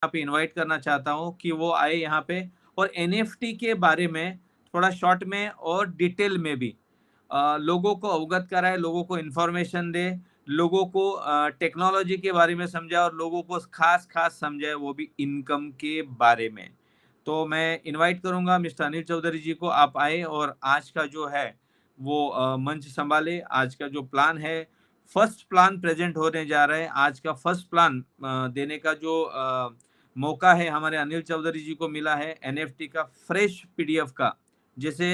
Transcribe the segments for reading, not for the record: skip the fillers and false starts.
पे इनवाइट करना चाहता हूँ कि वो आए यहाँ पे और एनएफटी के बारे में थोड़ा शॉर्ट में और डिटेल में भी लोगों को अवगत कराए, लोगों को इन्फॉर्मेशन दे, लोगों को टेक्नोलॉजी के बारे में समझाए और लोगों को खास समझाए, वो भी इनकम के बारे में। तो मैं इनवाइट करूंगा मिस्टर अनिल चौधरी जी को, आप आए और आज का जो है वो मंच संभाले। आज का जो प्लान है, फर्स्ट प्लान प्रेजेंट होने जा रहा है। आज का फर्स्ट प्लान देने का जो मौका है हमारे अनिल चौधरी जी को मिला है, एनएफटी का फ्रेश पीडीएफ का। जैसे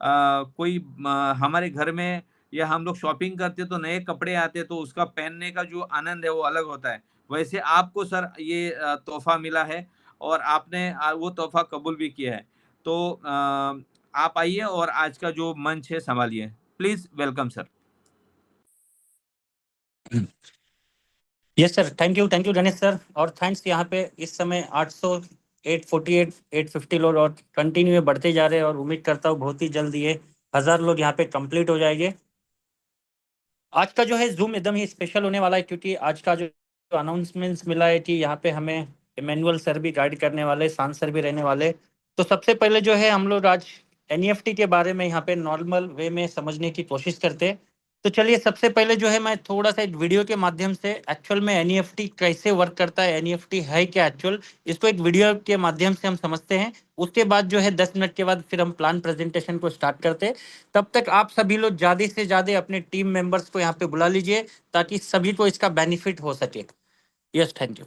कोई हमारे घर में या हम लोग शॉपिंग करते तो नए कपड़े आते तो उसका पहनने का जो आनंद है वो अलग होता है, वैसे आपको सर ये तोहफा मिला है और आपने वो तोहफा कबूल भी किया है। तो आप आइए और आज का जो मंच है संभालिए। Please welcome sir. Yes sir, thank you Ganesh sir. और थैंक्स, यहाँ पे इस समय 800, 848, 850 लोग और कंटिन्यू बढ़ते जा रहे हैं और उम्मीद करता हूँ बहुत ही जल्द ये 1000 लोग यहाँ पे कंप्लीट हो जाएंगे। आज का जो है जूम एकदम ही स्पेशल होने वाला है, क्योंकि आज का जो अनाउंसमेंट्स मिला है कि यहाँ पे हमें इमैनुअल सर भी गाइड करने वाले, सांस सर भी रहने वाले। तो सबसे पहले जो है हम लोग आज एनईएफटी के बारे में यहाँ पे नॉर्मल वे में समझने की कोशिश करते हैं। तो चलिए, सबसे पहले जो है मैं थोड़ा सा एक वीडियो के माध्यम से एक्चुअल में एनईएफटी कैसे वर्क करता है, एनईएफटी है क्या एक्चुअल, इसको एक वीडियो के माध्यम से हम समझते हैं। उसके बाद जो है 10 मिनट के बाद फिर हम प्लान प्रेजेंटेशन को स्टार्ट करते हैं। तब तक आप सभी लोग ज्यादा से ज्यादा अपने टीम मेंबर्स को यहाँ पे बुला लीजिए ताकि सभी को इसका बेनिफिट हो सके। Yes, thank you.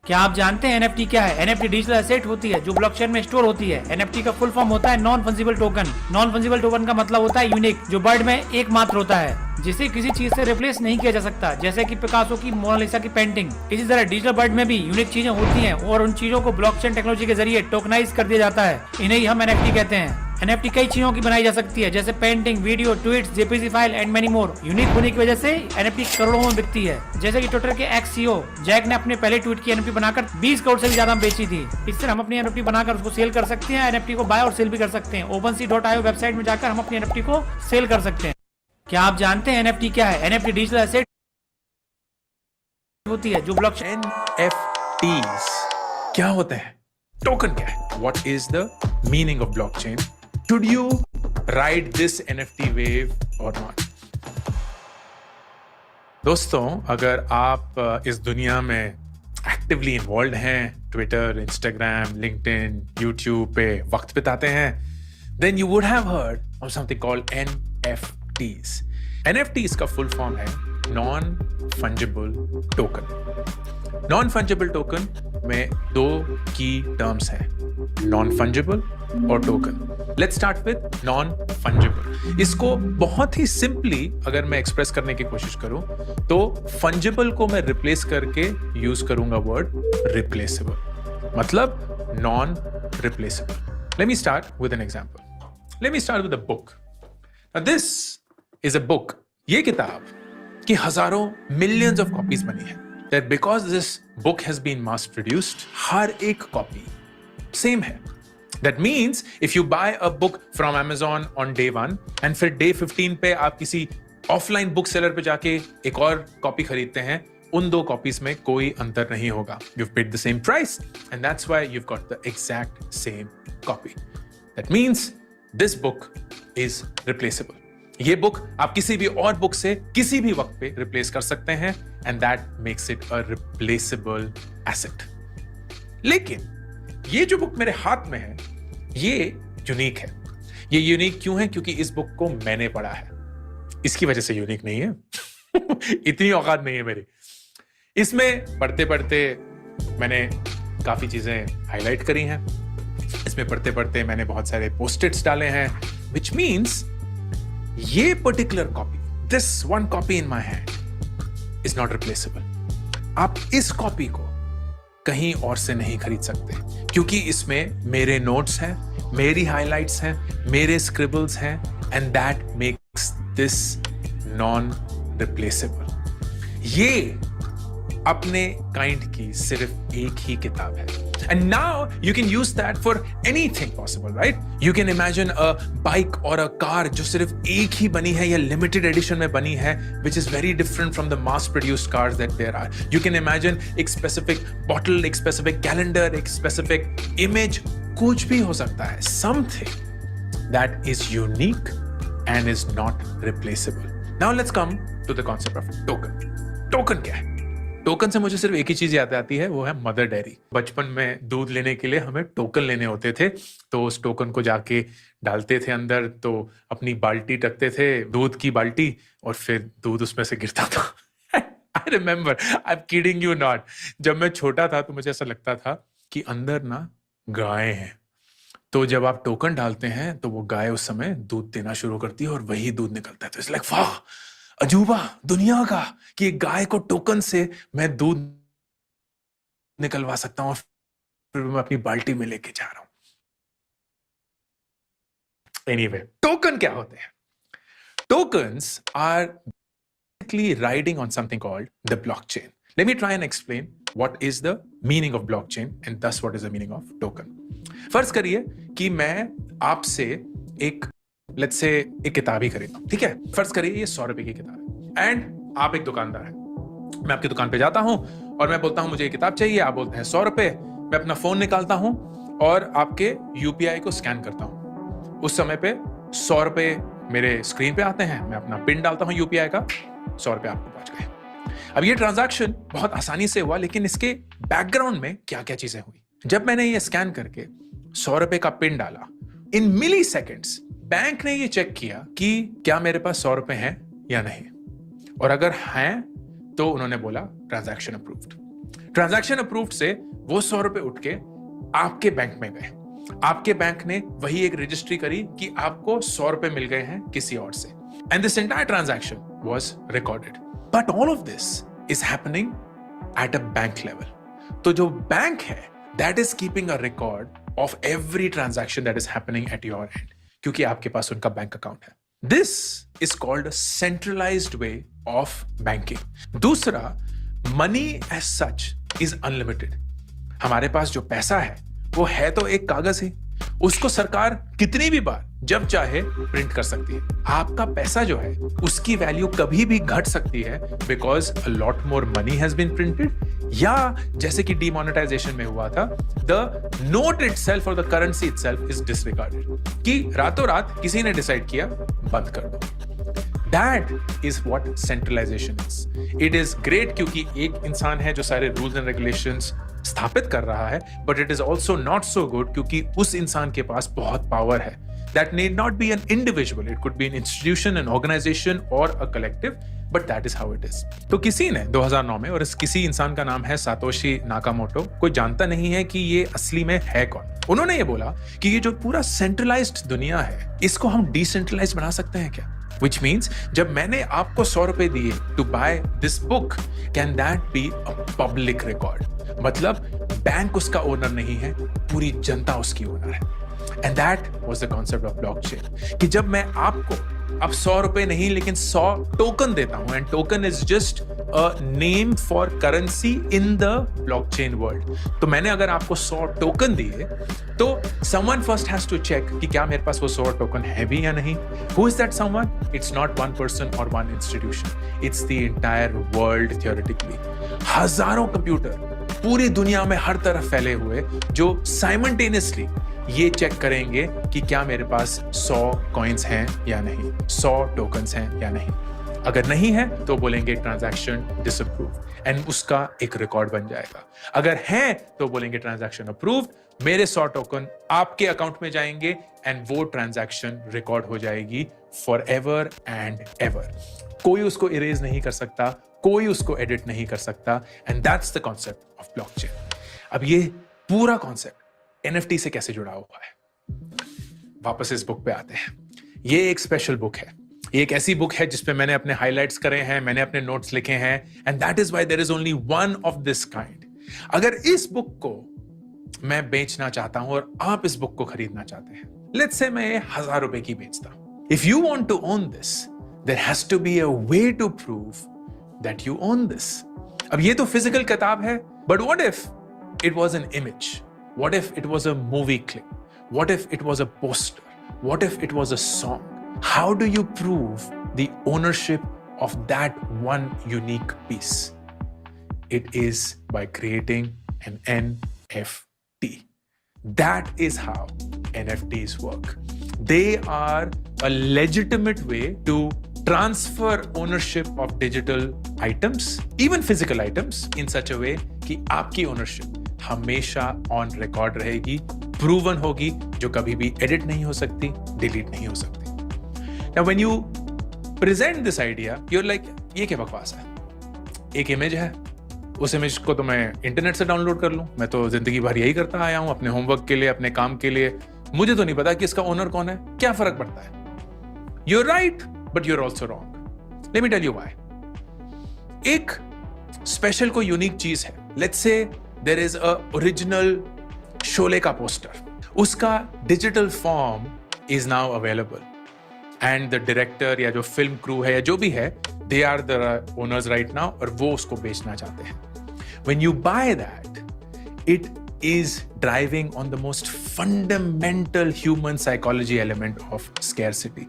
क्या आप जानते हैं एनएफटी क्या है? एनएफटी डिजिटल एसेट होती है जो ब्लॉकचेन में स्टोर होती है। एनएफटी का फुल फॉर्म होता है non fungible token. Non fungible token का मतलब होता है यूनिक, जो वर्ल्ड में एकमात्र होता है, जिसे किसी चीज से रिप्लेस नहीं किया जा सकता, जैसे कि पिकासो की मोनालिसा की पेंटिंग। इसी तरह डिजिटल वर्ल्ड में भी यूनिक चीजें होती हैं और उन चीजों को ब्लॉकचेन टेक्नोलॉजी के जरिए टोकनाइज कर दिया जाता है। इन्हें ही हम एनएफटी कहते हैं। एनएफटी कई चीजों की बनाई जा सकती है, जैसे painting, video, tweets, JPG file and many more. Unique होने की वजह से एनएफटी करोड़ों में बिकती है। जैसे कि ट्विटर के एक्स सीईओ जैक ने अपने पहले ट्वीट की एनएफटी बनाकर 20 करोड़ से भी ज्यादा बेची थी। इससे हम अपनी एनएफटी बनाकर उसको सेल कर सकते हैं। एनएफटी को बाय और सेल भी कर सकते हैं। OpenSea.io वेबसाइट में जाकर हम अपनी एनएफटी को सेल कर सकते हैं। क्या आप जानते हैं एनएफटी क्या है? एनएफटी डिजिटल एसेट होती है जो ब्लॉकचेन। NFTs क्या होता है? टोकन क्या है? What is the meaning of blockchain? Should you ride this NFT wave or not? दोस्तों, अगर आप इस दुनिया में एक्टिवली इन्वॉल्व हैं, ट्विटर, इंस्टाग्राम, लिंक्डइन, यूट्यूब पे वक्त बिताते हैं, then you would have heard of something called NFTs. NFTs का फुल फॉर्म है non fungible token. Non fungible token में दो की टर्म्स हैं, नॉन फंजिबल और token. Let's start with non fungible. इसको बहुत ही सिंपली अगर मैं एक्सप्रेस करने की कोशिश करूं तो फंजिबल को मैं रिप्लेस करके यूज करूंगा वर्ड रिप्लेसेबल, मतलब non replaceable. Let me start with an example. Let me start with a book. This is a book. ये किताब की हजारों, मिलियंस ऑफ कॉपीज बनी है। That because this book has been mass produced, हर एक copy same है। That means if you buy a book from Amazon on day 1 and फिर day 15 पे आप किसी ऑफलाइन बुक सेलर पे जाके एक और कॉपी खरीदते हैं, उन दो कॉपीज में कोई अंतर नहीं होगा। You've paid the same price and that's why you've got the exact same copy. That means this book is replaceable. ये बुक आप किसी भी और बुक से किसी भी वक्त पे रिप्लेस कर सकते हैं and that makes it a replaceable asset. लेकिन ये जो बुक मेरे हाथ में है ये यूनिक है। ये यूनिक क्यों है? क्योंकि इस बुक को मैंने पढ़ा है, इसकी वजह से यूनिक नहीं है। इतनी औकात नहीं है मेरी। इसमें पढ़ते पढ़ते मैंने काफी चीजें हाईलाइट करी हैं। इसमें पढ़ते पढ़ते मैंने बहुत सारे पोस्ट-इट्स डाले हैं, विच मीन्स ये particular copy, this one copy in my hand is not replaceable. आप इस कॉपी को कहीं और से नहीं खरीद सकते, क्योंकि इसमें मेरे नोट्स हैं, मेरी हाइलाइट्स हैं, मेरे स्क्रिबल्स हैं, and that makes this non replaceable. ये अपने काइंड की सिर्फ एक ही किताब है And now you can use that for anything possible, right? You can imagine a bike or a car जो सिर्फ एक ही बनी है या limited edition में बनी है, which is very different from the mass-produced cars that there are. You can imagine एक specific bottle, एक specific calendar, एक specific image, कुछ भी हो सकता है. Something that is unique and is not replaceable. Now let's come to the concept of token. Token क्या है? टोकन से मुझे सिर्फ एक ही चीज याद आती है, वो है मदर डेयरी. बचपन में दूध लेने के लिए हमें टोकन लेने होते थे, तो उस टोकन को जाके डालते थे अंदर, तो अपनी बाल्टी रखते थे, दूध की बाल्टी, और फिर दूध उसमें से गिरता था. I remember, I am kidding you not, जब मैं छोटा था तो मुझे ऐसा लगता था कि अंदर ना गाय है, तो जब आप टोकन डालते हैं तो वो गाय उस समय दूध देना शुरू करती है और वही दूध निकलता है. तो इट्स लाइक वाह, अजूबा दुनिया का कि एक गाय को टोकन से मैं दूध निकलवा सकता हूं, फिर मैं अपनी बाल्टी में लेके जा रहा हूं. एनीवे, टोकन क्या होते हैं? Tokens are basically riding on something called the blockchain. Let me try and explain what is the meaning of blockchain and thus what is the meaning of token. फर्ज करिए कि मैं आपसे एक लेट्स से एक किताब ही खरीदा, ठीक है? फर्ज करिए ये 100 रुपए की किताब है एंड आप एक दुकानदार हैं. मैं आपकी दुकान पे जाता हूं और मैं बोलता हूं मुझे ये किताब चाहिए, आप बोलते हैं 100 रुपए. मैं अपना फोन निकालता हूं और आपके यूपीआई को स्कैन करता हूं. उस समय पे 100 रुपए मेरे स्क्रीन पे आते हैं, मैं अपना पिन डालता हूं यूपीआई का, 100 रुपए आपको पहुंच गए. अब ये ट्रांजैक्शन बहुत आसानी से हुआ, लेकिन इसके बैकग्राउंड में क्या क्या चीजें हुई? जब मैंने ये स्कैन करके 100 रुपए का पिन डाला, इन मिली सेकेंड्स बैंक ने ये चेक किया कि क्या मेरे पास 100 रुपए हैं या नहीं, और अगर हैं तो उन्होंने बोला ट्रांजैक्शन अप्रूव्ड. ट्रांजैक्शन अप्रूव्ड से वो 100 रुपए उठ के आपके बैंक में गए. आपके बैंक ने वही एक रजिस्ट्री करी कि आपको 100 रुपए मिल गए हैं किसी और से, and this entire transaction was recorded. But all of this is happening at a bank level. तो जो बैंक है that is keeping a record of every transaction that is happening at your end, क्योंकि आपके पास उनका bank account है. This is called a centralised way of banking. दूसरा, money as such is unlimited. हमारे पास जो पैसा है वो है तो एक कागज ही, उसको सरकार कितनी भी बार जब चाहे प्रिंट कर सकती है. आपका पैसा जो है उसकी वैल्यू कभी भी घट सकती है because a lot more money has been printed, या जैसे कि डीमोनेटाइजेशन में हुआ था, द नोट इटसेल्फ और the currency itself is disregarded, कि रातों रात किसी ने डिसाइड किया बंद कर दो. That is what centralization is. It is great क्योंकि एक इंसान है जो सारे rules and regulations स्थापित कर रहा है, but it is also not so good क्योंकि उस इंसान के पास बहुत पावर है. That need not be an individual. It could be an institution, an organization, or a collective. But that is how it is. तो किसी ने 2009 में, और इस किसी इंसान का नाम है सातोशी नाकामोटो, कोई जानता नहीं है कि ये असली में है कौन. उन्होंने ये बोला कि ये जो पूरा सेंट्रलाइज्ड दुनिया है इसको हम डिसेंट्रलाइज बना सकते हैं क्या? Which means जब मैंने आपको 100 रुपए दिए to buy this book, can that be a public record? मतलब बैंक उसका ओनर नहीं है, पूरी जनता उसकी ओनर है. And that was the concept of blockchain. कि जब मैं आपको अब 100 रुपए नहीं लेकिन 100 टोकन देता हूं, and token is just a name for currency in the blockchain world. तो मैंने अगर आपको 100 टोकन दिए तो someone first has to check कि क्या मेरे पास वो 100 टोकन है भी या नहीं. Who is that someone? It's not one person or one institution. It's the entire world theoretically. हजारों कंप्यूटर पूरी दुनिया में हर तरफ फैले हुए जो साइमल्टेनियसली ये चेक करेंगे कि क्या मेरे पास 100 कॉइन्स हैं या नहीं, 100 टोकन्स हैं या नहीं. अगर नहीं है तो बोलेंगे ट्रांजैक्शन डिसअप्रूव्ड, एंड उसका एक रिकॉर्ड बन जाएगा. अगर है तो बोलेंगे ट्रांजैक्शन अप्रूव्ड, मेरे 100 टोकन आपके अकाउंट में जाएंगे एंड वो ट्रांजैक्शन रिकॉर्ड हो जाएगी फॉर एवर एंड एवर. कोई उसको इरेज नहीं कर सकता, कोई उसको एडिट नहीं कर सकता, and that's the concept of blockchain. अब ये पूरा कॉन्सेप्ट NFT से कैसे जुड़ा हुआ है? वापस इस बुक पे आते हैं. ये एक स्पेशल बुक है. ये एक ऐसी बुक है जिसपे मैंने अपने हाइलाइट्स करे हैं, मैंने अपने नोट्स लिखे हैं, and that is why there is only one of this kind. अगर इस बुक को मैं बेचना चाहता हूं और आप इस बुक को खरीदना चाहते हैं, लेट्स से मैं 1000 रुपए की बेचता हूं. If you want to own this, there has to be a way to prove that you own this. अब ये तो फिजिकल किताब है, but what if it was an image? What if it was a movie clip? What if it was a poster? What if it was a song? How do you prove the ownership of that one unique piece? It is by creating an NFT. That is how NFTs work. They are a legitimate way to transfer ownership of digital items, even physical items, in such a way कि आपकी ownership हमेशा on record रहेगी, proven होगी, जो कभी भी edit नहीं हो सकती, delete नहीं हो सकती. Now when you present this idea, you're like, ये क्या बकवास है? एक image है, उस इमेज को तो मैं इंटरनेट से डाउनलोड कर लूं. मैं तो जिंदगी भर यही करता आया हूं, अपने होमवर्क के लिए, अपने काम के लिए. मुझे तो नहीं पता कि इसका ओनर कौन है. क्या फर्क पड़ता है? You're right, but you're also wrong. Let me tell you why. एक स्पेशल कोई यूनिक चीज है. Let's say there is a original Sholay का पोस्टर. उसका digital form is now available. And the director या जो फिल्म क्रू है या जो भी है, they are the owners right now, और वो उसको बेचना चाहते हैं. When you buy that, it is driving on the most fundamental human psychology element of scarcity.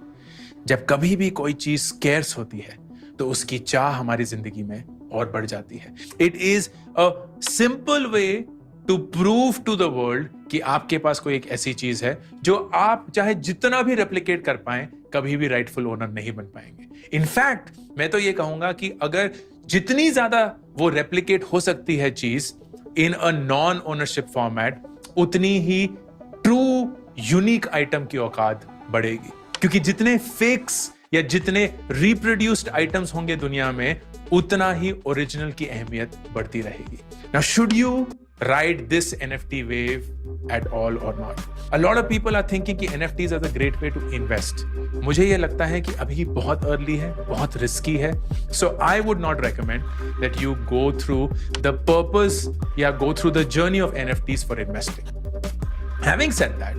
जब कभी भी कोई चीज scarce होती है, तो उसकी चाह हमारी जिंदगी में और बढ़ जाती है. It is a simple way to prove to the world कि आपके पास कोई एक ऐसी चीज है जो आप चाहे जितना भी रेप्लिकेट कर पाएं, कभी भी राइटफुल ओनर नहीं बन पाएंगे. इनफैक्ट मैं तो ये कहूंगा कि अगर जितनी ज्यादा वो रेप्लिकेट हो सकती है चीज इन अ नॉन ओनरशिप फॉर्मेट, उतनी ही ट्रू यूनिक आइटम की औकात बढ़ेगी. क्योंकि जितने फेक्स या जितने रिप्रोड्यूस्ड आइटम्स होंगे दुनिया में, उतना ही ओरिजिनल की अहमियत बढ़ती रहेगी. Now should you ride this NFT wave at all or not? A lot of people are thinking कि NFTs are the great way to invest. मुझे ये लगता है कि अभी बहुत early है, बहुत risky है. So I would not recommend that you go through the purpose या go through the journey of NFTs for investing. Having said that,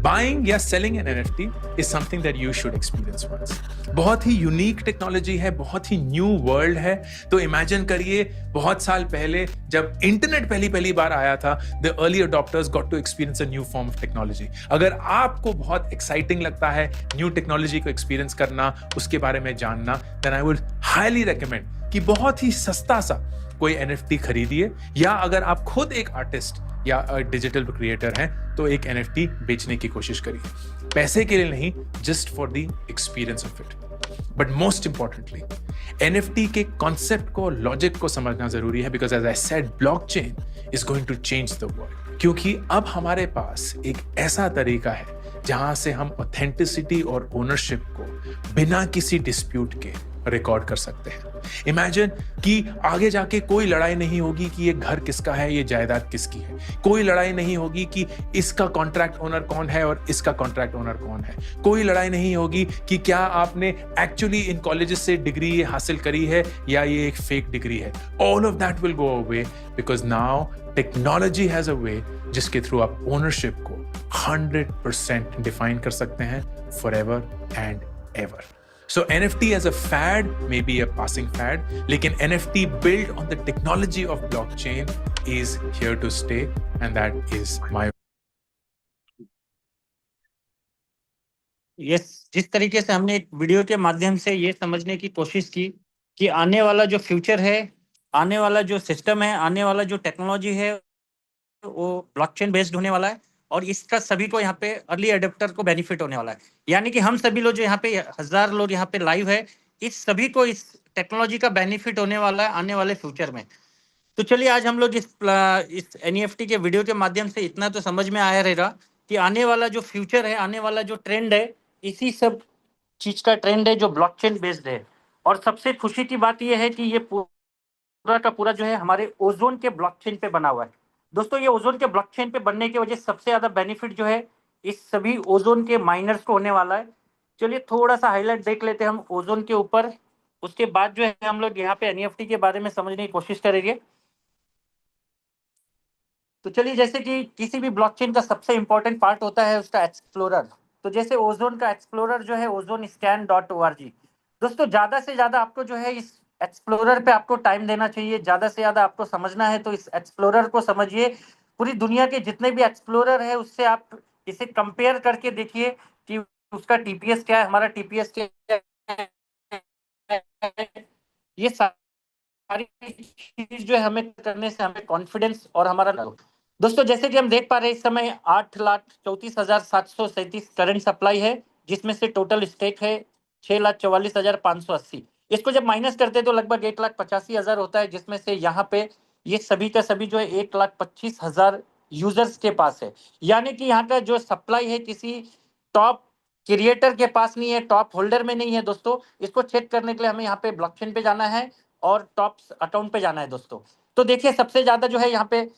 buying या selling an NFT is something that you should experience once. बहुत ही unique technology है, बहुत ही new world है. तो imagine करिए, बहुत साल पहले जब इंटरनेट पहली बार आया था, the early adopters got to experience a new form of technology. अगर आपको बहुत एक्साइटिंग लगता है न्यू टेक्नोलॉजी को एक्सपीरियंस करना, उसके बारे में जानना, then I would highly recommend कि बहुत ही सस्ता सा कोई NFT खरीदिए, या अगर आप खुद एक आर्टिस्ट या डिजिटल क्रिएटर हैं तो एक NFT बेचने की कोशिश करिए. पैसे के लिए नहीं, just for the experience of it. But most importantly NFT के कॉन्सेप्ट को, लॉजिक को समझना जरूरी है, because as I said, blockchain is going to change the world. क्योंकि अब हमारे पास एक ऐसा तरीका है जहां से हम ऑथेंटिसिटी और ओनरशिप को बिना किसी डिस्प्यूट के रिकॉर्ड कर सकते हैं. इमेजिन कि आगे जाके कोई लड़ाई नहीं होगी कि ये घर किसका है, ये जायदाद किसकी है. कोई लड़ाई नहीं होगी कि इसका कॉन्ट्रैक्ट ओनर कौन है और इसका कॉन्ट्रैक्ट ओनर कौन है. कोई लड़ाई नहीं होगी कि क्या आपने एक्चुअली इन कॉलेजेस से डिग्री ये हासिल करी है या ये एक फेक डिग्री है. All of that will go away, because now technology has a way जिसके थ्रू आप ओनरशिप को 100% डिफाइन कर सकते हैं forever and ever. So NFT as a fad may be a passing fad, लेकिन NFT built on the technology of blockchain is here to stay, and that is my. ये जिस तरीके से हमने एक वीडियो के माध्यम से ये समझने की कोशिश की कि आने वाला जो फ्यूचर है, आने वाला जो सिस्टम है, आने वाला जो टेक्नोलॉजी है, वो ब्लॉकचेन बेस्ड होने वाला है, और इसका सभी को यहाँ पे अर्ली एडेप्टर को बेनिफिट होने वाला है. यानी कि हम सभी लोग जो यहाँ पे 1000 लोग यहाँ पे लाइव है, इस सभी को इस टेक्नोलॉजी का बेनिफिट होने वाला है आने वाले फ्यूचर में. तो चलिए, आज हम लोग इस NFT के वीडियो के माध्यम से इतना तो समझ में आया रहेगा कि आने वाला जो फ्यूचर है, आने वाला जो ट्रेंड है, इसी सब चीज का ट्रेंड है जो ब्लॉकचेन बेस्ड है. और सबसे खुशी की बात यह है कि ये पूरा का पूरा जो है हमारे ओजोन के ब्लॉकचेन पे बना हुआ है. दोस्तों, ये ओजोन के ब्लॉकचेन पे बनने की वजह सबसे ज्यादा बेनिफिट जो है इस सभी ओजोन के माइनर्स को होने वाला है. चलिए थोड़ा सा हाईलाइट देख लेते हैं हम ओजोन के ऊपर. उसके बाद जो है हम लोग यहाँ पे NFT के बारे में समझने की कोशिश करेंगे. तो चलिए, जैसे कि किसी भी ब्लॉकचेन का सबसे इंपॉर्टेंट पार्ट होता है उसका एक्सप्लोरर. तो जैसे ओजोन का एक्सप्लोरर जो है ozonscan.org. दोस्तों, ज्यादा से ज्यादा आपको जो है इस एक्सप्लोरर पे आपको टाइम देना चाहिए. ज्यादा से ज्यादा आपको समझना है तो इस एक्सप्लोरर को समझिए. पूरी दुनिया के जितने भी एक्सप्लोरर है उससे आप इसे कंपेयर करके देखिए कि उसका टीपीएस क्या है, हमारा टीपीएस क्या है। ये सारी चीज जो है हमें करने से हमें कॉन्फिडेंस और हमारा दोस्तों जैसे कि हम देख पा रहे हैं इस समय 8,34,737 करंट सप्लाई है, जिसमें से टोटल स्टेक है 6,44,580। इसको जब माइनस करते हैं तो लगभग 1,85,000 होता है, जिसमें से यहाँ पे ये सभी का सभी जो है 1,25,000 यूजर्स के पास है। यानी कि यहाँ का जो सप्लाई है किसी टॉप क्रिएटर के पास नहीं है, टॉप होल्डर में नहीं है दोस्तों। इसको चेक करने के लिए हमें यहाँ पे ब्लॉकचेन पे जाना है और टॉप अकाउंट पे जाना है दोस्तों। तो देखिए सबसे ज्यादा जो है यहाँ पे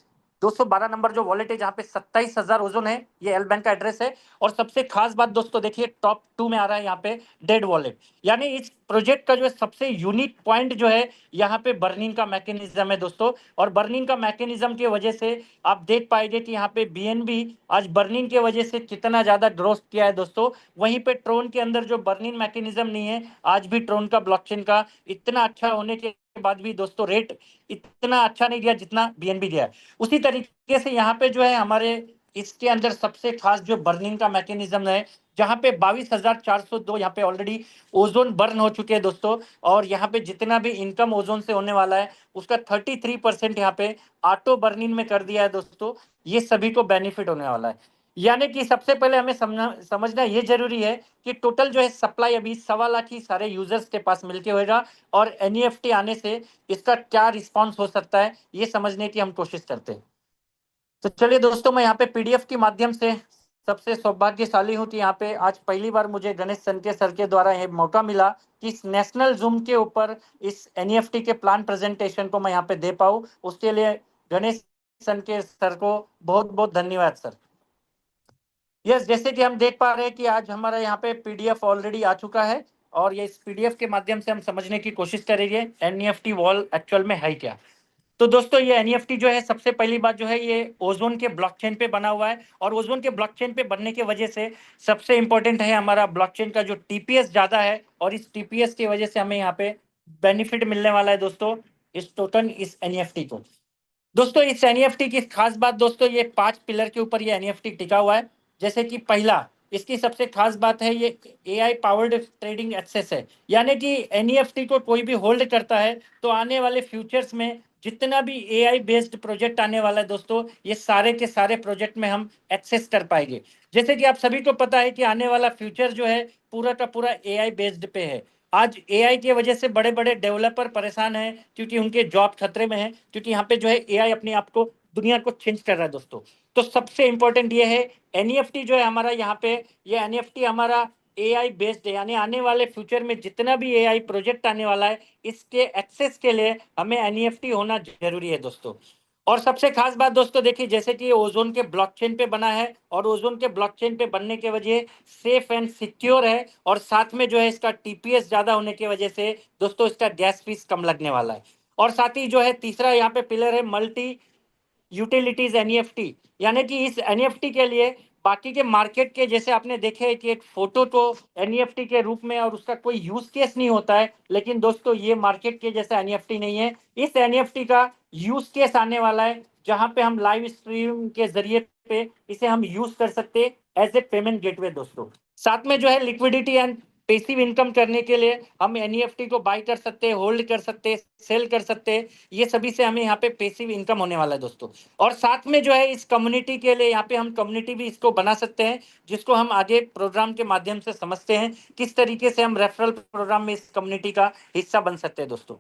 212 नंबर जो वॉलेट है जहाँ पे 27,000 ओजोन है, ये एल बैंक का एड्रेस है। और सबसे खास बात दोस्तों देखिए टॉप 2 में आ रहा है यहाँ पे डेड वॉलेट। यानी इस प्रोजेक्ट का जो है सबसे यूनिक पॉइंट जो है यहाँ पे बर्निंग का मैकेनिज्म है दोस्तों। और बर्निंग का मैकेनिज्म की वजह से आप देख पाएंगे कि यहाँ पे बीएनबी आज बर्निंग की वजह से कितना ज्यादा ग्रोथ किया है दोस्तों। वहीं पे ट्रोन के अंदर जो बर्निंग मैकेनिज्म नहीं है, आज भी ट्रोन का ब्लॉकचेन का इतना अच्छा होने के बाद भी दोस्तों रेट इतना अच्छा नहीं दिया जितना बीएनबी दिया है। उसी तरीके से यहाँ पे जो है हमारे इसके अंदर सबसे खास जो बर्निंग का मैकेनिज्म है, जहाँ पे 22,402 यहाँ पे ऑलरेडी ओजोन बर्न हो चुके हैं दोस्तों। और यहाँ पे जितना भी इनकम ओजोन से होने वाला है उसका 33% यहाँ पे ऑटो बर्निंग में कर दिया है दोस्तों। ये सभी को बेनिफिट होने वाला है। यानी कि सबसे पहले हमें समझना ये जरूरी है कि टोटल जो है सप्लाई अभी 1.25 लाख ही सारे यूजर्स के पास मिलके होगा। और एनईएफटी आने से इसका क्या रिस्पॉन्स हो सकता है ये समझने की हम कोशिश करते हैं। तो चलिए दोस्तों मैं यहाँ पे पीडीएफ के माध्यम से सबसे सौभाग्यशाली हूँ कि यहाँ पे आज पहली बार मुझे गणेश सनके सर के द्वारा ये मौका मिला कि इस नेशनल जूम के ऊपर इस एनईएफटी के प्लान प्रेजेंटेशन को मैं यहाँ पे दे पाऊँ। उसके लिए गणेश सनके सर को बहुत बहुत धन्यवाद सर। यस, जैसे कि हम देख पा रहे हैं कि आज हमारा यहाँ पे पीडीएफ ऑलरेडी आ चुका है और ये इस पीडीएफ के माध्यम से हम समझने की कोशिश करेंगे एनईएफटी वॉल एक्चुअल में है क्या। तो दोस्तों ये एनईएफटी जो है सबसे पहली बात जो है ये ओजोन के ब्लॉकचेन पे बना हुआ है। और ओजोन के ब्लॉकचेन पे बनने की वजह से सबसे इंपॉर्टेंट है हमारा ब्लॉकचेन का जो टीपीएस ज्यादा है। और इस टीपीएस की वजह से हमें यहाँ पे बेनिफिट मिलने वाला है दोस्तों इस टोकन इस एनईएफटी को। दोस्तों इस एनईएफटी की खास बात दोस्तों ये 5 पिलर के ऊपर ये एनईएफटी टिका हुआ है। जैसे कि पहला इसकी सबसे खास बात है ये एआई पावर्ड ट्रेडिंग एक्सेस है। यानी कि एनईएफटी को कोई भी होल्ड करता है तो आने वाले फ्यूचर्स में जितना भी एआई बेस्ड प्रोजेक्ट आने वाला है दोस्तों ये सारे के सारे प्रोजेक्ट में हम एक्सेस कर पाएंगे। जैसे कि आप सभी को पता है कि आने वाला फ्यूचर जो है पूरा का पूरा एआई बेस्ड पे है। आज एआई की वजह से बड़े बड़े डेवलपर परेशान हैं क्योंकि उनके जॉब खतरे में है, क्योंकि यहाँ पे जो है एआई अपने आप को दुनिया को चेंज कर रहा है दोस्तों। तो सबसे इंपॉर्टेंट ये है एनईएफटी जो है हमारा यहाँ पे ये एनईएफटी हमारा एआई बेस्ड है। यानी आने वाले फ्यूचर में जितना भी एआई प्रोजेक्ट आने वाला है इसके एक्सेस के लिए हमें एनईएफटी होना जरूरी है दोस्तों। और सबसे खास बात दोस्तों देखिए जैसे कि ओजोन के ब्लॉकचेन पे बना है और ओजोन के ब्लॉकचेन पे बनने के वजह सेफ एंड सिक्योर है। और साथ में जो है इसका टीपीएस ज्यादा होने की वजह से दोस्तों इसका गैस फीस कम लगने वाला है। और साथ ही जो है तीसरा यहाँ पे पिलर है मल्टी यूटिलिटीज एनईएफटी। यानी कि इस एनईएफटी के लिए बाकी के मार्केट के जैसे आपने देखे है कि एक फोटो को एनईएफटी के रूप में और उसका कोई यूज केस नहीं होता है, लेकिन दोस्तों ये मार्केट के जैसा एनईएफटी नहीं है। इस एनईएफटी का यूज केस आने वाला है जहां पे हम लाइव स्ट्रीम के जरिए पे इसे हम यूज कर सकते एज ए पेमेंट गेटवे दोस्तों। साथ में जो है लिक्विडिटी एंड पैसिव इनकम करने के लिए हम एनईएफटी को बाय कर सकते हैं, होल्ड कर सकते हैं, सेल कर सकते हैं। ये सभी से हमें यहाँ पे पैसिव इनकम होने वाला है दोस्तों। और साथ में जो है इस कम्युनिटी के लिए यहाँ पे हम कम्युनिटी भी इसको बना सकते हैं, जिसको हम आगे प्रोग्राम के माध्यम से समझते हैं किस तरीके से हम रेफरल प्रोग्राम में इस कम्युनिटी का हिस्सा बन सकते हैं दोस्तों।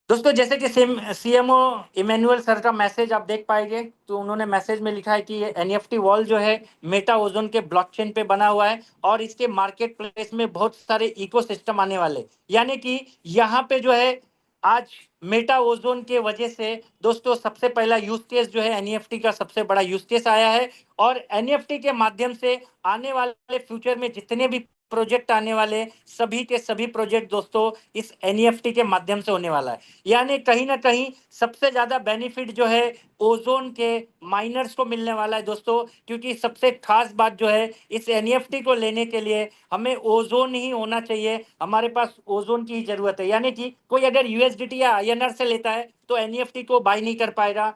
जैसे कि सीएमओ इमैनुअल सर का मैसेज आप देख पाएंगे तो उन्होंने मैसेज में लिखा है कि ये एनईएफटी वॉल जो है मेटा ओजोन के ब्लॉकचेन पे बना हुआ है और इसके मार्केट प्लेस में बहुत सारे इकोसिस्टम आने वाले। यानी कि यहाँ पे जो है आज मेटा ओजोन के वजह से दोस्तों सबसे पहला यूज केस जो है एनईएफटी का सबसे बड़ा यूज केस आया है। और एनईएफटी के माध्यम से आने वाले फ्यूचर में जितने भी प्रोजेक्ट आने वाले सभी के सभी प्रोजेक्ट दोस्तों इस एनईएफटी के माध्यम से होने वाला है। यानी कहीं ना कहीं सबसे ज्यादा बेनिफिट जो है ओजोन के माइनर्स को मिलने वाला है दोस्तों, क्योंकि सबसे खास बात जो है इस एनईएफटी को लेने के लिए हमें ओजोन ही होना चाहिए, हमारे पास ओजोन की ही जरूरत है। यानी कि कोई अगर यूएसडीटी या आईएनआर से लेता है तो एनईएफटी को बाय नहीं कर पाएगा,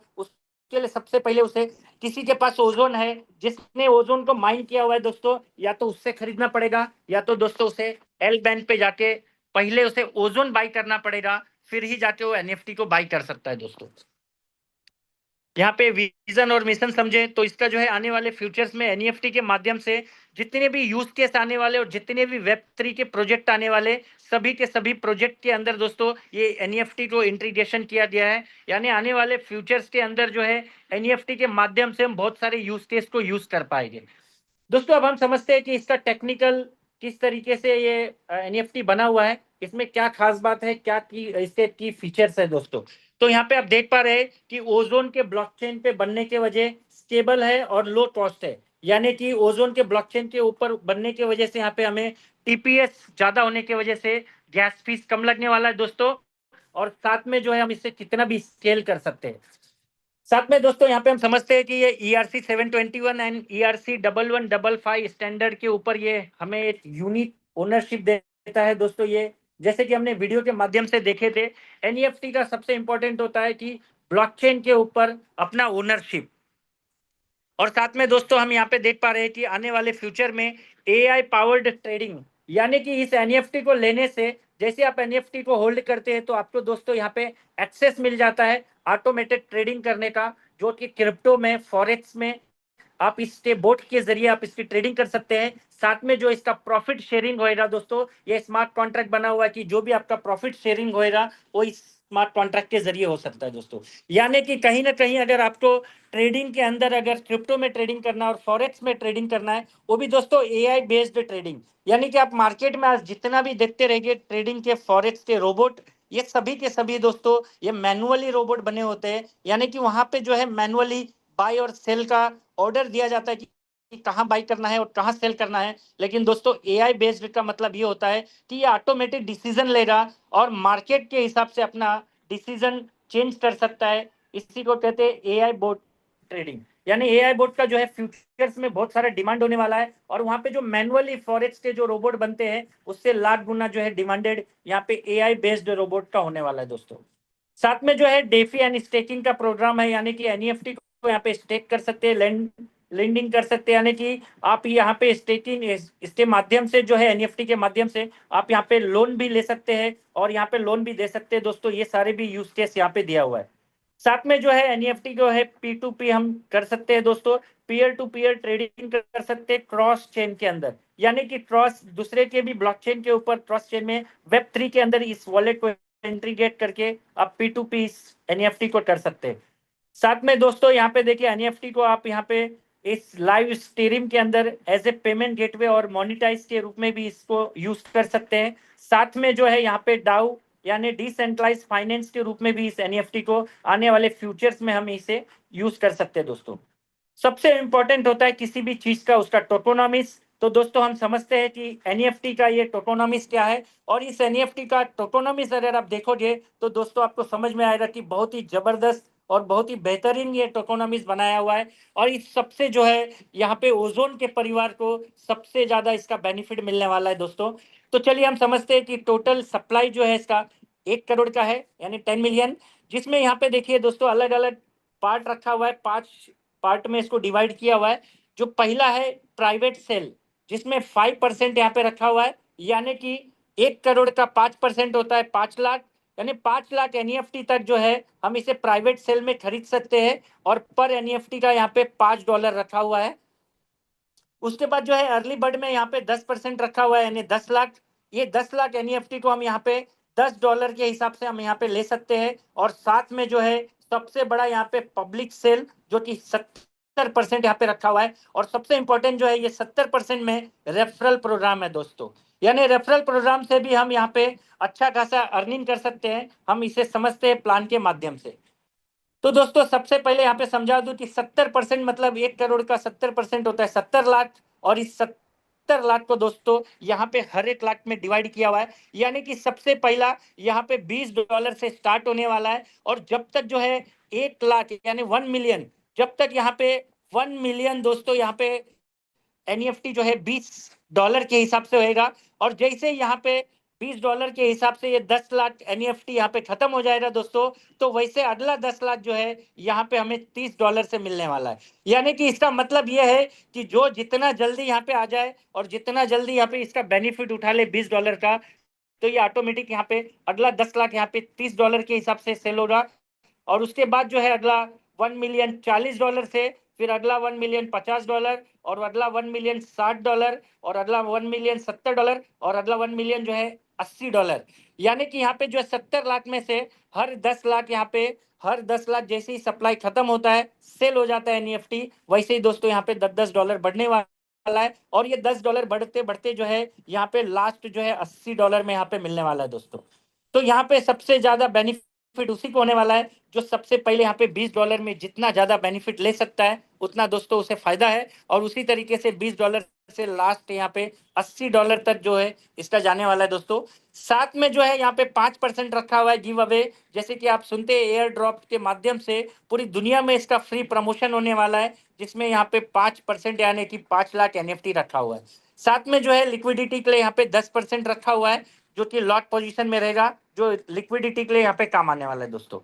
लिए सबसे पहले उसे, किसी के पास ओजोन है, जिसने ओजोन को माइन किया हुआ है दोस्तों, या तो उससे खरीदना पड़ेगा, या तो दोस्तों उसे एल बैंक पे जाके पहले उसे ओजोन बाई करना पड़ेगा, फिर ही जाके वो एनएफटी को बाई कर सकता है दोस्तों। यहाँ पे विजन और मिशन समझे तो इसका जो है आने वाले फ्यूचर्स में एनईएफटी के माध्यम से जितने भी यूज केस आने वाले और जितने भी वेब3 के प्रोजेक्ट आने वाले, सभी के सभी प्रोजेक्ट के अंदर दोस्तों ये एनईएफटी को इंटीग्रेशन किया गया है। यानी आने वाले फ्यूचर्स के अंदर जो है एनईएफटी के माध्यम से हम बहुत सारे यूज केस को यूज कर पाएंगे दोस्तों। अब हम समझते हैं कि इसका टेक्निकल किस तरीके से ये एनईएफटी बना हुआ है, इसमें क्या खास बात है, क्या की इसके की फीचर्स है दोस्तों। तो यहाँ पे आप देख पा रहे हैं कि ओजोन के ब्लॉकचेन पे बनने के वजह स्टेबल है और लो कॉस्ट है। यानी कि ओजोन के ब्लॉकचेन के ऊपर बनने की वजह से यहाँ पे हमें टीपीएस ज्यादा होने की वजह से गैस फीस कम लगने वाला है दोस्तों, और साथ में जो है हम इससे कितना भी स्केल कर सकते हैं। साथ में दोस्तों यहाँ पे हम समझते हैं कि ये ERC 721 एंड ERC 1155 स्टैंडर्ड के ऊपर ये हमें एक यूनिक ओनरशिप देता है दोस्तों। ये जैसे कि हमने वीडियो के माध्यम से देखे थे, एनईएफटी का सबसे इंपॉर्टेंट होता है कि ब्लॉकचेन के ऊपर अपना ओनरशिप। और साथ में दोस्तों हम यहाँ पे देख पा रहे हैं कि आने वाले फ्यूचर में AI पावर्ड ट्रेडिंग, यानी कि इस एनईएफटी को लेने से जैसे आप एनईएफटी को होल्ड करते हैं तो आपको दोस्तों यहाँ पे एक्सेस मिल जाता है ऑटोमेटेड ट्रेडिंग करने का, जो कि क्रिप्टो में, फॉरेक्स में आप इस बोट के जरिए आप इसकी ट्रेडिंग कर सकते हैं। साथ में जो इसका प्रॉफिट शेयरिंग होएगा दोस्तों, ये स्मार्ट कॉन्ट्रैक्ट बना हुआ है कि जो भी आपका प्रॉफिट शेयरिंग होएगा वो इस स्मार्ट कॉन्ट्रैक्ट के जरिए हो सकता है दोस्तों। यानी कि कहीं ना कहीं अगर आपको ट्रेडिंग के अंदर अगर क्रिप्टो में ट्रेडिंग करना है और फॉरेक्स में ट्रेडिंग करना है, वो भी दोस्तों AI बेस्ड ट्रेडिंग, यानी कि आप मार्केट में आज जितना भी देखते रहेंगे ट्रेडिंग के, फॉरेक्स के रोबोट, ये सभी के सभी दोस्तों ये मैनुअली रोबोट बने होते हैं। यानी कि वहां पे जो है मैनुअली बाय और सेल का ऑर्डर दिया जाता है कि कहाँ बाई करना है और कहाँ सेल करना है। लेकिन दोस्तों AI बेस्ड का मतलब ये होता है कि ये ऑटोमेटिक डिसीजन लेगा और मार्केट के हिसाब से अपना डिसीजन चेंज कर सकता है। इसी को कहते हैं AI बोट ट्रेडिंग। यानी AI बोट का जो है फ्यूचर्स में बहुत सारा डिमांड होने वाला है, और वहां पे जो मैनुअली फॉरेक्स के जो रोबोट बनते हैं उससे लाख गुना जो है डिमांडेड यहाँ पे AI बेस्ड रोबोट का होने वाला है दोस्तों। साथ में जो है डेफी एंड स्टेकिंग का प्रोग्राम है, यानी कि एनईएफटी को यहाँ पे स्टेक कर सकते हैं, लेंडिंग कर सकते हैं। यानी कि आप यहाँ पे स्टेकिंग, इसके माध्यम से जो है एनईएफटी के माध्यम से आप यहाँ पे लोन भी ले सकते हैं और यहाँ पे लोन भी दे सकते हैं दोस्तों। ये सारे भी यूज केस यहाँ पे दिया हुआ है। साथ में जो है एनईएफटी जो है P2P हम कर सकते हैं दोस्तों, पीयर टू पीयर ट्रेडिंग कर सकते हैं क्रॉस चेन के अंदर, यानी कि क्रॉस दूसरे के भी ब्लॉकचेन के ऊपर क्रॉस चेन में Web3 के अंदर इस वॉलेट को इंटीग्रेट करके आप P2P एनईएफटी को कर सकते हैं। साथ में दोस्तों यहाँ पे देखिए एनईएफटी को आप यहाँ पे इस लाइव स्ट्रीम के अंदर एज ए पेमेंट गेटवे और मोनिटाइज के रूप में भी इसको यूज कर सकते हैं। साथ में जो है यहाँ पे डाउ यानी डिसेंट्रलाइज फाइनेंस के रूप में भी इस एनईएफटी को आने वाले फ्यूचर्स में हम इसे यूज कर सकते हैं दोस्तों। सबसे इंपॉर्टेंट होता है किसी भी चीज का उसका टोकोनॉमिक्स। तो दोस्तों हम समझते हैं कि एनईएफटी का ये टोकोनॉमिक्स क्या है, और इस एनईएफटी का टोकोनॉमिक्स अगर आप देखोगे तो दोस्तों आपको समझ में आएगा कि बहुत ही जबरदस्त और बहुत ही बेहतरीन ये टोकोनॉमिक्स बनाया हुआ है। और इस सबसे जो है यहाँ पे ओजोन के परिवार को सबसे ज्यादा इसका बेनिफिट मिलने वाला है दोस्तों। तो चलिए हम समझते हैं कि टोटल सप्लाई जो है इसका 1 करोड़ का है, यानी 10 मिलियन, जिसमें यहाँ पे देखिए दोस्तों अलग अलग पार्ट रखा हुआ है, 5 पार्ट में इसको डिवाइड किया हुआ है। जो पहला है प्राइवेट सेल, जिसमें 5% यहाँ पे रखा हुआ है, यानी कि 1 करोड़ का 5% होता है 5 लाख, यानी 5 लाख एनईएफटी तक जो है हम इसे प्राइवेट सेल में खरीद सकते हैं, और पर एनईएफटी का यहाँ पे $5 रखा हुआ है। उसके बाद जो है अर्ली बर्ड में यहाँ पे 10% रखा हुआ है, यानी 10 लाख। ये 10 लाख एनईएफटी को हम यहाँ पे $10 के हिसाब से हम यहाँ पे ले सकते हैं। और साथ में जो है सबसे बड़ा यहाँ पे पब्लिक सेल जो कि 70% यहाँ पे रखा हुआ है, और सबसे इंपॉर्टेंट जो है ये 70% में रेफरल प्रोग्राम है दोस्तों। यानी रेफरल प्रोग्राम से भी हम यहाँ पे अच्छा खासा अर्निंग कर सकते हैं, हम इसे समझते हैं प्लान के माध्यम से। तो दोस्तों सबसे पहले यहाँ पे समझा दूं कि 70% मतलब 1 करोड़ का 70% होता है 70 लाख, और इस 70 लाख को दोस्तों यहाँ पे हर एक लाख में डिवाइड किया हुआ है। यानी कि सबसे पहला यहाँ पे $20 से स्टार्ट होने वाला है, और जब तक जो है 1 लाख यानी 1 मिलियन, जब तक यहाँ पे 1 मिलियन दोस्तों यहाँ पे एनईएफटी जो है $20 के हिसाब से होएगा। और जैसे यहाँ पे $20 के हिसाब से ये 10 लाख NFT यहाँ पे खत्म हो जाएगा दोस्तों, तो वैसे अगला 10 लाख जो है यहाँ पे हमें $30 से मिलने वाला है। यानी कि इसका मतलब ये है कि जो जितना जल्दी यहाँ पे आ जाए और जितना जल्दी यहाँ पे इसका बेनिफिट उठा ले $20 का, तो ये ऑटोमेटिक यहाँ पे अगला 10 लाख यहाँ पे $30 के हिसाब से सेल होगा। और उसके बाद जो है अगला 1 मिलियन $40 से, फिर अगला 1 मिलियन $50 और अगला 1 मिलियन $60 और अगला 1 मिलियन $70 और अगला 1 मिलियन जो है $80। यानी कि यहाँ पे जो है 70 लाख में से हर 10 लाख यहाँ पे, हर 10 लाख जैसे ही सप्लाई खत्म होता है, सेल हो जाता है एनईएफटी, वैसे ही दोस्तों यहाँ पे $10 बढ़ने वाला है। और ये $10 बढ़ते बढ़ते जो है यहाँ पे लास्ट जो है $80 में यहाँ पे मिलने वाला है दोस्तों। तो यहाँ पे सबसे ज्यादा बेनिफिट उसी को होने वाला है जो सबसे पहले यहाँ पे $20 में जितना ज्यादा बेनिफिट ले सकता है उतना दोस्तों उसे फायदा है। और उसी तरीके से $20 से लास्ट यहाँ पे $80 तक जो है इसका जाने वाला है दोस्तों। साथ में जो है यहाँ पे 5% रखा हुआ है गिव अवे, जैसे कि आप सुनते हैं एयर ड्रॉप के माध्यम से पूरी दुनिया में इसका फ्री प्रमोशन होने वाला है, जिसमें यहाँ पे 5% यानी कि 5 लाख NFT रखा हुआ है। साथ में जो है लिक्विडिटी के लिए यहाँ पे 10% रखा हुआ है, जो कि लॉट पोजीशन में रहेगा, जो लिक्विडिटी के लिए यहाँ पे काम आने वाला है दोस्तों।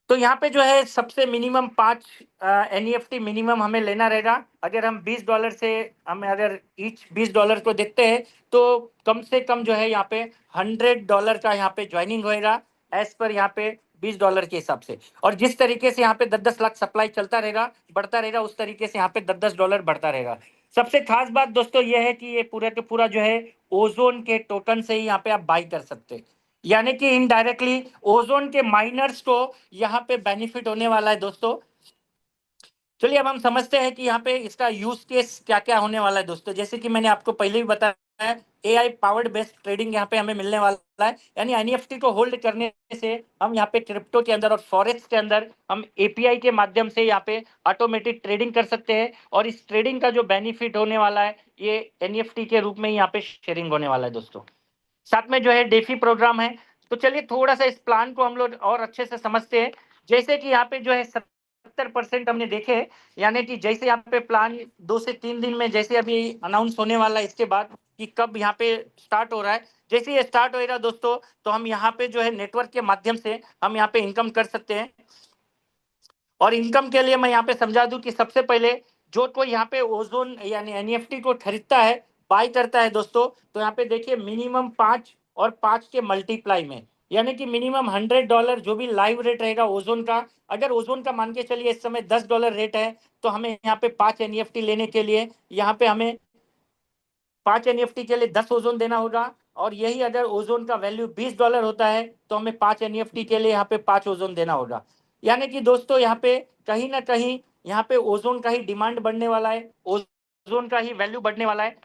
तो यहाँ पे जो है सबसे मिनिमम 5 एनईएफटी मिनिमम हमें लेना रहेगा। अगर हम $20 से हमें अगर ईच $20 को देखते हैं तो कम से कम जो है यहाँ पे $100 का यहाँ पे ज्वाइनिंग होएगा एज पर यहाँ पे $20 के हिसाब से। और जिस तरीके से यहाँ पे 10-10 लाख सप्लाई चलता रहेगा, बढ़ता रहेगा, उस तरीके से यहाँ पे $10-10 बढ़ता रहेगा। सबसे खास बात दोस्तों ये है कि ये पूरा के पूरा जो है ओजोन के टोकन से ही यहाँ पे आप बाई कर सकते हैं, यानी कि इनडायरेक्टली ओजोन के माइनर्स को यहाँ पे बेनिफिट होने वाला है दोस्तों। चलिए अब हम समझते हैं कि यहाँ पे इसका यूज केस क्या क्या होने वाला है दोस्तों। जैसे कि मैंने आपको पहले भी बताया है, एआई पावर्ड बेस्ड ट्रेडिंग यहाँ पे हमें मिलने वाला है, यानी एनईएफटी को होल्ड करने से हम यहाँ पे क्रिप्टो के अंदर और फॉरेक्स के अंदर हम एपीआई के माध्यम से यहाँ पे ऑटोमेटिक ट्रेडिंग कर सकते हैं। और इस ट्रेडिंग का जो बेनिफिट होने वाला है ये एनईएफटी के रूप में यहाँ पे शेयरिंग होने वाला है दोस्तों। साथ में जो है डेफी प्रोग्राम है। तो चलिए थोड़ा सा इस प्लान को हम लोग और अच्छे से समझते हैं। जैसे कि यहाँ पे जो है 70% हमने देखे, यानी कि जैसे यहाँ पे प्लान 2 से 3 दिन में जैसे अभी अनाउंस होने वाला है, इसके बाद कि कब यहाँ पे स्टार्ट हो रहा है, जैसे ये स्टार्ट होएगा दोस्तों तो हम यहाँ पे जो है नेटवर्क के माध्यम से हम यहाँ पे इनकम कर सकते हैं। और इनकम के लिए मैं यहाँ पे समझा दूं कि सबसे पहले जो कोई यहाँ पे ओजोन यानी एनईएफटी को खरीदता है, बाय करता है दोस्तों, तो यहाँ पे देखिए मिनिमम 5 और 5 के मल्टीप्लाई में, यानी कि मिनिमम $100 जो भी लाइव रेट रहेगा ओजोन का। अगर ओजोन का मान के चलिए इस समय $10 रेट है, तो हमें यहाँ पे 5 एनईएफटी लेने के लिए यहाँ पे हमें 5 एनईएफटी के लिए 10 ओजोन देना होगा। और यही अगर ओजोन का वैल्यू $20 होता है तो हमें 5 एनईएफटी के लिए यहाँ पे 5 ओजोन देना होगा। यानी कि दोस्तों यहाँ पे कहीं ना कहीं यहाँ पे ओजोन का ही डिमांड बढ़ने वाला है, ओजोन का ही वैल्यू बढ़ने वाला है।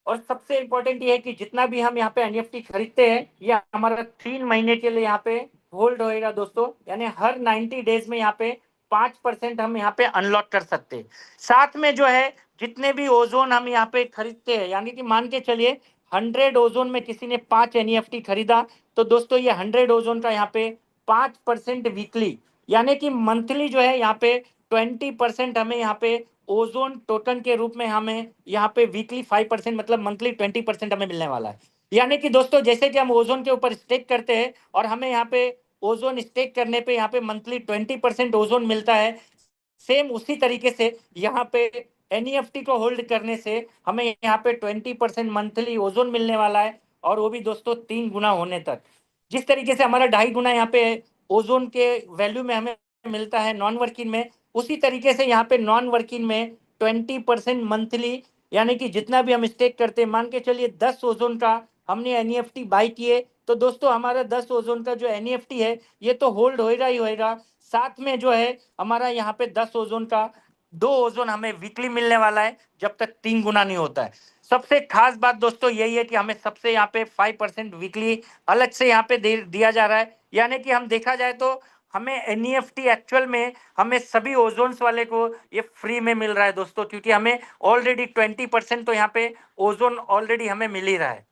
और सबसे इंपॉर्टेंट ये है कि जितना भी हम यहाँ पे एनईएफटी खरीदते हैं ये हमारा 3 महीने के लिए यहाँ पे होल्ड होएगा दोस्तों, यानी हर 90 डेज में यहाँ पे 5% हम यहाँ पे अनलॉक कर सकते हैं। साथ में जो है जितने भी ओजोन हम यहाँ पे खरीदते हैं, यानी कि मान के चलिए 100 ओजोन में किसी ने 5 एनईएफटी खरीदा, तो दोस्तों ये 100 ओजोन का यहाँ पे 5% वीकली, यानी कि मंथली जो है यहाँ पे 20% हमें यहाँ पे ओजोन टोकन के रूप में हमें यहाँ पे वीकली 5% मतलब मंथली 20% हमें मिलने वाला है। यानी कि दोस्तों जैसे कि हम ओजोन के ऊपर स्टेक करते हैं और हमें यहाँ पे ओजोन स्टेक करने पे यहाँ पे मंथली 20% ओजोन मिलता है, सेम उसी तरीके से यहाँ पे एनईएफटी को होल्ड करने से हमें यहाँ पे 20% मंथली ओजोन मिलने वाला है। और वो भी दोस्तों 3 गुना होने तक। जिस तरीके से हमारा 2.5 गुना यहाँ पे ओजोन के वैल्यू में हमें मिलता है नॉन वर्किंग में, उसी तरीके से यहाँ पे नॉन वर्किंग में 20% मंथली, यानी कि जितना भी हम स्टेक करते हैं, मान के चलिए 10 ओजोन का हमने एनईएफटी बाई किए, तो दोस्तों हमारा 10 ओजोन का जो एनईएफटी है ये तो होल्ड होएगा ही होएगा। साथ में जो है हमारा यहाँ पे 10 ओजोन का 2 ओजोन हमें वीकली मिलने वाला है, जब तक 3 गुना नहीं होता है। सबसे खास बात दोस्तों यही है कि हमें सबसे यहाँ पे 5% वीकली अलग से यहाँ पे दिया जा रहा है, यानी कि हम देखा जाए तो हमें एनईएफटी एक्चुअल में हमें सभी ओजोन्स वाले को ये फ्री में मिल रहा है दोस्तों, क्योंकि हमें ऑलरेडी 20% तो यहाँ पे ओजोन ऑलरेडी हमें मिल ही रहा है।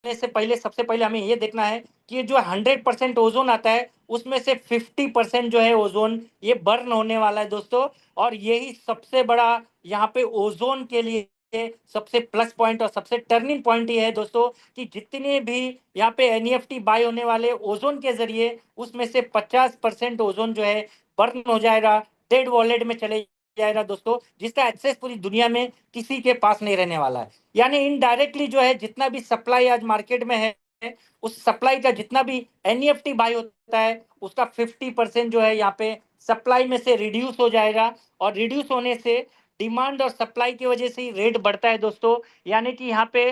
से पहले सबसे पहले हमें ये देखना है कि जो 100% ओजोन आता है उसमें से 50% जो है ओजोन ये बर्न होने वाला है दोस्तों। और यही सबसे बड़ा यहाँ पे ओजोन के लिए सबसे प्लस पॉइंट और सबसे टर्निंग पॉइंट ये है दोस्तों कि जितने भी यहाँ पे एनईएफटी बाय होने वाले ओजोन के जरिए उसमें से 50% ओजोन जो है बर्न हो जाएगा, डेड वॉलेट में चले जाएगा दोस्तों, जिसका एक्सेस पूरी दुनिया में किसी के पास नहीं रहने वाला है। यानी इनडायरेक्टली जो है जितना भी सप्लाई आज मार्केट में है उस सप्लाई का जितना भी एनईएफटी बाय होता है उसका 50% जो है यहाँ पे सप्लाई में से रिड्यूस हो जाएगा। और रिड्यूस होने से डिमांड और सप्लाई की वजह से ही रेट बढ़ता है दोस्तों। यानी कि यहाँ पे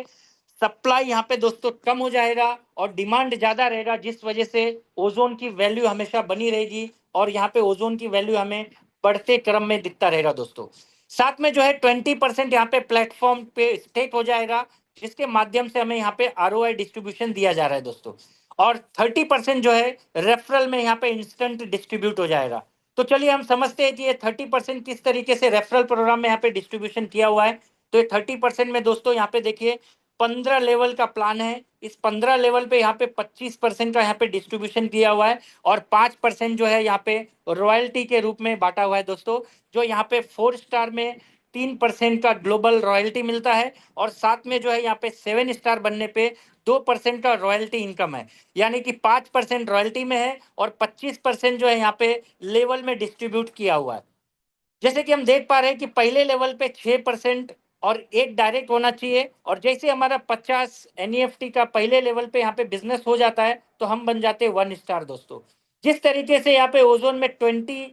सप्लाई यहाँ पे दोस्तों कम हो जाएगा और डिमांड ज्यादा रहेगा, जिस वजह से ओजोन की वैल्यू हमेशा बनी रहेगी और यहाँ पे ओजोन की वैल्यू हमें बढ़ते क्रम में दिखता रहेगा दोस्तों। साथ में जो है 20% यहाँ पे प्लेटफॉर्म पे स्टेक हो जाएगा, जिसके माध्यम से हमें यहाँ पे आरओआई डिस्ट्रीब्यूशन दिया जा रहा है दोस्तों। और 30% जो है रेफरल में यहाँ पे इंस्टेंट डिस्ट्रीब्यूट हो जाएगा। तो चलिए हम समझते हैं कि ये 30% किस तरीके से रेफरल प्रोग्राम में यहाँ पे डिस्ट्रीब्यूशन किया हुआ है। तो ये 30% में दोस्तों यहाँ पे देखिए 15 लेवल का प्लान है। इस 15 लेवल पे यहाँ पे 25% का यहाँ पे डिस्ट्रीब्यूशन किया हुआ है और 5% जो है यहाँ पे रॉयल्टी के रूप में बांटा हुआ है दोस्तों। जो यहाँ पे 4 स्टार में 3% का ग्लोबल रॉयल्टी मिलता है और साथ में जो है यहाँ पे 7 स्टार बनने पे 2% का रॉयल्टी इनकम है। यानी कि 5% रॉयल्टी में है और 25% जो है यहाँ पे लेवल में डिस्ट्रीब्यूट किया हुआ है। जैसे कि हम देख पा रहे हैं कि पहले लेवल पे 6% और एक डायरेक्ट होना चाहिए। और जैसे हमारा 50 एनईएफटी का पहले लेवल पे यहाँ पे बिजनेस हो जाता है तो हम बन जाते हैं 1 स्टार दोस्तों। जिस तरीके से यहाँ पे ओजोन में 20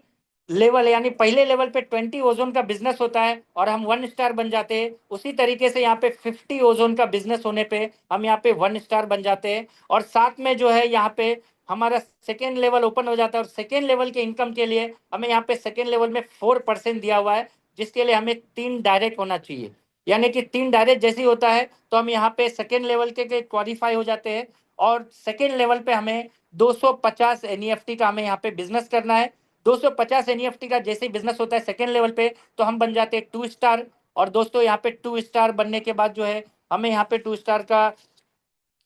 लेवल यानी पहले लेवल पे 20 ओजोन का बिजनेस होता है और हम 1 स्टार बन जाते हैं, उसी तरीके से यहाँ पे 50 ओजोन का बिजनेस होने पे हम यहाँ पे 1 स्टार बन जाते हैं। और साथ में जो है यहाँ पे हमारा सेकेंड लेवल ओपन हो जाता है और सेकेंड लेवल के इनकम के लिए हमें यहाँ पे सेकेंड लेवल में 4% दिया हुआ है, जिसके लिए हमें 3 डायरेक्ट होना चाहिए। यानी कि 3 डायरेक्ट जैसे ही होता है तो हम यहाँ पे सेकेंड लेवल के क्वालिफाई हो जाते हैं और सेकेंड लेवल पे हमें 250 एनईएफटी का हमें यहाँ पे बिजनेस करना है। 250 एनईएफटी का जैसे ही बिजनेस होता है सेकेंड लेवल पे तो हम बन जाते हैं 2 स्टार। और दोस्तों यहाँ पे 2 स्टार बनने के बाद जो है हमें यहाँ पे 2 स्टार का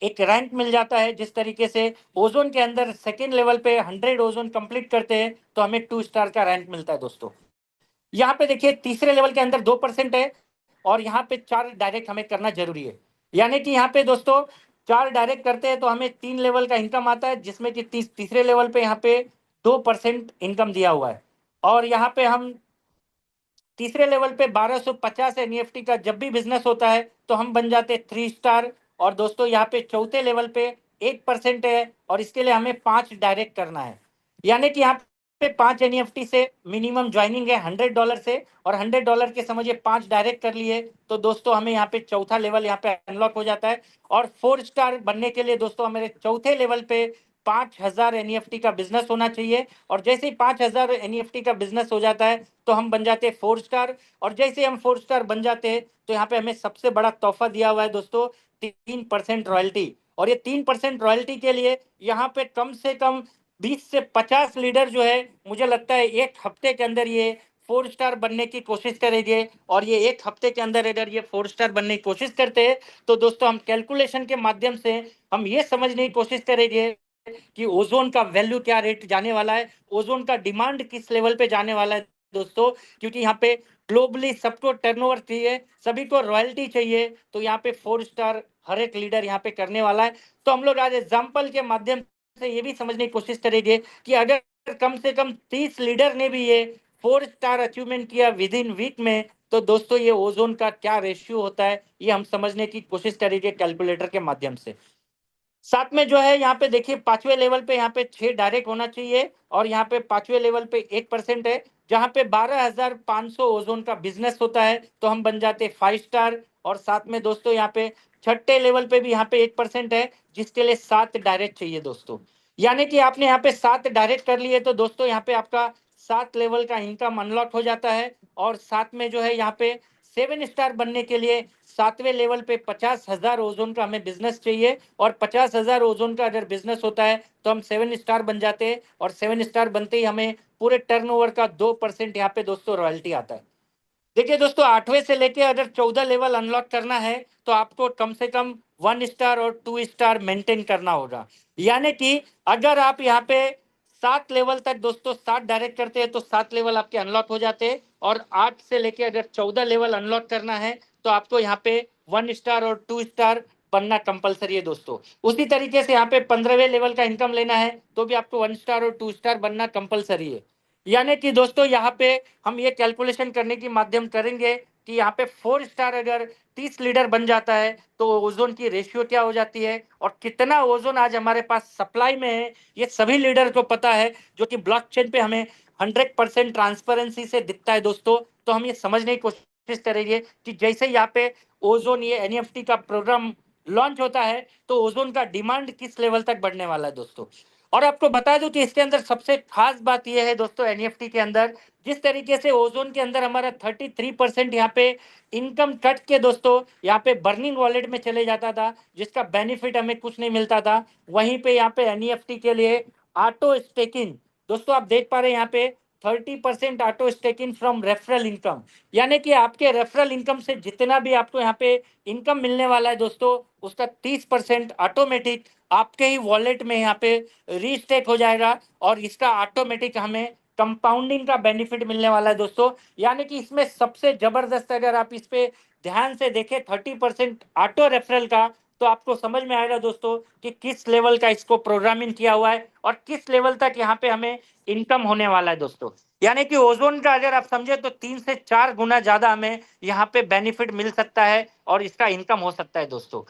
एक रैंक मिल जाता है। जिस तरीके से ओजोन के अंदर सेकेंड लेवल पे 100 ओजोन कंप्लीट करते हैं तो हमें 2 स्टार का रैंक मिलता है दोस्तों। यहाँ पे देखिए तीसरे लेवल के अंदर 2% है और यहाँ पे 4 डायरेक्ट हमें करना जरूरी है। यानी कि यहाँ पे दोस्तों 4 डायरेक्ट करते हैं तो हमें 3 लेवल का इनकम आता है, जिसमें कि तीसरे लेवल पे यहाँ पे 2% इनकम दिया हुआ है। और यहाँ पे हम तीसरे लेवल पे 1250 एनईएफटी का जब भी बिजनेस होता है तो हम बन जाते हैं 3 स्टार। और दोस्तों यहाँ पे चौथे लेवल पे 1% है और इसके लिए हमें 5 डायरेक्ट करना है। यानी कि यहाँ पे 5 एनईएफटी से मिनिमम ज्वाइनिंग है $100 से और $100 के समझिए 5 डायरेक्ट कर लिए तो दोस्तों हमें यहाँ पे चौथा लेवल यहाँ पे अनलॉक हो जाता है। और 4 स्टार बनने के लिए दोस्तों हमारे चौथे लेवल पे 5000 एनईएफटी का बिजनेस होना चाहिए। और जैसे ही 5000 एनईएफटी का बिजनेस हो जाता है तो हम बन जाते हैं 4 स्टार। और जैसे हम 4 स्टार बन जाते हैं तो यहाँ पे हमें सबसे बड़ा तोहफा दिया हुआ है दोस्तों 3% रॉयल्टी। और ये 3% रॉयल्टी के लिए यहाँ पे कम से कम 20 से 50 लीडर जो है मुझे लगता है 1 हफ्ते के अंदर ये 4 स्टार बनने की कोशिश करेंगे। और ये 1 हफ्ते के अंदर अगर ये 4 स्टार बनने की कोशिश करते हैं तो दोस्तों हम कैलकुलेशन के माध्यम से हम ये समझने की कोशिश करेंगे कि ओजोन का वैल्यू क्या रेट जाने वाला है, ओजोन का डिमांड किस लेवल पे जाने वाला है दोस्तों। क्योंकि यहाँ पे ग्लोबली सबको टर्नओवर चाहिए, सभी को रॉयल्टी चाहिए, तो यहाँ पे 4 स्टार हर एक लीडर यहाँ पे करने वाला है। तो हम लोग आज एग्जाम्पल के माध्यम से ये भी समझने की कोशिश करेंगे कि अगर कम से कम 30 लीडर ने भी ये 4 स्टार अचीवमेंट किया विद इन वीक में तो दोस्तों ये ओजोन का क्या रेशियो होता है ये हम समझने की कोशिश करेंगे कैलकुलेटर के माध्यम से। साथ में जो है यहाँ पे देखिए 5वें लेवल पे यहाँ पे 6 डायरेक्ट होना चाहिए और यहाँ पे 5वें लेवल पे 1% है, जहाँ पे 12,500 ओजोन का बिजनेस होता है तो हम बन जाते 5 स्टार। और साथ में दोस्तों यहाँ पे छठे लेवल पे भी यहाँ पे 1% है, जिसके लिए 7 डायरेक्ट चाहिए दोस्तों। यानी कि आपने यहाँ पे 7 डायरेक्ट कर लिए तो दोस्तों यहाँ पे आपका 7 लेवल का इनकम अनलॉक हो जाता है। और साथ में जो है यहाँ पे 7 स्टार बनने के लिए 7वें लेवल पे 50,000 ओजोन का हमें बिजनेस चाहिए और 50,000 ओजोन का अगर बिजनेस होता है तो हम 7 स्टार बन जाते हैं और 7 स्टार बनते ही हमें पूरे टर्नओवर का 2% यहाँ पे दोस्तों रॉयल्टी आता है। देखिए दोस्तों, 8वें से लेके अगर 14 लेवल अनलॉक करना है तो आपको कम से कम 1 स्टार और 2 स्टार मेंटेन करना होगा। यानी कि अगर आप यहाँ पे 7 लेवल तक दोस्तों 7 डायरेक्ट करते हैं तो 7 लेवल आपके अनलॉक हो जाते हैं, और 8 से लेके अगर 14 लेवल अनलॉक करना है तो आपको यहाँ पे 1 स्टार और 2 स्टार बनना कंपलसरी है दोस्तों। उसी तरीके से यहाँ पे 15वें लेवल का इनकम लेना है तो भी आपको 1 स्टार और 2 स्टार बनना कंपलसरी है। यानी कि दोस्तों यहाँ पे हम ये कैलकुलेशन करने की माध्यम करेंगे कि यहाँ पे 4 स्टार अगर 30 लीटर बन जाता है तो ओजोन की रेशियो क्या हो जाती है और कितना ओजोन आज हमारे पास सप्लाई में है, ये सभी लीडर को पता है, जो कि ब्लॉकचेन पे हमें 100% ट्रांसपेरेंसी से दिखता है दोस्तों। तो हम ये समझने की कोशिश करेंगे कि जैसे यहाँ पे ओजोन ये एनईएफटी का प्रोग्राम लॉन्च होता है तो ओजोन का डिमांड किस लेवल तक बढ़ने वाला है दोस्तों। और आपको बता दूं कि इसके अंदर सबसे खास बात यह है दोस्तों, एनईएफटी के अंदर जिस तरीके से ओजोन के अंदर हमारा 33% यहाँ पे इनकम कट के दोस्तों यहाँ पे बर्निंग वॉलेट में चले जाता था, जिसका बेनिफिट हमें कुछ नहीं मिलता था, वहीं पे यहाँ पे एनईएफटी के लिए ऑटो स्टेकिंग दोस्तों आप देख पा रहे हैं यहाँ पे 30% auto staking from referral income. यानी कि आपके रेफरल इनकम से जितना भी आपको यहाँ पे इनकम मिलने वाला है दोस्तों, उसका 30% ऑटोमेटिक आपके ही वॉलेट में यहाँ पे रीस्टेक हो जाएगा, और इसका ऑटोमेटिक हमें कंपाउंडिंग का बेनिफिट मिलने वाला है दोस्तों। यानी कि इसमें सबसे जबरदस्त अगर आप इस पे ध्यान से देखें 30% ऑटो रेफरल का, तो आपको समझ में आएगा दोस्तों कि किस लेवल का इसको प्रोग्रामिंग किया हुआ है और किस लेवल तक यहाँ पे हमें इनकम होने वाला है दोस्तों। यानी कि ओजोन का अगर आप समझे तो 3 से 4 गुना ज्यादा हमें यहाँ पे बेनिफिट मिल सकता है और इसका इनकम हो सकता है दोस्तों।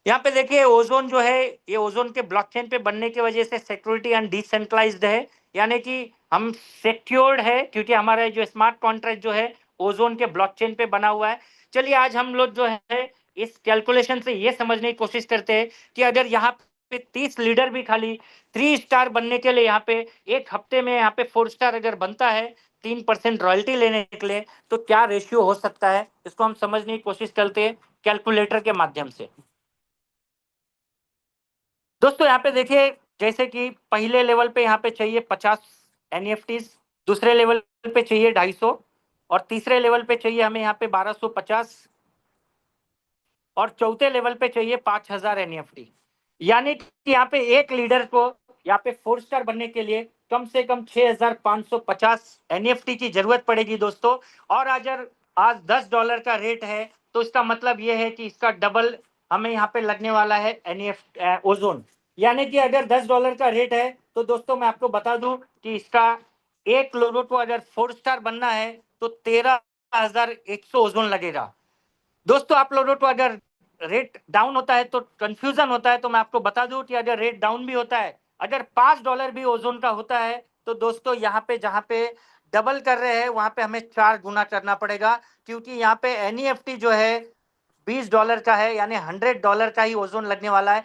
यहाँ पे देखिए ओजोन जो है ये ओजोन के ब्लॉकचेन पे बनने की वजह से सिक्योरिटी एंड डिसेंट्रलाइज्ड है, यानी कि हम सिक्योर्ड है क्योंकि हमारा जो स्मार्ट कॉन्ट्रैक्ट जो है ओजोन के ब्लॉकचेन पे बना हुआ है। चलिए आज हम लोग जो है इस कैलकुलेशन से ये समझने की कोशिश करते हैं कि अगर यहाँ पे 30 लीडर भी खाली 3 स्टार बनने के लिए यहाँ पे एक हफ्ते में यहाँ पे 4 स्टार अगर बनता है 3% रॉयल्टी लेने के लिए, तो क्या रेशियो हो सकता है, इसको हम समझने की कोशिश करते हैं कैलकुलेटर के माध्यम से। दोस्तों यहाँ पे देखिए जैसे कि पहले लेवल पे यहाँ पे चाहिए 50 एनईएफटीज, दूसरे लेवल पे चाहिए 250 और तीसरे लेवल पे चाहिए हमें यहाँ पे 1250 और चौथे लेवल पे चाहिए 5000 एनईएफटी। यानी कि यहाँ पे एक लीडर को यहाँ पे 4 स्टार बनने के लिए कम से कम 6550 एनईएफटी की जरूरत पड़ेगी दोस्तों। और अगर आज $10 का रेट है तो इसका मतलब ये है कि इसका डबल हमें यहाँ पे लगने वाला है एनईएफ ओजोन। यानी कि अगर $10 का रेट है तो दोस्तों मैं आपको बता दूं कि इसका एक लोगों को अगर 4 स्टार बनना है तो 13100 ओजोन लगेगा दोस्तों। आप लोगों को अगर रेट डाउन होता है तो कंफ्यूजन होता है, तो मैं आपको बता दूं कि अगर रेट डाउन भी होता है, अगर $5 भी ओजोन का होता है तो दोस्तों यहाँ पे जहाँ पे डबल कर रहे हैं वहां पे हमें 4 गुना करना पड़ेगा, क्योंकि यहाँ पे एनईएफटी जो है $20 का है, यानी $100 का ही ओजोन लगने वाला है।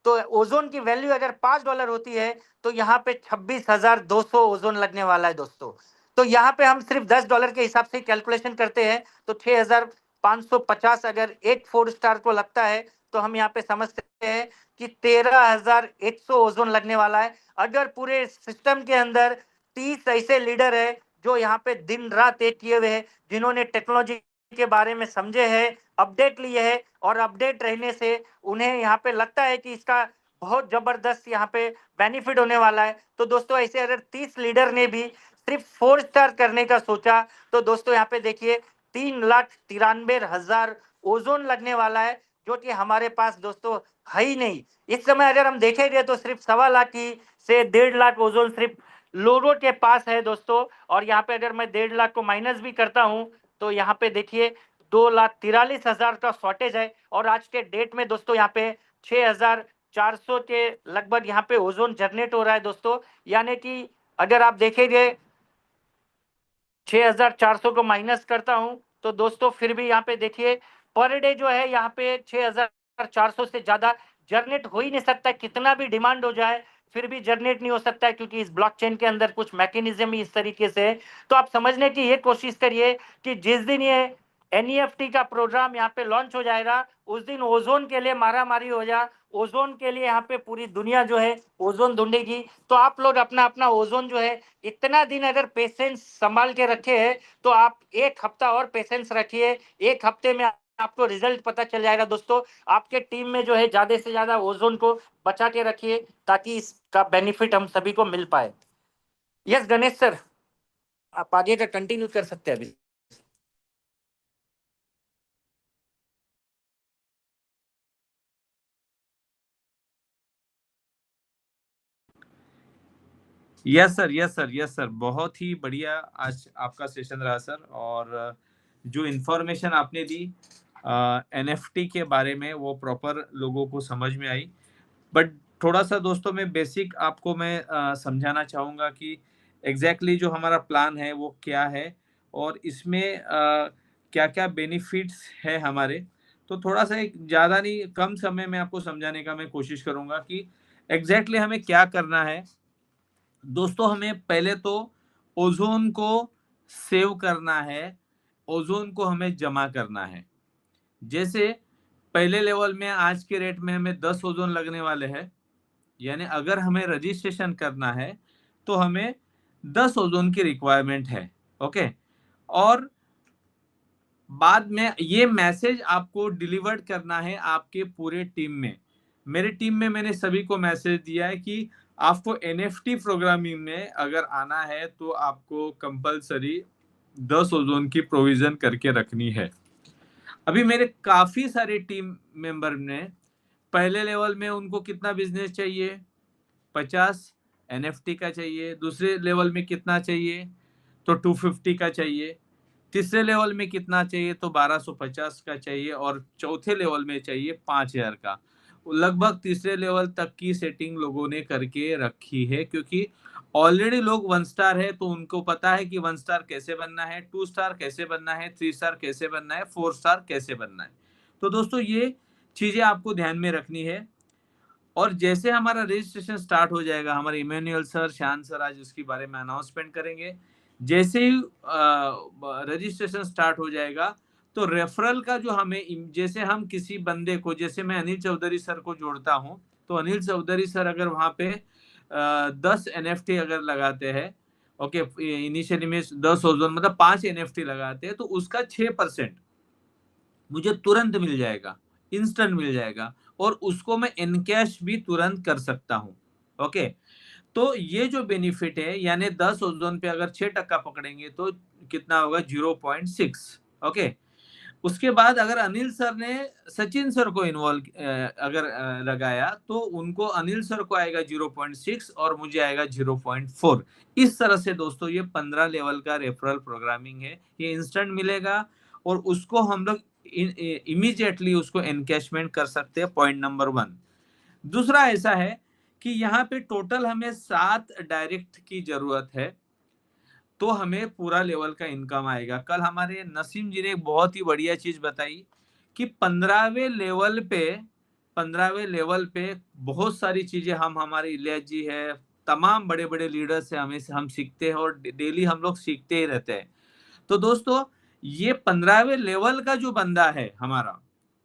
तो ओजोन की वैल्यू अगर $5 होती है तो यहाँ पे 26,200 ओजोन लगने वाला है दोस्तों। तो यहाँ पे हम सिर्फ $10 के हिसाब से कैलकुलेशन करते हैं तो 6550 अगर एक 4 स्टार को लगता है तो हम यहाँ पे समझते हैं कि 13100 ओजोन लगने वाला है। अगर पूरे सिस्टम के अंदर 30 ऐसे लीडर है जो यहाँ पे दिन रात एक किए हुए हैं, जिन्होंने टेक्नोलॉजी के बारे में समझे हैं, अपडेट लिए है, और अपडेट रहने से उन्हें यहाँ पे लगता है कि इसका बहुत जबरदस्त यहाँ पे बेनिफिट होने वाला है। तो दोस्तों ऐसे अगर 30 लीडर ने भी सिर्फ 4 स्टार करने का सोचा तो दोस्तों यहाँ पे देखिए 3,93,000 ओजोन लगने वाला है, जो कि हमारे पास दोस्तों है ही नहीं। इस समय अगर हम देखेंगे तो सिर्फ 1.25 लाख की से 1.5 लाख ओजोन सिर्फ लोगों के पास है दोस्तों। और यहाँ पे अगर मैं 1.5 लाख को माइनस भी करता हूँ तो यहाँ पे देखिए 2,43,000 का शॉर्टेज है, और आज के डेट में दोस्तों यहाँ पे 6,400 के लगभग यहाँ पे ओजोन जनरेट हो रहा है दोस्तों। यानी कि अगर आप देखेंगे 6,400 को माइनस करता हूं तो दोस्तों फिर भी यहाँ पे देखिए पर डे जो है यहाँ पे 6,400 से ज्यादा जनरेट हो ही नहीं सकता, कितना भी डिमांड हो जाए फिर भी जनरेट नहीं हो सकता है, क्योंकि इस ब्लॉकचेन के अंदर कुछ मैकेनिज्म ही इस तरीके से है। तो आप समझने की ये कोशिश करिए कि जिस दिन ये एनईएफटी का प्रोग्राम यहाँ पे लॉन्च हो जाएगा उस दिन ओजोन के लिए मारामारी हो जा, ओजोन के लिए यहाँ पे पूरी दुनिया जो है ओजोन ढूंढेगी। तो आप लोग अपना अपना ओजोन जो है इतना दिन अगर पेशेंस संभाल के रखे है तो आप 1 हफ्ता और पेशेंस रखिए, 1 हफ्ते में आपको रिजल्ट पता चल जाएगा दोस्तों। आपके टीम में जो है ज्यादा से ज्यादा ओजोन को बचा के रखिए ताकि इसका बेनिफिट हम सभी को मिल पाए। यस गणेश सर, आप आगे का कंटिन्यू कर सकते हैं अभी। Yes sir, yes sir, yes sir, बहुत ही बढ़िया आज आपका सेशन रहा सर। और जो इन्फॉर्मेशन आपने दी एनएफटी के बारे में वो प्रॉपर लोगों को समझ में आई। बट थोड़ा सा दोस्तों मैं बेसिक आपको मैं समझाना चाहूँगा कि एग्जैक्टली जो हमारा प्लान है वो क्या है और इसमें क्या क्या बेनिफिट्स है हमारे। तो थोड़ा सा एक ज़्यादा नहीं कम समय में आपको समझाने का मैं कोशिश करूँगा कि एग्जैक्टली हमें क्या करना है। दोस्तों हमें पहले तो ओजोन को सेव करना है, ओजोन को हमें जमा करना है। जैसे पहले लेवल में आज के रेट में हमें 10 ओजोन लगने वाले हैं, यानी अगर हमें रजिस्ट्रेशन करना है तो हमें 10 ओजोन की रिक्वायरमेंट है। ओके, और बाद में ये मैसेज आपको डिलीवर करना है आपके पूरे टीम में। मेरे टीम में मैंने सभी को मैसेज दिया है कि आपको एनएफटी प्रोग्रामिंग में अगर आना है तो आपको कंपलसरी 10 ओजोन की प्रोविजन करके रखनी है। अभी मेरे काफी सारे टीम मेंबर ने पहले लेवल में उनको कितना बिजनेस चाहिए, 50 एनएफटी का चाहिए। दूसरे लेवल में कितना चाहिए तो 250 का चाहिए। तीसरे लेवल में कितना चाहिए तो 1250 का चाहिए और चौथे लेवल में चाहिए 5000 का। लगभग तीसरे लेवल तक की सेटिंग लोगों ने करके रखी है क्योंकि ऑलरेडी लोग 1 स्टार है तो उनको पता है कि 1 स्टार कैसे बनना है, 2 स्टार कैसे बनना है, 3 स्टार कैसे बनना है, 4 स्टार कैसे बनना है। तो दोस्तों ये चीजें आपको ध्यान में रखनी है। और जैसे हमारा रजिस्ट्रेशन स्टार्ट हो जाएगा, हमारे इमैनुअल सर, शान सर आज उसके बारे में अनाउंसमेंट करेंगे। जैसे ही रजिस्ट्रेशन स्टार्ट हो जाएगा तो रेफरल का जो हमें, जैसे हम किसी बंदे को, जैसे मैं अनिल चौधरी सर को जोड़ता हूं तो अनिल चौधरी सर अगर वहां पे 10 एनएफटी अगर लगाते हैं, ओके, इनिशियली में 10 ओजोन मतलब 5 एनएफटी लगाते हैं तो उसका 6% मुझे तुरंत मिल जाएगा, इंस्टेंट मिल जाएगा और उसको मैं इनकैश भी तुरंत कर सकता हूं। ओके, तो ये जो बेनिफिट है यानी 10 ओजोन पे अगर 6% पकड़ेंगे तो कितना होगा 0.6। ओके, उसके बाद अगर अनिल सर ने सचिन सर को इन्वॉल्व अगर लगाया तो उनको अनिल सर को आएगा 0.6 और मुझे आएगा 0.4। इस तरह से दोस्तों ये 15 लेवल का रेफरल प्रोग्रामिंग है, ये इंस्टेंट मिलेगा और उसको हम लोग इमीडिएटली उसको एनकैशमेंट कर सकते हैं। Point number 1। दूसरा ऐसा है कि यहाँ पे टोटल हमें 7 डायरेक्ट की जरूरत है तो हमें पूरा लेवल का इनकम आएगा। कल हमारे नसीम जी ने एक बहुत ही बढ़िया चीज बताई कि 15वें लेवल पे बहुत सारी चीजें हमारे इलियास जी है, तमाम बड़े बड़े लीडर्स से हम सीखते हैं और डेली हम लोग सीखते ही रहते हैं। तो दोस्तों ये 15वें लेवल का जो बंदा है हमारा,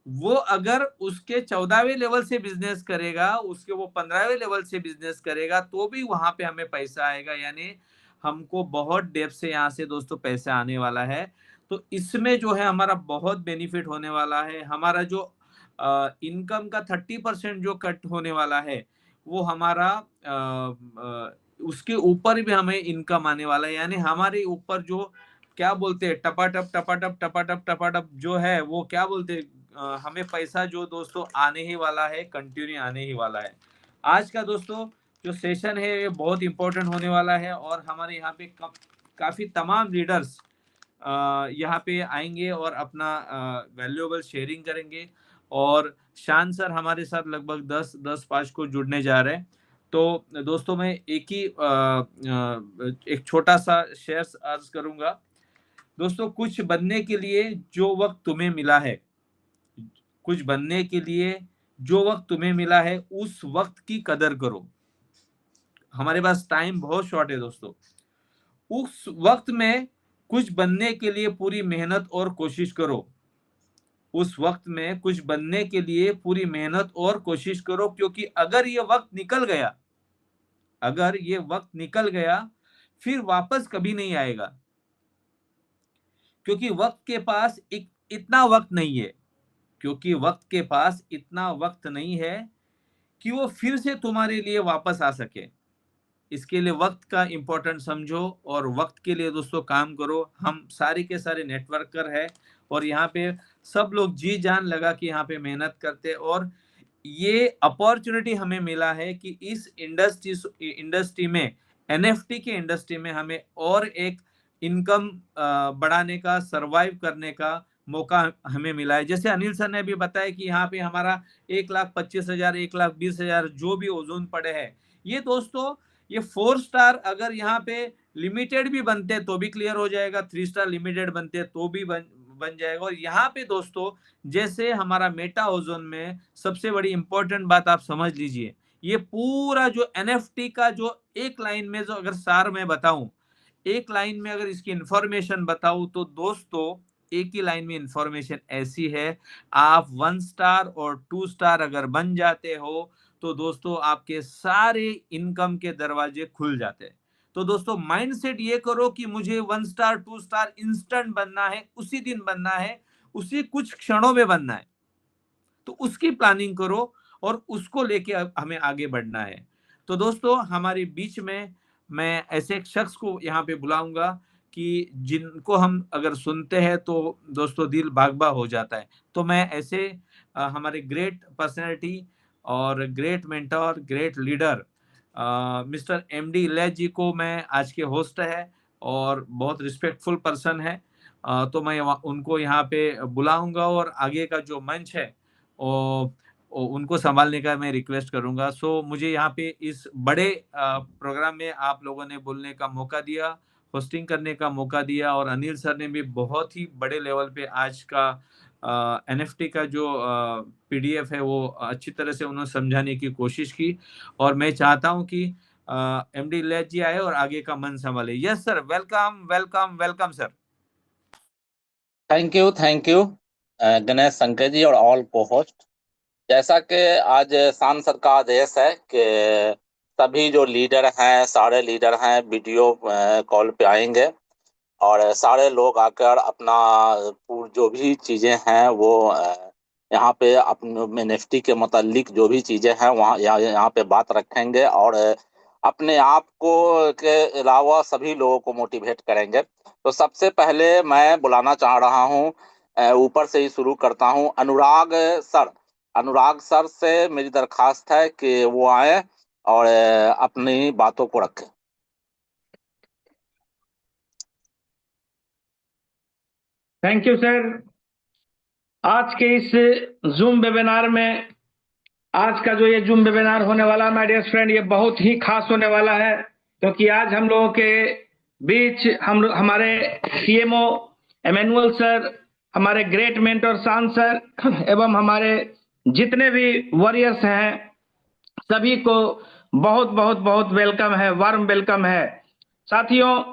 वो अगर उसके 14वें लेवल से बिजनेस करेगा, उसके वो 15वें लेवल से बिजनेस करेगा तो भी वहां पे हमें पैसा आएगा, यानी हमको बहुत डेप्थ से यहाँ से दोस्तों पैसा आने वाला है। तो इसमें जो है हमारा बहुत बेनिफिट होने वाला है। हमारा जो इनकम का 30% जो कट होने वाला है वो हमारा उसके ऊपर भी हमें इनकम आने वाला है, यानी हमारे ऊपर जो क्या बोलते हैं टपाटप टपाटप टपाटप टपाटप जो है वो क्या बोलते हैं, हमें पैसा जो दोस्तों आने ही वाला है, कंटिन्यू आने ही वाला है। आज का दोस्तों जो सेशन है ये बहुत इंपॉर्टेंट होने वाला है और हमारे यहाँ पे काफी तमाम लीडर्स यहाँ पे आएंगे और अपना वैल्यूएबल शेयरिंग करेंगे। और शान सर हमारे साथ लगभग 10-5 को जुड़ने जा रहे हैं। तो दोस्तों मैं एक छोटा सा शेयर अर्ज करूंगा। दोस्तों कुछ बनने के लिए जो वक्त तुम्हें मिला है, कुछ बनने के लिए जो वक्त तुम्हें मिला है उस वक्त की कदर करो। हमारे पास टाइम बहुत शॉर्ट है दोस्तों। उस वक्त में कुछ बनने के लिए पूरी मेहनत और कोशिश करो। उस वक्त में कुछ बनने के लिए पूरी मेहनत और कोशिश करो, क्योंकि अगर ये वक्त निकल गया फिर वापस कभी नहीं आएगा, क्योंकि वक्त के पास इतना वक्त नहीं है, कि वो फिर से तुम्हारे लिए वापस आ सके। इसके लिए वक्त का इंपॉर्टेंट समझो और वक्त के लिए दोस्तों काम करो। हम सारे के सारे नेटवर्कर है और यहाँ पे सब लोग जी जान लगा कि यहाँ पे मेहनत करते, और ये अपॉर्चुनिटी हमें मिला है कि इस इंडस्ट्री में, एनएफटी के इंडस्ट्री में हमें और एक इनकम बढ़ाने का, सरवाइव करने का मौका हमें मिला है। जैसे अनिल सर ने भी बताया कि यहाँ पे हमारा 1,25,000 1,20,000 जो भी ओजोन पड़े हैं, ये दोस्तों ये 4 स्टार अगर यहाँ पे लिमिटेड भी बनते तो भी क्लियर हो जाएगा, 3 स्टार लिमिटेड बनते तो भी बन जाएगा। और यहाँ पे दोस्तों जैसे हमारा मेटा ओजोन में सबसे बड़ी इंपॉर्टेंट बात आप समझ लीजिए, ये पूरा जो एनएफटी का जो एक लाइन में जो अगर सार मैं बताऊं, एक लाइन में अगर इसकी इंफॉर्मेशन बताऊं तो दोस्तों एक ही लाइन में इंफॉर्मेशन ऐसी है, आप 1 स्टार और 2 स्टार अगर बन जाते हो तो दोस्तों आपके सारे इनकम के दरवाजे खुल जाते हैं। तो दोस्तों माइंडसेट ये करो कि मुझे 1 स्टार 2 स्टार इंस्टेंट बनना है, उसी दिन बनना है, उसी कुछ क्षणों में बनना है, तो उसकी प्लानिंग करो और उसको लेके हमें आगे बढ़ना है। तो दोस्तों हमारे बीच में मैं ऐसे एक शख्स को यहाँ पे बुलाऊंगा कि जिनको हम अगर सुनते हैं तो दोस्तों दिल बाग-बाग हो जाता है। तो मैं ऐसे हमारे ग्रेट पर्सनैलिटी और great mentor, great leader mister MD Ilyas ji को मैं आज के होस्ट है और बहुत रिस्पेक्टफुल पर्सन है, तो मैं उनको यहाँ पे बुलाऊंगा और आगे का जो मंच है उनको संभालने का मैं रिक्वेस्ट करूंगा। सो मुझे यहाँ पे इस बड़े प्रोग्राम में आप लोगों ने बोलने का मौका दिया, होस्टिंग करने का मौका दिया, और अनिल सर ने भी बहुत ही बड़े लेवल पे आज का एनएफटी का जो पीडीएफ है वो अच्छी तरह से उन्होंने समझाने की कोशिश की, और मैं चाहता हूं कि एमडी इलियास जी आए और आगे का मन संभाले। Yes sir, welcome welcome welcome sir. Thank you Ganesh Shankar ji और ऑल को होस्ट। जैसा कि आज सांसद का आदेश है कि सभी जो लीडर हैं, सारे लीडर हैं वीडियो कॉल पे आएंगे और सारे लोग आकर अपना जो भी चीज़ें हैं वो यहाँ पे अपने एनएफटी के मतलब जो भी चीज़ें हैं वहाँ यहाँ पे बात रखेंगे और अपने आप को के अलावा सभी लोगों को मोटिवेट करेंगे। तो सबसे पहले मैं बुलाना चाह रहा हूँ, ऊपर से ही शुरू करता हूँ, अनुराग सर से मेरी दरखास्त है कि वो आए और अपनी बातों को रखें। Thank you sir. आज के इस जूम वेबिनार में, आज का जो ये जूम वेबिनार होने वाला माय डियर फ्रेंड, ये बहुत ही खास होने वाला है, क्योंकि आज हम लोगों के बीच हमारे सीएमओ एमेनुअल सर, हमारे ग्रेट मेंटर शान सर एवं हमारे जितने भी वॉरियर्स हैं सभी को बहुत बहुत बहुत वेलकम है, वार्म वेलकम है। साथियों,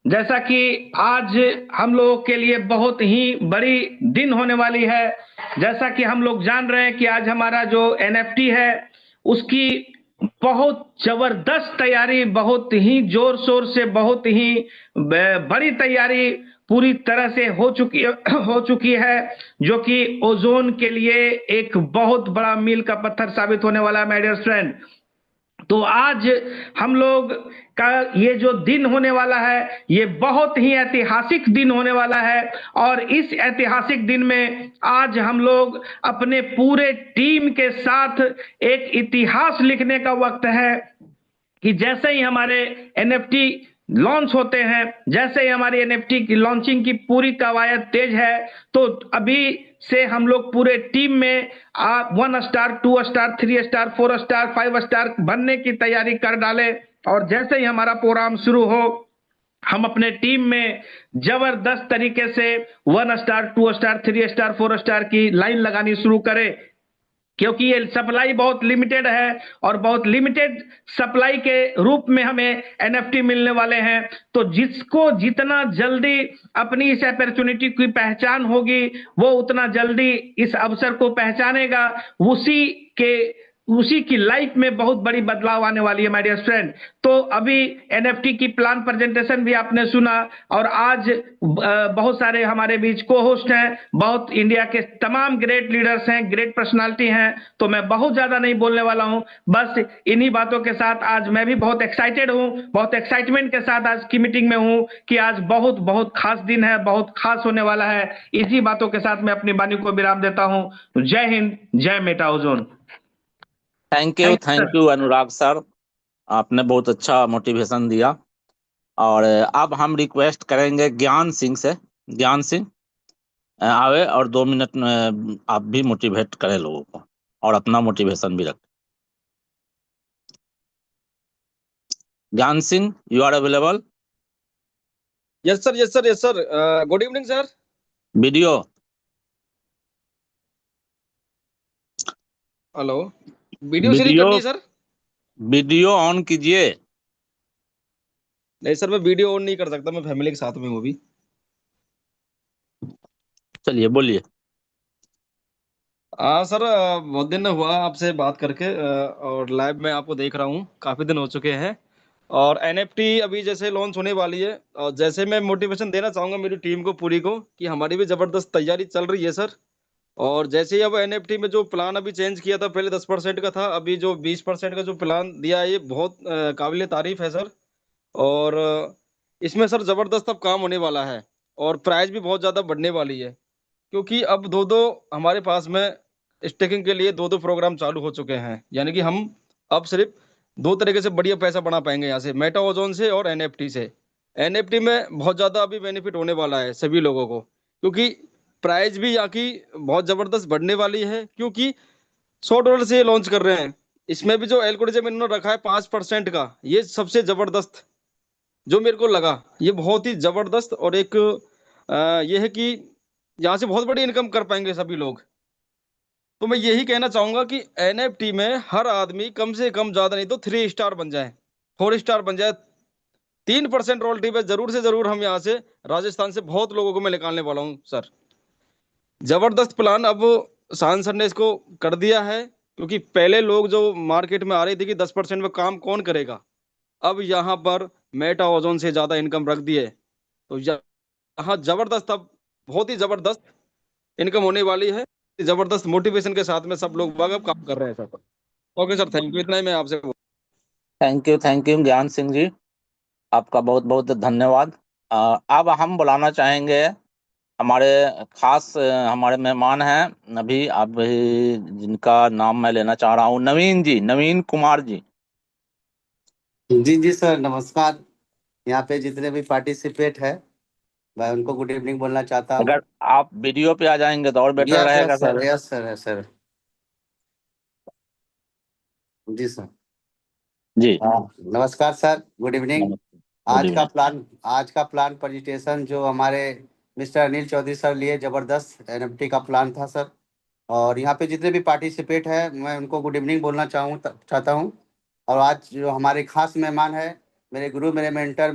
जैसा कि आज हम लोगों के लिए बहुत ही बड़ी दिन होने वाली है, जैसा कि हम लोग जान रहे हैं कि आज हमारा जो एनएफटी है उसकी बहुत जबरदस्त तैयारी, बहुत ही जोर शोर से, बहुत ही बड़ी तैयारी पूरी तरह से हो चुकी है, जो कि ओजोन के लिए एक बहुत बड़ा मील का पत्थर साबित होने वाला है माय डियर फ्रेंड। तो आज हम लोग का ये जो दिन होने वाला है ये बहुत ही ऐतिहासिक दिन होने वाला है, और इस ऐतिहासिक दिन में आज हम लोग अपने पूरे टीम के साथ एक इतिहास लिखने का वक्त है कि जैसे ही हमारे एनएफटी लॉन्च होते हैं, जैसे ही हमारी एनएफटी की लॉन्चिंग की पूरी कवायद तेज है, तो अभी से हम लोग पूरे टीम में 1 star 2 star 3 star 4 star 5 star बनने की तैयारी कर डालें, और जैसे ही हमारा प्रोग्राम शुरू हो हम अपने टीम में जबरदस्त तरीके से 1 स्टार 2 स्टार 3 स्टार 4 स्टार की लाइन लगानी शुरू करें। क्योंकि ये सप्लाई बहुत लिमिटेड है और बहुत लिमिटेड सप्लाई के रूप में हमें एनएफटी मिलने वाले हैं। तो जिसको जितना जल्दी अपनी इस अपॉर्चुनिटी की पहचान होगी वो उतना जल्दी इस अवसर को पहचानेगा, उसी की लाइफ में बहुत बड़ी बदलाव आने वाली है माय डियर फ्रेंड। तो अभी एनएफटी की प्लान प्रेजेंटेशन भी आपने सुना और आज बहुत सारे हमारे बीच को होस्ट हैं, बहुत इंडिया के तमाम ग्रेट लीडर्स हैं, ग्रेट पर्सनालिटी हैं। तो मैं बहुत ज्यादा नहीं बोलने वाला हूं, बस इन्हीं बातों के साथ आज मैं भी बहुत एक्साइटेड हूं, बहुत एक्साइटमेंट के साथ आज की मीटिंग में हूं कि आज बहुत बहुत खास दिन है, बहुत खास होने वाला है। इसी बातों के साथ मैं अपनी वाणी को विराम देता हूं। जय हिंद, जय Meta ozone. Thank you Anurag sir, आपने बहुत अच्छा मोटिवेशन दिया। और अब हम रिक्वेस्ट करेंगे ज्ञान सिंह से। ज्ञान सिंह आवे और 2 मिनट में आप भी मोटिवेट करें लोगों को और अपना मोटिवेशन भी रखें। Gyan Singh, you are available? Yes sir, yes sir, yes sir. Good evening sir. Video hello, video sharing करनी है सर? वीडियो ऑन कीजिए। नहीं सर, मैं वीडियो ऑन नहीं कर सकता, मैं फैमिली के साथ में हूँ अभी। चलिए बोलिए। हाँ सर, बहुत दिन हुआ आपसे बात करके, और लाइव में आपको देख रहा हूँ, काफी दिन हो चुके हैं। और एनएफटी अभी जैसे लॉन्च होने वाली है, और जैसे मैं मोटिवेशन देना चाहूंगा मेरी टीम को पूरी को कि हमारी भी जबरदस्त तैयारी चल रही है सर। और जैसे ही अब एनएफटी में जो प्लान अभी चेंज किया था, पहले 10% का था, अभी जो 20% का जो प्लान दिया है, ये बहुत काबिल तारीफ है सर। और इसमें सर जबरदस्त अब काम होने वाला है और प्राइस भी बहुत ज़्यादा बढ़ने वाली है, क्योंकि अब दो दो हमारे पास में स्टेकिंग के लिए दो दो प्रोग्राम चालू हो चुके हैं। यानी कि हम अब सिर्फ दो तरीके से बढ़िया पैसा बना पाएंगे यहाँ से, मेटा ओजोन से और एनएफटी से। एनएफटी में बहुत ज़्यादा अभी बेनिफिट होने वाला है सभी लोगों को, क्योंकि प्राइस भी यहाँ की बहुत ज़बरदस्त बढ़ने वाली है, क्योंकि $100 से लॉन्च कर रहे हैं। इसमें भी जो एल्गोरिथम इन्होंने रखा है 5% का, ये सबसे ज़बरदस्त जो मेरे को लगा, ये बहुत ही ज़बरदस्त। और एक ये है कि यहाँ से बहुत बड़ी इनकम कर पाएंगे सभी लोग। तो मैं यही कहना चाहूंगा कि एनएफटी में हर आदमी कम से कम ज़्यादा नहीं तो 3 स्टार बन जाए, 4 स्टार बन जाए। 3% रॉयल्टी पे जरूर से जरूर हम यहाँ से राजस्थान से बहुत लोगों को मैं निकालने वाला हूँ सर। जबरदस्त प्लान अब सांसद ने इसको कर दिया है, क्योंकि पहले लोग जो मार्केट में आ रहे थे कि 10% में काम कौन करेगा, अब यहाँ पर मेटा ओजोन से ज्यादा इनकम रख दी है। तो यहाँ जबरदस्त, अब बहुत ही जबरदस्त इनकम होने वाली है। जबरदस्त मोटिवेशन के साथ में सब लोग अब काम कर रहे हैं sir. Okay sir, thank you, इतना ही मैं आपसे। थैंक यू ज्ञान सिंह जी, आपका बहुत बहुत धन्यवाद। अब हम बुलाना चाहेंगे हमारे खास हमारे मेहमान हैं अभी, अभी जिनका नाम मैं लेना चाह रहा हूँ, नवीन जी, नवीन कुमार जी। जी जी सर, नमस्कार। यहाँ पे जितने भी पार्टिसिपेट है मैं उनको गुड इवनिंग बोलना चाहता हूँ। अगर आप वीडियो पे आ जाएंगे तो और बेटर रहेगा sir. Yes sir, yes sir. जी सर। जी नमस्कार सर, गुड इवनिंग। आज का प्लान प्रेजेंटेशन जो हमारे मिस्टर अनिल चौधरी सर लिए, जबरदस्त एनएफटी का प्लान था सर। और यहाँ पे जितने भी पार्टिसिपेट है मैं उनको गुड इवनिंग बोलना चाहता हूँ। और आज जो हमारे खास मेहमान है, मेरे गुरु, मेरे मेंटर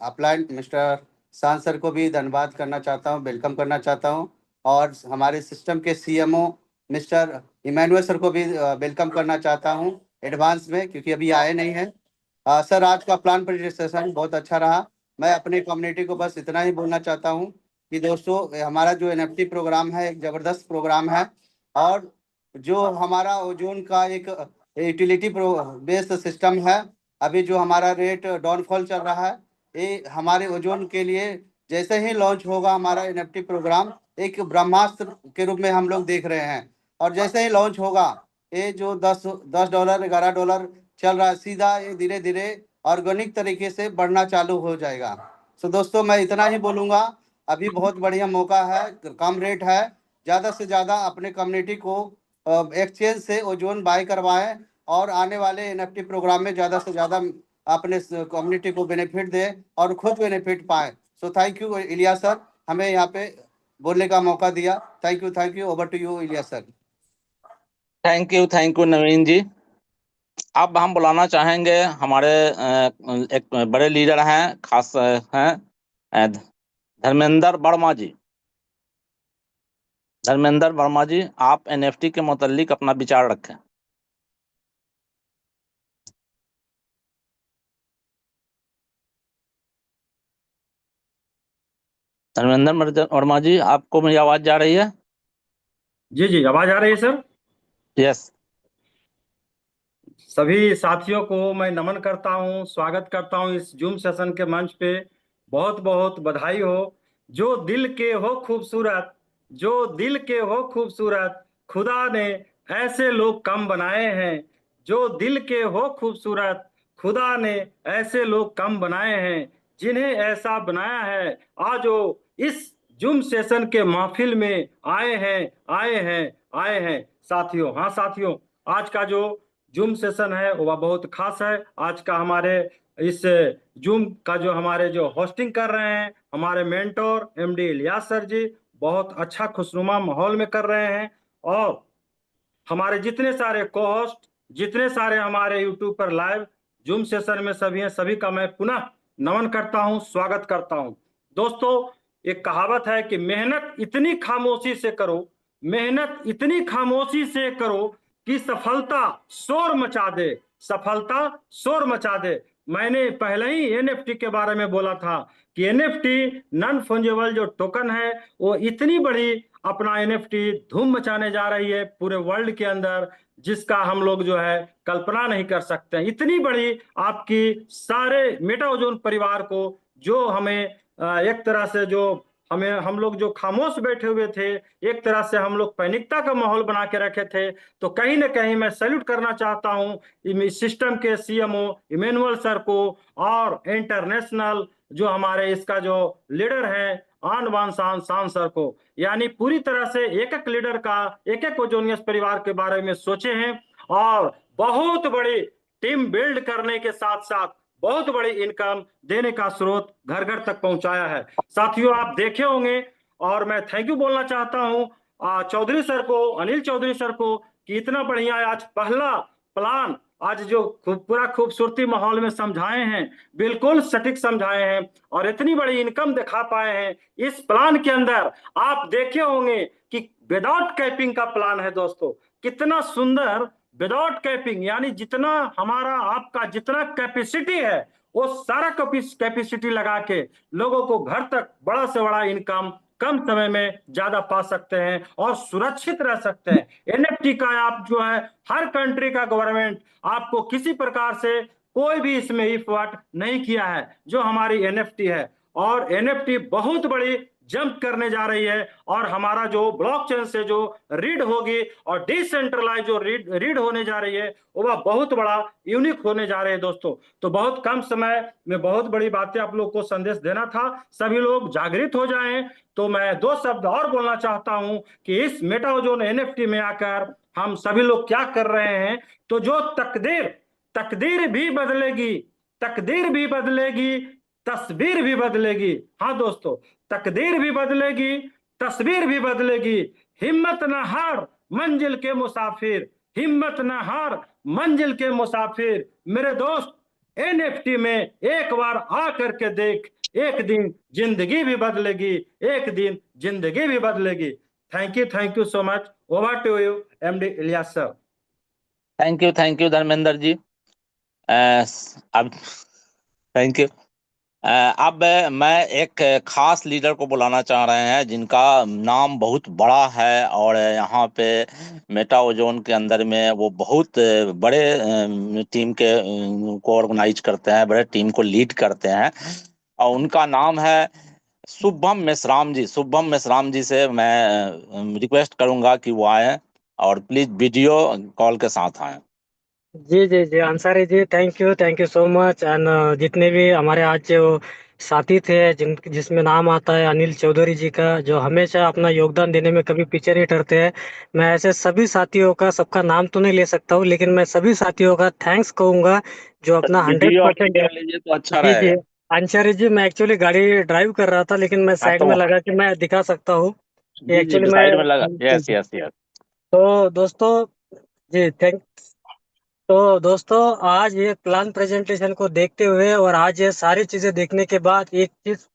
अपलाइन मिस्टर शान सर को भी धन्यवाद करना चाहता हूँ, वेलकम करना चाहता हूँ। और हमारे सिस्टम के सीएमओ मिस्टर इमैनुअल सर को भी वेलकम करना चाहता हूँ एडवांस में, क्योंकि अभी आए नहीं हैं। सर, आज का प्लान प्रेजेंटेशन बहुत अच्छा रहा। मैं अपने कम्युनिटी को बस इतना ही बोलना चाहता हूँ कि दोस्तों, हमारा जो एनएफटी प्रोग्राम है एक ज़बरदस्त प्रोग्राम है। और जो हमारा ओजोन का एक यूटिलिटी बेस्ड सिस्टम है, अभी जो हमारा रेट डाउनफॉल चल रहा है, ये हमारे ओजोन के लिए जैसे ही लॉन्च होगा हमारा एनएफटी प्रोग्राम, एक ब्रह्मास्त्र के रूप में हम लोग देख रहे हैं। और जैसे ही लॉन्च होगा, ये जो $10, $11 चल रहा है, सीधा ये धीरे धीरे ऑर्गेनिक तरीके से बढ़ना चालू हो जाएगा। तो दोस्तों, मैं इतना ही बोलूँगा, अभी बहुत बढ़िया मौका है, कम रेट है। ज़्यादा से ज़्यादा अपने कम्युनिटी को एक्सचेंज से ओजोन बाय करवाएं और आने वाले एनएफटी प्रोग्राम में ज़्यादा से ज़्यादा अपने कम्युनिटी को बेनिफिट दें और खुद बेनिफिट पाएं। So thank you Ilyas sir, हमें यहाँ पे बोलने का मौका दिया। Thank you, over to you Ilyas sir. Thank you Naveen ji. अब हम बुलाना चाहेंगे हमारे एक बड़े लीडर हैं, खास हैं धर्मेंद्र वर्मा जी। धर्मेंद्र वर्मा जी, आप एनएफटी के मुतालिक अपना विचार रखें। धर्मेंद्र वर्मा जी, आपको मेरी आवाज जा रही है? जी जी, आवाज आ रही है सर। यस। सभी साथियों को मैं नमन करता हूं, स्वागत करता हूं इस जूम सेशन के मंच पे। बहुत बहुत बधाई हो। जो दिल के हो खूबसूरत, जो दिल के हो खूबसूरत, खुदा ने ऐसे लोग कम बनाए हैं। जो दिल के हो खूबसूरत, खुदा ने ऐसे लोग कम बनाए हैं। जिन्हें ऐसा बनाया है, आज वो इस जूम सेशन के महफिल में आए हैं, आए हैं, आए हैं। साथियों, हाँ साथियों, आज का जो जूम सेशन है वह बहुत खास है। आज का हमारे इस जूम का जो हमारे जो होस्टिंग कर रहे हैं हमारे मेंटोर एमडी इलियास सर जी, बहुत अच्छा खुशनुमा माहौल में कर रहे हैं। और हमारे जितने सारे को होस्ट, जितने सारे हमारे यूट्यूब पर लाइव जूम सेशन में सभी हैं, सभी का मैं पुनः नमन करता हूं, स्वागत करता हूं। दोस्तों, एक कहावत है कि मेहनत इतनी खामोशी से करो, मेहनत इतनी खामोशी से करो कि सफलता शोर मचा दे, सफलता शोर मचा दे। मैंने पहले ही एनएफटी के बारे में बोला था कि एनएफटी नॉन फंजिबल जो टोकन है वो इतनी बड़ी अपना एनएफटी धूम मचाने जा रही है पूरे वर्ल्ड के अंदर, जिसका हम लोग जो है कल्पना नहीं कर सकते। इतनी बड़ी आपकी सारे मेटा ओजोन परिवार को जो हमें एक तरह से जो हमें हम लोग जो खामोश बैठे हुए थे, एक तरह से हम लोग पैनिकता का माहौल बना के रखे थे, तो कहीं ना कहीं मैं सैल्यूट करना चाहता हूं सिस्टम के सीएमओ इमैनुअल सर को और इंटरनेशनल जो हमारे इसका जो लीडर है आन बान शान शान सर को। यानी पूरी तरह से एक एक लीडर का, एक एक ओजोनियस परिवार के बारे में सोचे हैं और बहुत बड़ी टीम बिल्ड करने के साथ साथ बहुत बड़ी इनकम देने का स्रोत घर घर तक पहुंचाया है। साथियों, आप देखे होंगे और मैं थैंक यू बोलना चाहता हूं चौधरी सर को, अनिल चौधरी सर को, कि इतना बढ़िया आज पहला प्लान आज जो पूरा खूबसूरती माहौल में समझाए हैं, बिल्कुल सटीक समझाए हैं और इतनी बड़ी इनकम दिखा पाए हैं। इस प्लान के अंदर आप देखे होंगे कि विदाउट कैपिंग का प्लान है दोस्तों, कितना सुंदर विदाउट कैपिंग, यानी जितना हमारा आपका जितना कैपेसिटी है वो सारा कैपेसिटी लगा के लोगों को घर तक बड़ा से बड़ा इनकम कम समय में ज्यादा पा सकते हैं और सुरक्षित रह सकते हैं। एनएफटी का आप जो है हर कंट्री का गवर्नमेंट आपको किसी प्रकार से कोई भी इसमें इफर्ट नहीं किया है जो हमारी एनएफटी है। और एनएफटी बहुत बड़ी जंप करने जा रही है और हमारा जो ब्लॉकचेन से जो रीड होगी और डिसेंट्रलाइज जो रीड होने जा रही है वह बहुत बड़ा यूनिक होने जा रहे हैं दोस्तों। तो बहुत कम समय में बहुत बड़ी बातें आप लोग को संदेश देना था, सभी लोग जागृत हो जाएं। तो मैं दो शब्द और बोलना चाहता हूं कि इस मेटा ओजोन एनएफटी में आकर हम सभी लोग क्या कर रहे हैं, तो जो तकदीर भी बदलेगी, तकदीर भी बदलेगी, तस्वीर भी बदलेगी। हाँ दोस्तों, तकदीर भी बदलेगी, तस्वीर भी बदलेगी। हिम्मत न हार मंजिल के मुसाफिर, हिम्मत न हार मंजिल के मुसाफिर। मेरे दोस्त, एनएफटी में एक बार आ करके देख, एक दिन जिंदगी भी बदलेगी, एक दिन जिंदगी भी बदलेगी। Thank you so much. Over to you MD Ilyas sir. Thank you Dharmendra ji. अब थैंक यू। अब मैं एक खास लीडर को बुलाना चाह रहे हैं जिनका नाम बहुत बड़ा है और यहाँ पे मेटा ओजोन के अंदर में वो बहुत बड़े टीम के को ऑर्गेनाइज करते हैं, बड़े टीम को लीड करते हैं और उनका नाम है शुभम मेश्राम जी। शुभम मेश्राम जी से मैं रिक्वेस्ट करूंगा कि वो आए और प्लीज वीडियो कॉल के साथ आए। जी जी जी, Ansari ji, thank you so much. And जितने भी हमारे आज जो साथी थे जिसमें नाम आता है अनिल चौधरी जी का, जो हमेशा अपना योगदान देने में कभी पीछे नहीं हटते हैं, मैं ऐसे सभी साथियों का सबका नाम तो नहीं ले सकता हूँ, लेकिन मैं सभी साथियों का थैंक्स कहूँगा जो अपना 100% कर लीजिए तो अच्छा जी जी। रहेगा। अंसारी जी, मैं एक्चुअली गाड़ी ड्राइव कर रहा था लेकिन मैं हाँ साइड तो में लगा कि मैं दिखा सकता हूँ जी जी एक्चुअली मैं। साइड में लगा। Yes yes yes. तो दोस्तों, जी थैंक तो दोस्तों, आज ये प्लान प्रेजेंटेशन को देखते हुए और आज ये सारी चीजें देखने के बाद एक चीज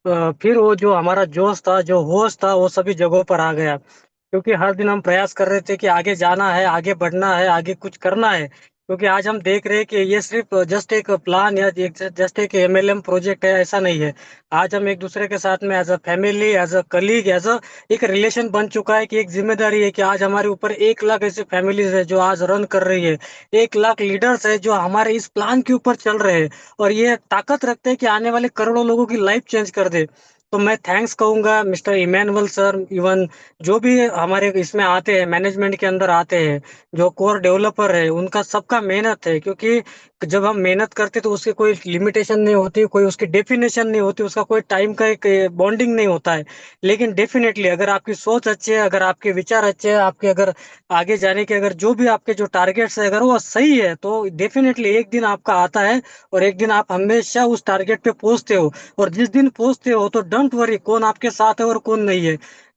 फिर वो जो हमारा जोश था, जो होश था, वो सभी जगहों पर आ गया। क्योंकि हर दिन हम प्रयास कर रहे थे कि आगे जाना है, आगे बढ़ना है, आगे कुछ करना है। क्योंकि आज हम देख रहे हैं कि ये सिर्फ जस्ट एक प्लान या जस्ट एक एमएलएम प्रोजेक्ट है, ऐसा नहीं है। आज हम एक दूसरे के साथ में as a family, as a colleague, as a एक रिलेशन बन चुका है कि एक जिम्मेदारी है कि आज हमारे ऊपर 1 लाख ऐसी फैमिलीज है जो आज रन कर रही है। 1 लाख लीडर्स है जो हमारे इस प्लान के ऊपर चल रहे हैं और ये ताकत रखते हैं कि आने वाले करोड़ों लोगों की लाइफ चेंज कर दे। तो मैं थैंक्स कहूंगा मिस्टर इमैनुअल सर, इवन जो भी हमारे इसमें आते हैं, मैनेजमेंट के अंदर आते हैं, जो कोर डेवलपर है, उनका सबका मेहनत है। क्योंकि जब हम मेहनत करते तो उसकी कोई लिमिटेशन नहीं होती, कोई उसकी डेफिनेशन नहीं होती, उसका कोई टाइम का एक बॉन्डिंग नहीं होता है। लेकिन डेफिनेटली अगर आपकी सोच अच्छी है, अगर आपके विचार अच्छे हैं, आपके अगर आगे जाने के अगर जो भी आपके जो टारगेट्स है अगर वो सही है, तो डेफिनेटली एक दिन आपका आता है और एक दिन आप हमेशा उस टारगेट पे पहुंचते हो। और जिस दिन पहुंचते हो तो डोंट वरी कौन आपके साथ है और कौन नहीं है।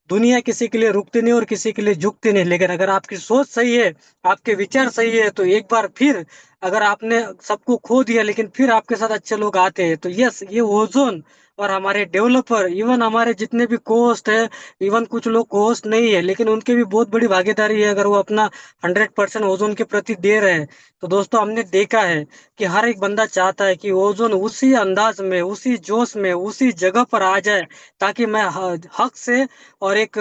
दुनिया किसी के लिए रुकती नहीं और किसी के लिए झुकती नहीं, लेकिन अगर आपकी सोच सही है, आपके विचार सही है, तो एक बार फिर अगर आपने सबको खो दिया लेकिन फिर आपके साथ अच्छे लोग आते हैं, तो यस, ये ओजोन और हमारे डेवलपर, इवन हमारे जितने भी कोस्ट है, इवन कुछ लोग कोस्ट नहीं है लेकिन उनके भी बहुत बड़ी भागीदारी है अगर वो अपना 100% ओजोन के प्रति दे रहे हैं। तो दोस्तों, हमने देखा है कि हर एक बंदा चाहता है कि ओजोन उसी अंदाज में, उसी जोश में, उसी जगह पर आ जाए, ताकि मैं हक से और एक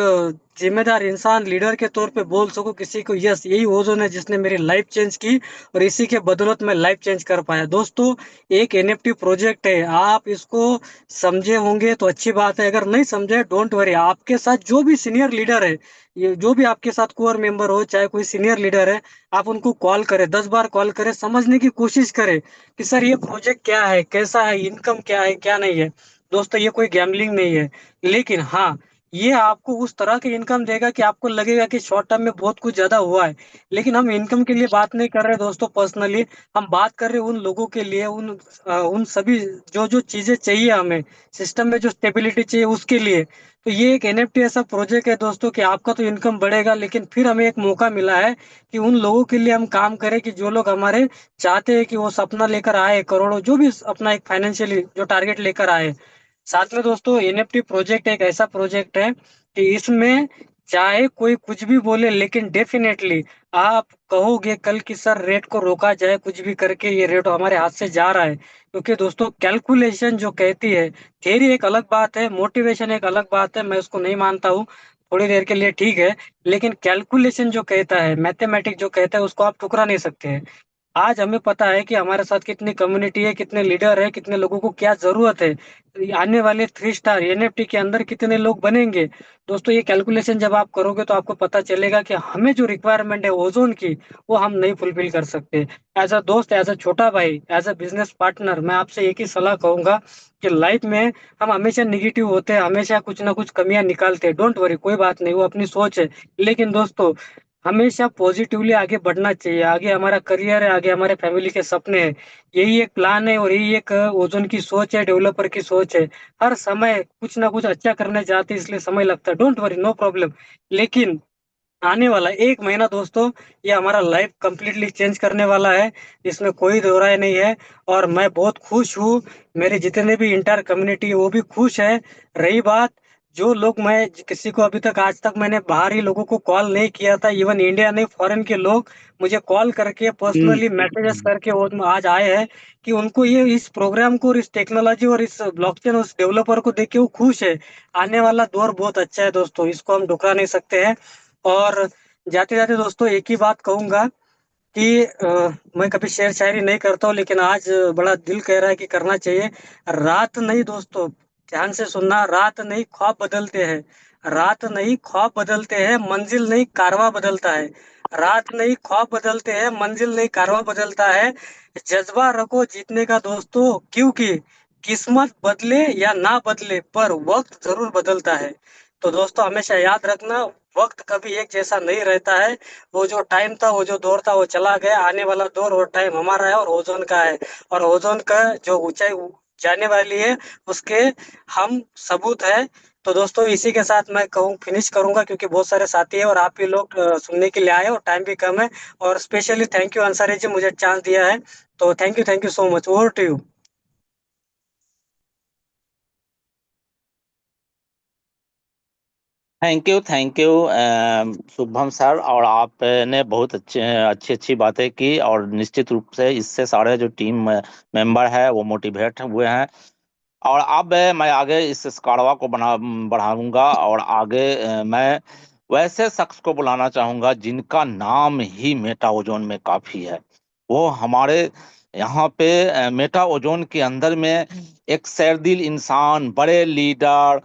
जिम्मेदार इंसान, लीडर के तौर पे बोल सकूं किसी को, यस, यही ओजोन है जिसने मेरी लाइफ चेंज की और इसी के बदौलत मैं लाइफ चेंज कर पाया। दोस्तों, एक एनएफटी प्रोजेक्ट है, आप इसको समझे होंगे तो अच्छी बात है, अगर नहीं समझे डोंट वरी, आपके साथ जो भी सीनियर लीडर है, ये जो भी आपके साथ कोर मेंबर हो, चाहे कोई सीनियर लीडर है, आप उनको कॉल करें, 10 बार कॉल करें, समझने की कोशिश करें कि सर ये प्रोजेक्ट क्या है, कैसा है, इनकम क्या है, क्या नहीं है। दोस्तों, ये कोई गैम्बलिंग नहीं है, लेकिन हाँ, ये आपको उस तरह की इनकम देगा कि आपको लगेगा कि शॉर्ट टर्म में बहुत कुछ ज्यादा हुआ है। लेकिन हम इनकम के लिए बात नहीं कर रहे दोस्तों, पर्सनली हम बात कर रहे हैं उन लोगों के लिए, उन सभी जो जो चीजें चाहिए हमें, सिस्टम में जो स्टेबिलिटी चाहिए उसके लिए। तो ये एक एनएफटी ऐसा प्रोजेक्ट है दोस्तों कि आपका तो इनकम बढ़ेगा, लेकिन फिर हमें एक मौका मिला है कि उन लोगों के लिए हम काम करें कि जो लोग हमारे चाहते हैं कि वो सपना लेकर आए, करोड़ों जो भी अपना एक फाइनेंशियली जो टारगेट लेकर आए। साथ में दोस्तों, एनएफटी प्रोजेक्ट एक ऐसा प्रोजेक्ट है कि इसमें चाहे कोई कुछ भी बोले, लेकिन डेफिनेटली आप कहोगे कल की सर रेट को रोका जाए, कुछ भी करके ये रेट हमारे हाथ से जा रहा है। क्योंकि दोस्तों, कैलकुलेशन जो कहती है, थियरी एक अलग बात है, मोटिवेशन एक अलग बात है, मैं उसको नहीं मानता हूँ, थोड़ी देर के लिए ठीक है। लेकिन कैलकुलेशन जो कहता है, मैथमेटिक्स जो कहता है, उसको आप ठुकरा नहीं सकते हैं। आज हमें पता है कि हमारे साथ कितनी कम्युनिटी है, कितने लीडर है, कितने लोगों को क्या जरूरत है, आने वाले 3 स्टार एनएफटी के अंदर कितने लोग बनेंगे। दोस्तों, ये कैलकुलेशन जब आप करोगे तो आपको पता चलेगा कि हमें जो रिक्वायरमेंट है ओजोन की, वो हम नहीं फुलफिल कर सकते। एज अ दोस्त, एज अ छोटा भाई, एज अ बिजनेस पार्टनर, मैं आपसे एक ही सलाह कहूंगा कि लाइफ में हम हमेशा निगेटिव होते हैं, हमेशा कुछ ना कुछ कमियां निकालते हैं, डोंट वरी, कोई बात नहीं, वो अपनी सोच है। लेकिन दोस्तों, हमेशा पॉजिटिवली आगे बढ़ना चाहिए, आगे हमारा करियर है, आगे हमारे फैमिली के सपने हैं। यही एक प्लान है और यही एक ओजोन की सोच है, डेवलपर की सोच है। हर समय कुछ ना कुछ अच्छा करने जाते हैं, इसलिए समय लगता है, डोंट वरी, नो प्रॉब्लम। लेकिन आने वाला 1 महीना दोस्तों, ये हमारा लाइफ कंप्लीटली चेंज करने वाला है, इसमें कोई दो राय नहीं है। और मैं बहुत खुश हूँ, मेरे जितने भी इंटर कम्युनिटी है वो भी खुश है। रही बात, जो लोग, मैं किसी को अभी तक, आज तक मैंने बाहरी लोगों को कॉल नहीं किया था, इवन इंडिया नहीं, फॉरेन के लोग मुझे कॉल करके पर्सनली मैसेजेस करके वो आज आए हैं कि उनको ये इस प्रोग्राम को और इस टेक्नोलॉजी और इस ब्लॉकचेन उस डेवलपर को देख के वो खुश है। आने वाला दौर बहुत अच्छा है दोस्तों, इसको हम ठुकरा नहीं सकते हैं। और जाते जाते दोस्तों, एक ही बात कहूंगा कि मैं कभी शेर शायरी नहीं करता हूँ, लेकिन आज बड़ा दिल कह रहा है कि करना चाहिए। रात नहीं दोस्तों, ध्यान से सुनना, रात नहीं ख्वाब बदलते हैं, रात नहीं ख्वाब बदलते हैं, मंजिल नहीं कारवां बदलता है। रात नहीं ख्वाब बदलते हैं, मंजिल नहीं कारवां बदलता है। जज्बा रखो जीतने का दोस्तों, क्योंकि किस्मत बदले या ना बदले पर वक्त जरूर बदलता है। तो दोस्तों, हमेशा याद रखना, वक्त कभी एक जैसा नहीं रहता है। वो जो टाइम था, वो जो दौर था, वो चला गया, आने वाला दौर और टाइम हमारा है और ओजोन का है। और ओजोन का जो ऊंचाई जाने वाली है उसके हम सबूत है। तो दोस्तों इसी के साथ मैं कहूँ फिनिश करूंगा, क्योंकि बहुत सारे साथी हैं और आप ही लोग सुनने के लिए आए और टाइम भी कम है। और specially thank you Ansari ji, मुझे चांस दिया है, तो thank you so much. Over to you. Thank you Shubham sir. और आपने बहुत अच्छी बातें की, और निश्चित रूप से इससे सारे जो टीम मेंबर है वो मोटिवेट हुए हैं। और अब मैं आगे इस कारवा को बढ़ाऊंगा, और आगे मैं वैसे शख्स को बुलाना चाहूंगा जिनका नाम ही मेटा ओजोन में काफी है। वो हमारे यहाँ पे मेटा ओजोन के अंदर में एक शेरदिल इंसान, बड़े लीडर,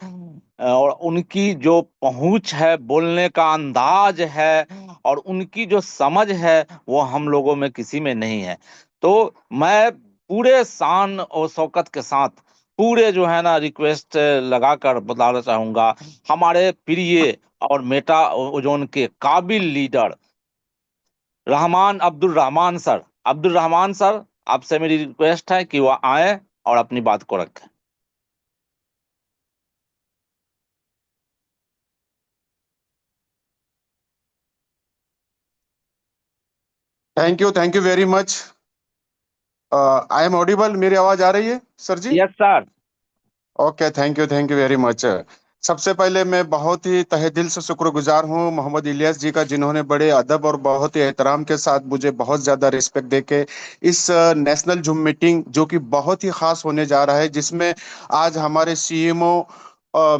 और उनकी जो पहुंच है, बोलने का अंदाज है, और उनकी जो समझ है वो हम लोगों में किसी में नहीं है। तो मैं पूरे शान और शौकत के साथ पूरे जो है ना रिक्वेस्ट लगाकर बताना चाहूंगा, हमारे प्रिय और मेटा ओजोन के काबिल लीडर अब्दुल रहमान सर, आपसे मेरी रिक्वेस्ट है कि वह आए और अपनी बात को रखें। Thank you very much. I am audible? मेरी आवाज आ रही है sir ji? Yes sir. Okay, thank you very much. सबसे पहले मैं बहुत ही तहे दिल से शुक्रगुजार हूँ मोहम्मद इलियास जी का, जिन्होंने बड़े अदब और बहुत ही एहतराम के साथ मुझे बहुत ज्यादा रिस्पेक्ट देके इस नेशनल जूम मीटिंग, जो कि बहुत ही खास होने जा रहा है, जिसमें आज हमारे सीएमओ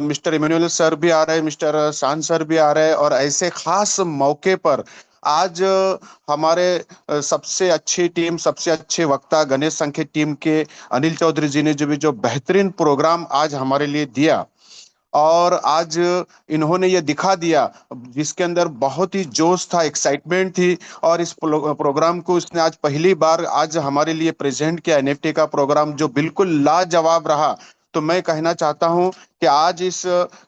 मिस्टर इमैनुअल सर भी आ रहे हैं, मिस्टर शान सर भी आ रहे हैं, और ऐसे खास मौके पर आज हमारे सबसे अच्छी टीम, सबसे अच्छे वक्ता गणेश संकेत टीम के अनिल चौधरी जी ने जो बेहतरीन प्रोग्राम आज हमारे लिए दिया, और आज इन्होंने ये दिखा दिया जिसके अंदर बहुत ही जोश था, एक्साइटमेंट थी, और इस प्रोग्राम को इसने आज पहली बार आज हमारे लिए प्रेजेंट किया, एनएफटी का प्रोग्राम जो बिल्कुल लाजवाब रहा। तो मैं कहना चाहता हूं कि आज इस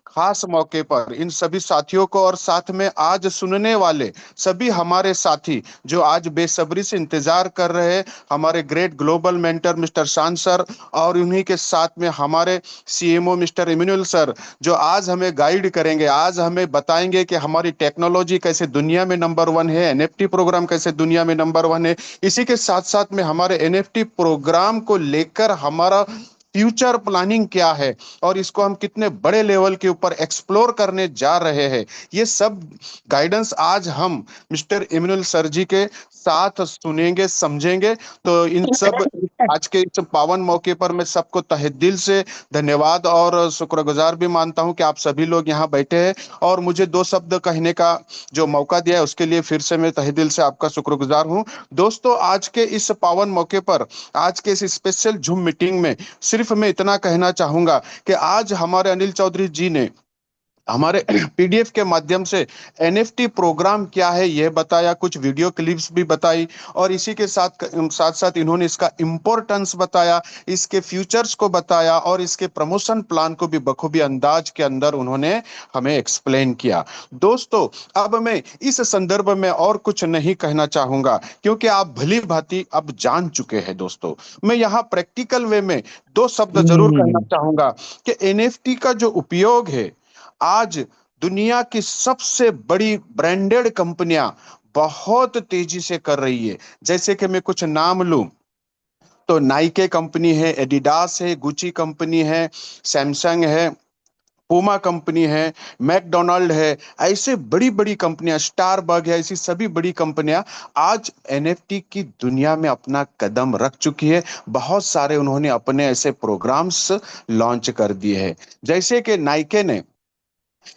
खास मौके पर इन सभी साथियों को, और साथ में आज सुनने वाले सभी हमारे साथी जो आज बेसब्री से इंतजार कर रहे हैं, हमारे ग्रेट ग्लोबल मेंटर मिस्टर शान सर, और उन्हीं के साथ में हमारे सीएमओ मिस्टर इमैनुअल सर, जो आज हमें गाइड करेंगे, आज हमें बताएंगे कि हमारी टेक्नोलॉजी कैसे दुनिया में नंबर 1 है, एनएफटी प्रोग्राम कैसे दुनिया में नंबर 1 है। इसी के साथ साथ में हमारे एनएफटी प्रोग्राम को लेकर हमारा फ्यूचर प्लानिंग क्या है, और इसको हम कितने बड़े लेवल के ऊपर एक्सप्लोर करने जा रहे हैं, ये सब गाइडेंस आज हम मिस्टर इमैनुअल सर जी के साथ सुनेंगे, समझेंगे। तो इन सब आज के इस पावन मौके पर मैं सबको तहे दिल से धन्यवाद और शुक्रगुजार भी मानता हूं कि आप सभी लोग यहाँ बैठे हैं, और मुझे 2 शब्द कहने का जो मौका दिया है उसके लिए फिर से मैं तहे दिल से आपका शुक्रगुजार हूं। दोस्तों, आज के इस पावन मौके पर, आज के इस स्पेशल जूम मीटिंग में सिर्फ मैं इतना कहना चाहूंगा कि आज हमारे अनिल चौधरी जी ने हमारे पीडीएफ के माध्यम से एनएफटी प्रोग्राम क्या है यह बताया, कुछ वीडियो क्लिप्स भी बताई, और इसी के साथ साथ इन्होंने इसका इम्पोर्टेंस बताया, इसके फ्यूचर्स को बताया, और इसके प्रमोशन प्लान को भी बखूबी अंदाज के अंदर उन्होंने हमें एक्सप्लेन किया। दोस्तों, अब मैं इस संदर्भ में और कुछ नहीं कहना चाहूंगा, क्योंकि आप भली भांति अब जान चुके हैं। दोस्तों, मैं यहाँ प्रैक्टिकल वे में 2 शब्द जरूर कहना चाहूंगा कि एनएफटी का जो उपयोग है, आज दुनिया की सबसे बड़ी ब्रांडेड कंपनियां बहुत तेजी से कर रही है। जैसे कि मैं कुछ नाम लूं तो नाइके कंपनी है, एडिडास है, गुची कंपनी है, सैमसंग है, पूमा कंपनी है, मैकडोनाल्ड है, ऐसे बड़ी बड़ी कंपनियां, स्टारबग है, ऐसी सभी बड़ी कंपनियां आज एनएफटी की दुनिया में अपना कदम रख चुकी है। बहुत सारे उन्होंने अपने ऐसे प्रोग्राम्स लॉन्च कर दिए हैं। जैसे कि नाइके ने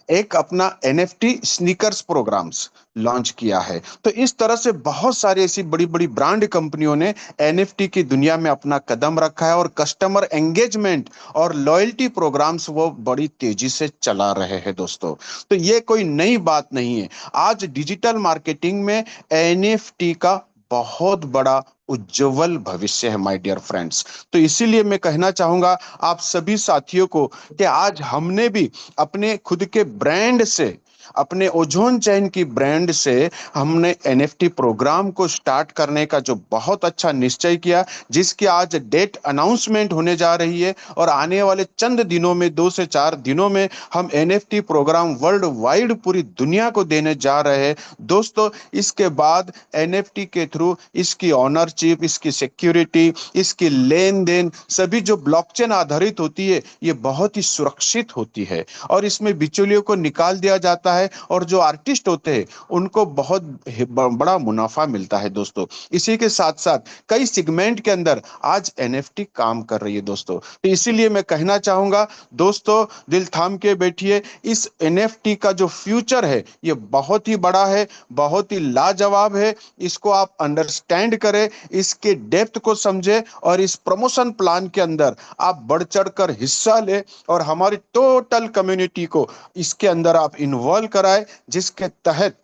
एक अपना एनएफटी स्नीकर्स प्रोग्राम्स लॉन्च किया है। तो इस तरह से बहुत सारी ऐसी बड़ी बड़ी ब्रांड कंपनियों ने एनएफटी की दुनिया में अपना कदम रखा है, और कस्टमर एंगेजमेंट और लॉयल्टी प्रोग्राम्स वो बड़ी तेजी से चला रहे हैं। दोस्तों, तो ये कोई नई बात नहीं है। आज डिजिटल मार्केटिंग में एनएफटी का बहुत बड़ा उज्जवल भविष्य है माय डियर फ्रेंड्स। तो इसीलिए मैं कहना चाहूंगा आप सभी साथियों को कि आज हमने भी अपने खुद के ब्रांड से अपने ओजोन चैन की ब्रांड से हमने एनएफटी प्रोग्राम को स्टार्ट करने का जो बहुत अच्छा निश्चय किया, जिसकी आज डेट अनाउंसमेंट होने जा रही है और आने वाले चंद दिनों में 2 से 4 दिनों में हम एनएफटी प्रोग्राम वर्ल्ड वाइड पूरी दुनिया को देने जा रहे हैं दोस्तों। इसके बाद एनएफटी के थ्रू इसकी ऑनरशिप, इसकी सिक्योरिटी, इसकी लेन देन सभी जो ब्लॉकचेन आधारित होती है ये बहुत ही सुरक्षित होती है और इसमें बिचौलियों को निकाल दिया जाता है और जो आर्टिस्ट होते हैं उनको बहुत बड़ा मुनाफा मिलता है दोस्तों। इसी के साथ साथ कई सेगमेंट के अंदर आज एनएफटी काम कर रही है दोस्तों। तो इसीलिए मैं कहना चाहूंगा दोस्तों, दिल थाम के बैठिए, इस एनएफटी का जो फ्यूचर है ये बहुत ही बड़ा है, बहुत ही लाजवाब है। इसको आप अंडरस्टैंड करें, इसके डेप्थ को समझे और इस प्रमोशन प्लान के अंदर आप बढ़ चढ़कर हिस्सा ले और हमारी टोटल कम्युनिटी को इसके अंदर आप इन्वॉल्व कराए, जिसके तहत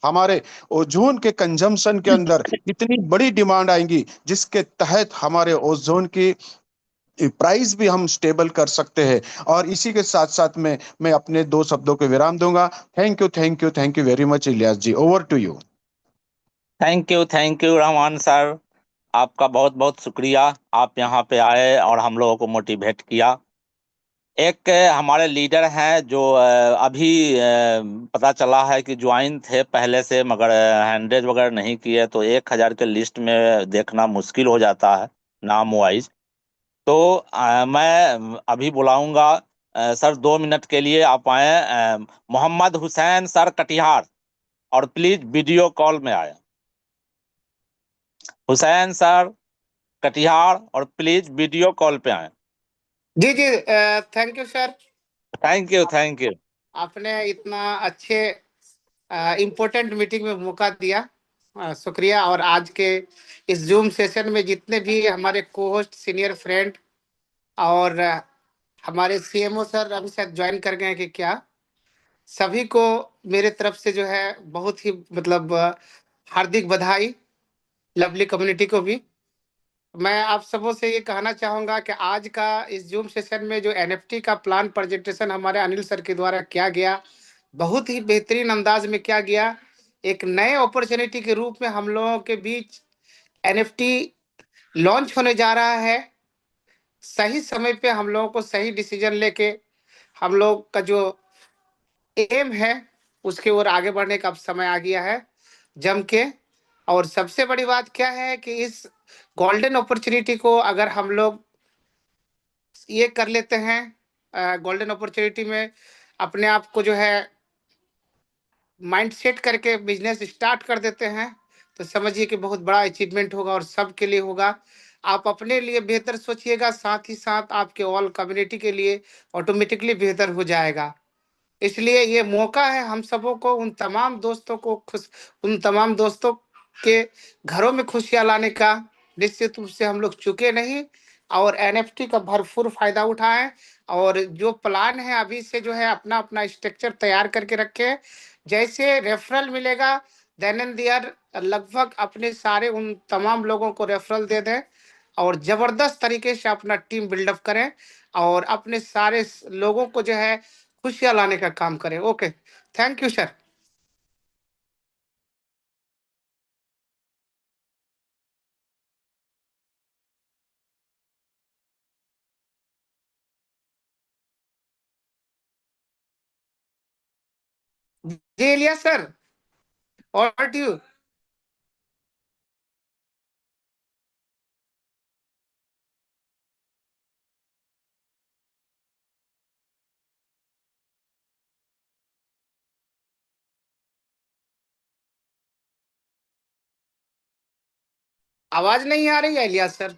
हमारे ओजोन के कंजम्पशन के अंदर इतनी बड़ी डिमांड आएंगी जिसके तहत हमारे ओजोन की प्राइस भी हम स्टेबल कर सकते हैं। और इसी के साथ साथ में मैं अपने 2 शब्दों को विराम दूंगा। Thank you very much Ilyas ji, over to you. Thank you Rahman sir, आपका बहुत बहुत शुक्रिया। आप यहाँ पे आए और हम लोगों को मोटिवेट किया। एक हमारे लीडर हैं जो अभी पता चला है कि ज्वाइन थे पहले से, मगर हैंडरेज वगैरह नहीं किए, तो 1000 के लिस्ट में देखना मुश्किल हो जाता है नाम वाइज। तो मैं अभी बुलाऊंगा सर, 2 मिनट के लिए आप आए। मोहम्मद हुसैन सर कटिहार, और प्लीज वीडियो कॉल में आए। हुसैन सर कटिहार, और प्लीज वीडियो कॉल पे आए। जी जी, thank you sir. Thank you. आपने इतना अच्छे इम्पोर्टेंट मीटिंग में मौका दिया, शुक्रिया। और आज के इस जूम सेशन में जितने भी हमारे को होस्ट, सीनियर फ्रेंड और हमारे सीएमओ सर अभी शायद ज्वाइन कर गए हैं कि क्या, सभी को मेरे तरफ से जो है बहुत ही मतलब हार्दिक बधाई। लवली कम्युनिटी को भी मैं आप सबों से ये कहना चाहूंगा कि आज का इस जूम सेशन में जो एनएफटी का प्लान प्रेजेंटेशन हमारे अनिल सर के द्वारा किया गया, बहुत ही बेहतरीन अंदाज में किया गया। एक नए अपॉर्चुनिटी के रूप में हम लोगों के बीच एनएफटी लॉन्च होने जा रहा है। सही समय पे हम लोगों को सही डिसीजन लेके हम लोग का जो एम है उसके ओर आगे बढ़ने का अब समय आ गया है जम के। और सबसे बड़ी बात क्या है कि इस गोल्डन अपॉर्चुनिटी को अगर हम लोग ये कर लेते हैं, गोल्डन अपॉर्चुनिटी में अपने आप को जो है माइंड सेट करके बिजनेस स्टार्ट कर देते हैं, तो समझिए कि बहुत बड़ा अचीवमेंट होगा और सबके लिए होगा। आप अपने लिए बेहतर सोचिएगा, साथ ही साथ आपके ऑल कम्युनिटी के लिए ऑटोमेटिकली बेहतर हो जाएगा। इसलिए ये मौका है हम सबों को, उन तमाम दोस्तों के घरों में खुशियां लाने का। निश्चित रूप से हम लोग चुके नहीं और एनएफटी का भरपूर फायदा उठाएं। और जो प्लान है अभी से जो है अपना अपना स्ट्रक्चर तैयार करके रखें। जैसे रेफरल मिलेगा दैनिक लगभग अपने सारे उन तमाम लोगों को रेफरल दे दें और जबरदस्त तरीके से अपना टीम बिल्डअप करें और अपने सारे लोगों को जो है खुशियां लाने का काम करें। Okay, thank you sir. जी इलियास सर, और यू। आवाज नहीं आ रही है इलियास सर?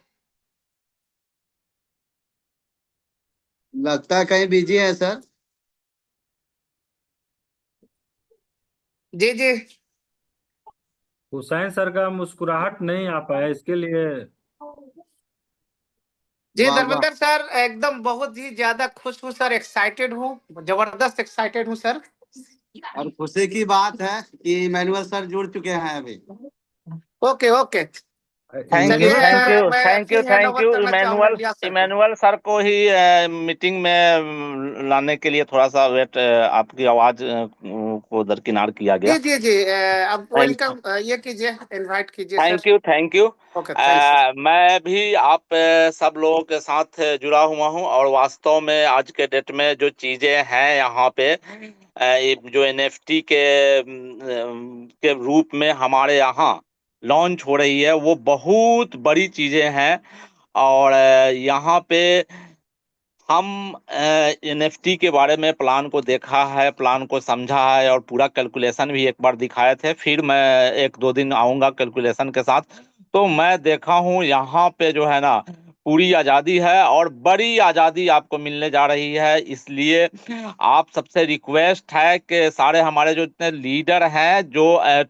लगता है कहीं बिजी है सर। जी जी हुसैन सर का मुस्कुराहट नहीं आ पाया, इसके लिए। जी वाह वाह, धर्मेंद्र सर, एकदम बहुत ही ज्यादा खुश हूँ सर, एक्साइटेड हूँ, जबरदस्त एक्साइटेड हूँ सर। और खुशी की बात है कि इमैनुअल सर जुड़ चुके हैं अभी। ओके ओके, थैंक यू चलिए, थैंक यू मैं थैंक फिर you hand thank over you करना चाहूंगा इमैनुअल इलियास सर को। इमैनुअल सर को ही मीटिंग में लाने के लिए थोड़ा सा वेट, आपकी आवाज को दरकिनार किया गया। जी जी जी, अब वेलकम ये कीजिए, इनवाइट कीजिए sir. Thank you thank you. Okay, thanks. मैं भी आप सब लोगों के साथ जुड़ा हुआ हूं, और वास्तव में आज के डेट में जो चीजें हैं यहाँ पे, ये जो एनएफटी के रूप में हमारे यहाँ लॉन्च हो रही है, वो बहुत बड़ी चीजें हैं। और यहाँ पे हम एनएफटी के बारे में प्लान को देखा है, प्लान को समझा है, और पूरा कैलकुलेशन भी एक बार दिखाए थे। फिर मैं 1-2 दिन आऊंगा कैलकुलेशन के साथ। तो मैं देखा हूँ यहाँ पे जो है ना, पूरी आजादी है, और बड़ी आजादी आपको मिलने जा रही है। इसलिए आप सबसे रिक्वेस्ट है कि सारे हमारे जो इतने लीडर हैं, जो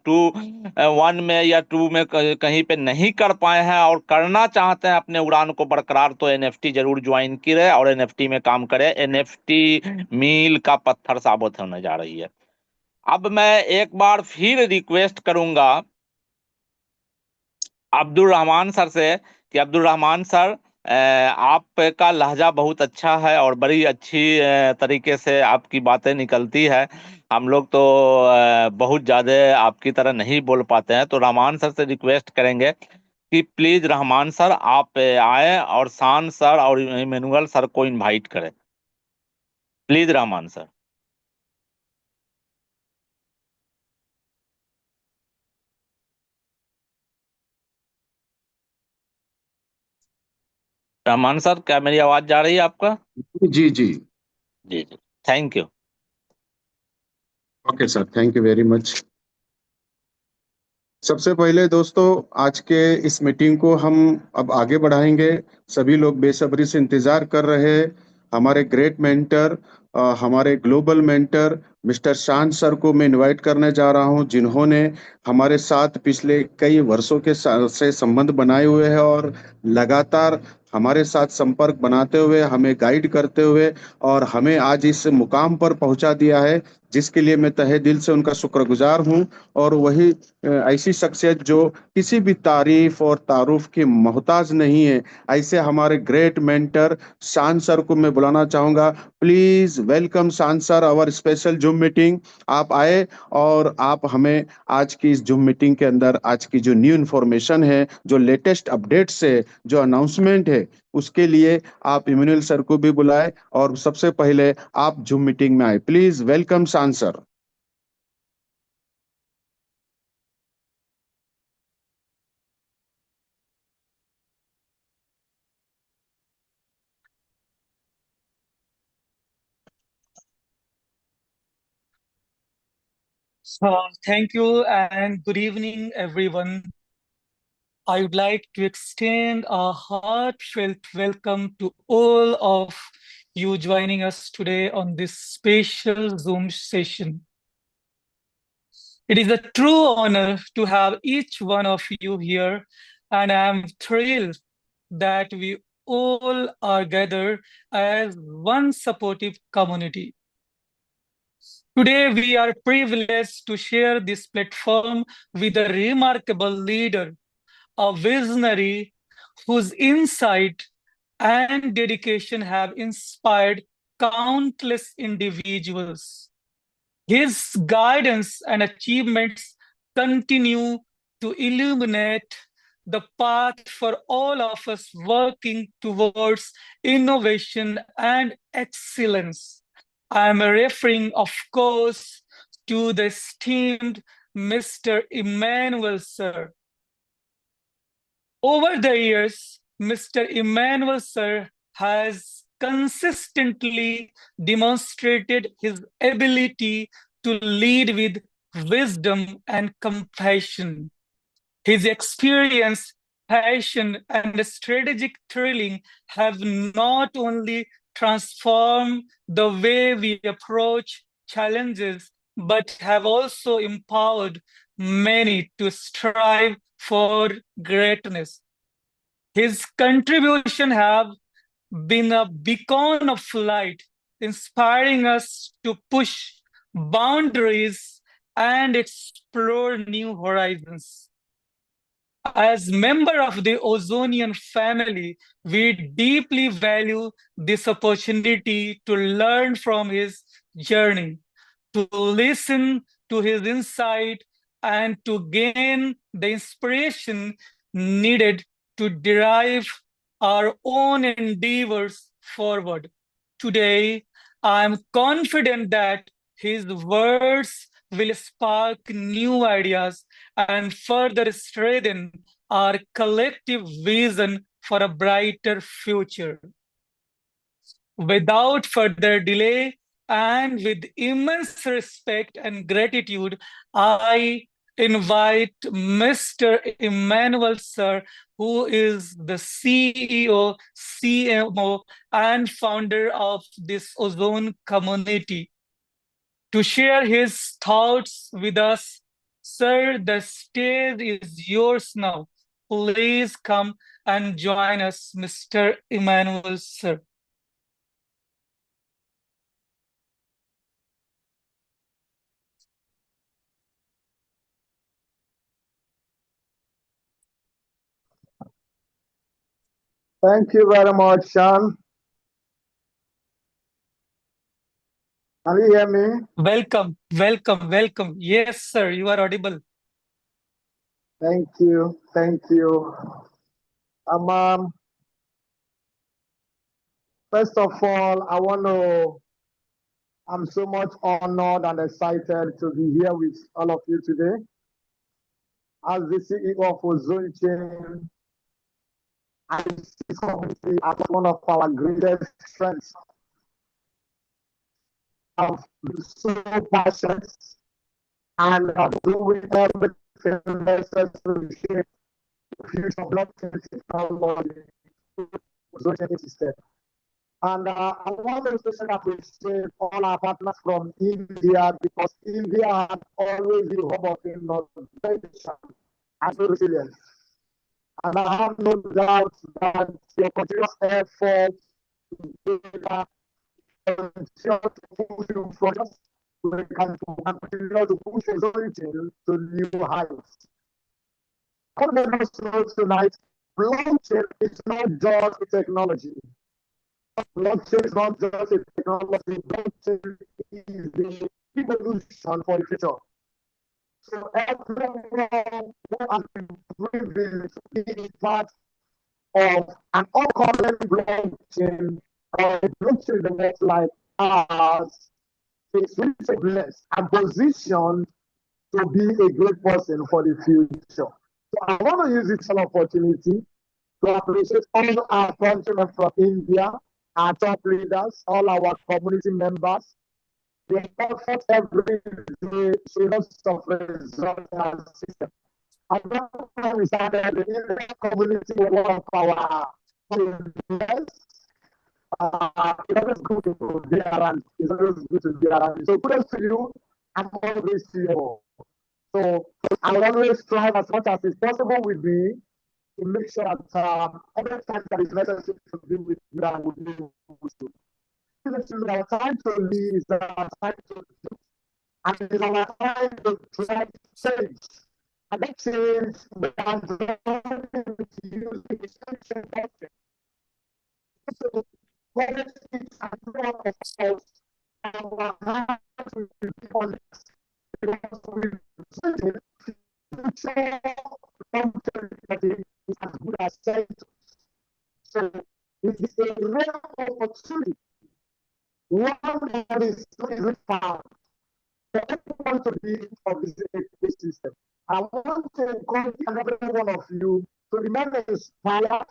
2-1 में या 2 में कहीं पे नहीं कर पाए हैं और करना चाहते हैं अपने उड़ान को बरकरार, तो एनएफटी जरूर ज्वाइन करे और एनएफटी में काम करे। एनएफटी मील का पत्थर साबित होने जा रही है। अब मैं एक बार फिर रिक्वेस्ट करूंगा अब्दुल रहमान सर से कि अब्दुल रहमान सर, आपका लहजा बहुत अच्छा है और बड़ी अच्छी तरीके से आपकी बातें निकलती है। हम लोग तो बहुत ज़्यादा आपकी तरह नहीं बोल पाते हैं, तो रहमान सर से रिक्वेस्ट करेंगे कि प्लीज रहमान सर आप आए और शान सर और इमैनुअल सर को इनवाइट करें। Please Rahman sir. Rahman sir, क्या मेरी आवाज जा रही है आपका? जी जी। जी जी, thank you. Okay sir, thank you very much. सबसे पहले दोस्तों, आज के इस मीटिंग को हम अब आगे बढ़ाएंगे। सभी लोग बेसब्री से इंतजार कर रहे हैं। हमारे ग्रेट मेंटर, हमारे ग्लोबल मेंटर मिस्टर शान सर को मैं इनवाइट करने जा रहा हूं, जिन्होंने हमारे साथ पिछले कई वर्षों से संबंध बनाए हुए हैं और लगातार हमारे साथ संपर्क बनाते हुए, हमें गाइड करते हुए और हमें आज इस मुकाम पर पहुंचा दिया है, जिसके लिए मैं तहे दिल से उनका शुक्रगुजार हूं। और वही ऐसी शख्सियत जो किसी भी तारीफ और तारुफ की मोहताज नहीं है, ऐसे हमारे ग्रेट मेंटर शान सर को मैं बुलाना चाहूंगा। Please welcome Shaan sir our special Zoom meeting. आप आए और आप हमें आज की इस जूम मीटिंग के अंदर आज की जो न्यू इन्फॉर्मेशन है, जो लेटेस्ट अपडेट्स है, जो अनाउंसमेंट है, उसके लिए आप इमैनुअल सर को भी बुलाए और सबसे पहले आप जूम मीटिंग में आए। Please welcome Shaan sir. Thank you and good evening, everyone. I would like to extend a heartfelt welcome to all of you joining us today on this special Zoom session. It is a true honor to have each one of you here, and I am thrilled that we all are gathered as one supportive community. Today, we are privileged to share this platform with a remarkable leader, a visionary whose insight and dedication have inspired countless individuals. His guidance and achievements continue to illuminate the path for all of us working towards innovation and excellence. I am referring, of course, to the esteemed Mr. Emmanuel Sir. Over the years, Mr. Emmanuel Sir has consistently demonstrated his ability to lead with wisdom and compassion. His experience, passion, and strategic thrilling have not only transformed the way we approach challenges, but have also empowered many to strive for greatness. His contribution have been a beacon of light, inspiring us to push boundaries and explore new horizons. As member of the Ozonian family, we deeply value this opportunity to learn from his journey, to listen to his insight, and to gain the inspiration needed to drive our own endeavors forward. Today, I am confident that his words will spark new ideas and further strengthen our collective vision for a brighter future. Without further delay and with immense respect and gratitude, I invite Mr. Emmanuel Sir, who is the CEO, CMO, and founder of this Ozone community, to share his thoughts with us. Sir, the stage is yours now. Please come and join us, Mr. Emmanuel Sir. Thank you very much, Sean. Can you hear me? Welcome, welcome, welcome. Yes, sir, you are audible. Thank you, thank you. First of all, I'm so much honored and excited to be here with all of you today. As the CEO of Ozone Chain, I see this community as one of our greatest strengths. I've been so passionate and doing everything necessary to shape the future of blockchain technology Ozone Chain system. And I want to especially appreciate all our partners from India, because India has always been a hub of innovation and resilience. And I have no doubt that your continuous efforts to push projects, we can continue to push Ozone Chain to new heights. I want to let us know tonight, blockchain is not just a technology. Blockchain is not just a technology, blockchain is the evolution for the future. So everyone who has been privileged to be part of an upcoming blockchain or a blockchain that like ours is really blessed and positioned to be a great person for the future. So I want to use this opportunity to appreciate all our countrymen from India, our top leaders, all our community members. They effort every day to us of results in our system. And then we started the Indian community, one of our leaders. It's always good to be around. It's always good to be around. So kudos to you and always to you. So I will always strive as much as is possible with me to make sure that every time that is necessary to be with you and with you. Our time to lead is our time to do, and it's our time to try to change. And that change we are trying to use the extension option. So, whether it's a lot of us, our hands will be honest, because we future something is as good as science. So it is a rare opportunity. One that is found for everyone to be of this ecosystem. I want to encourage another one of you to remain inspired,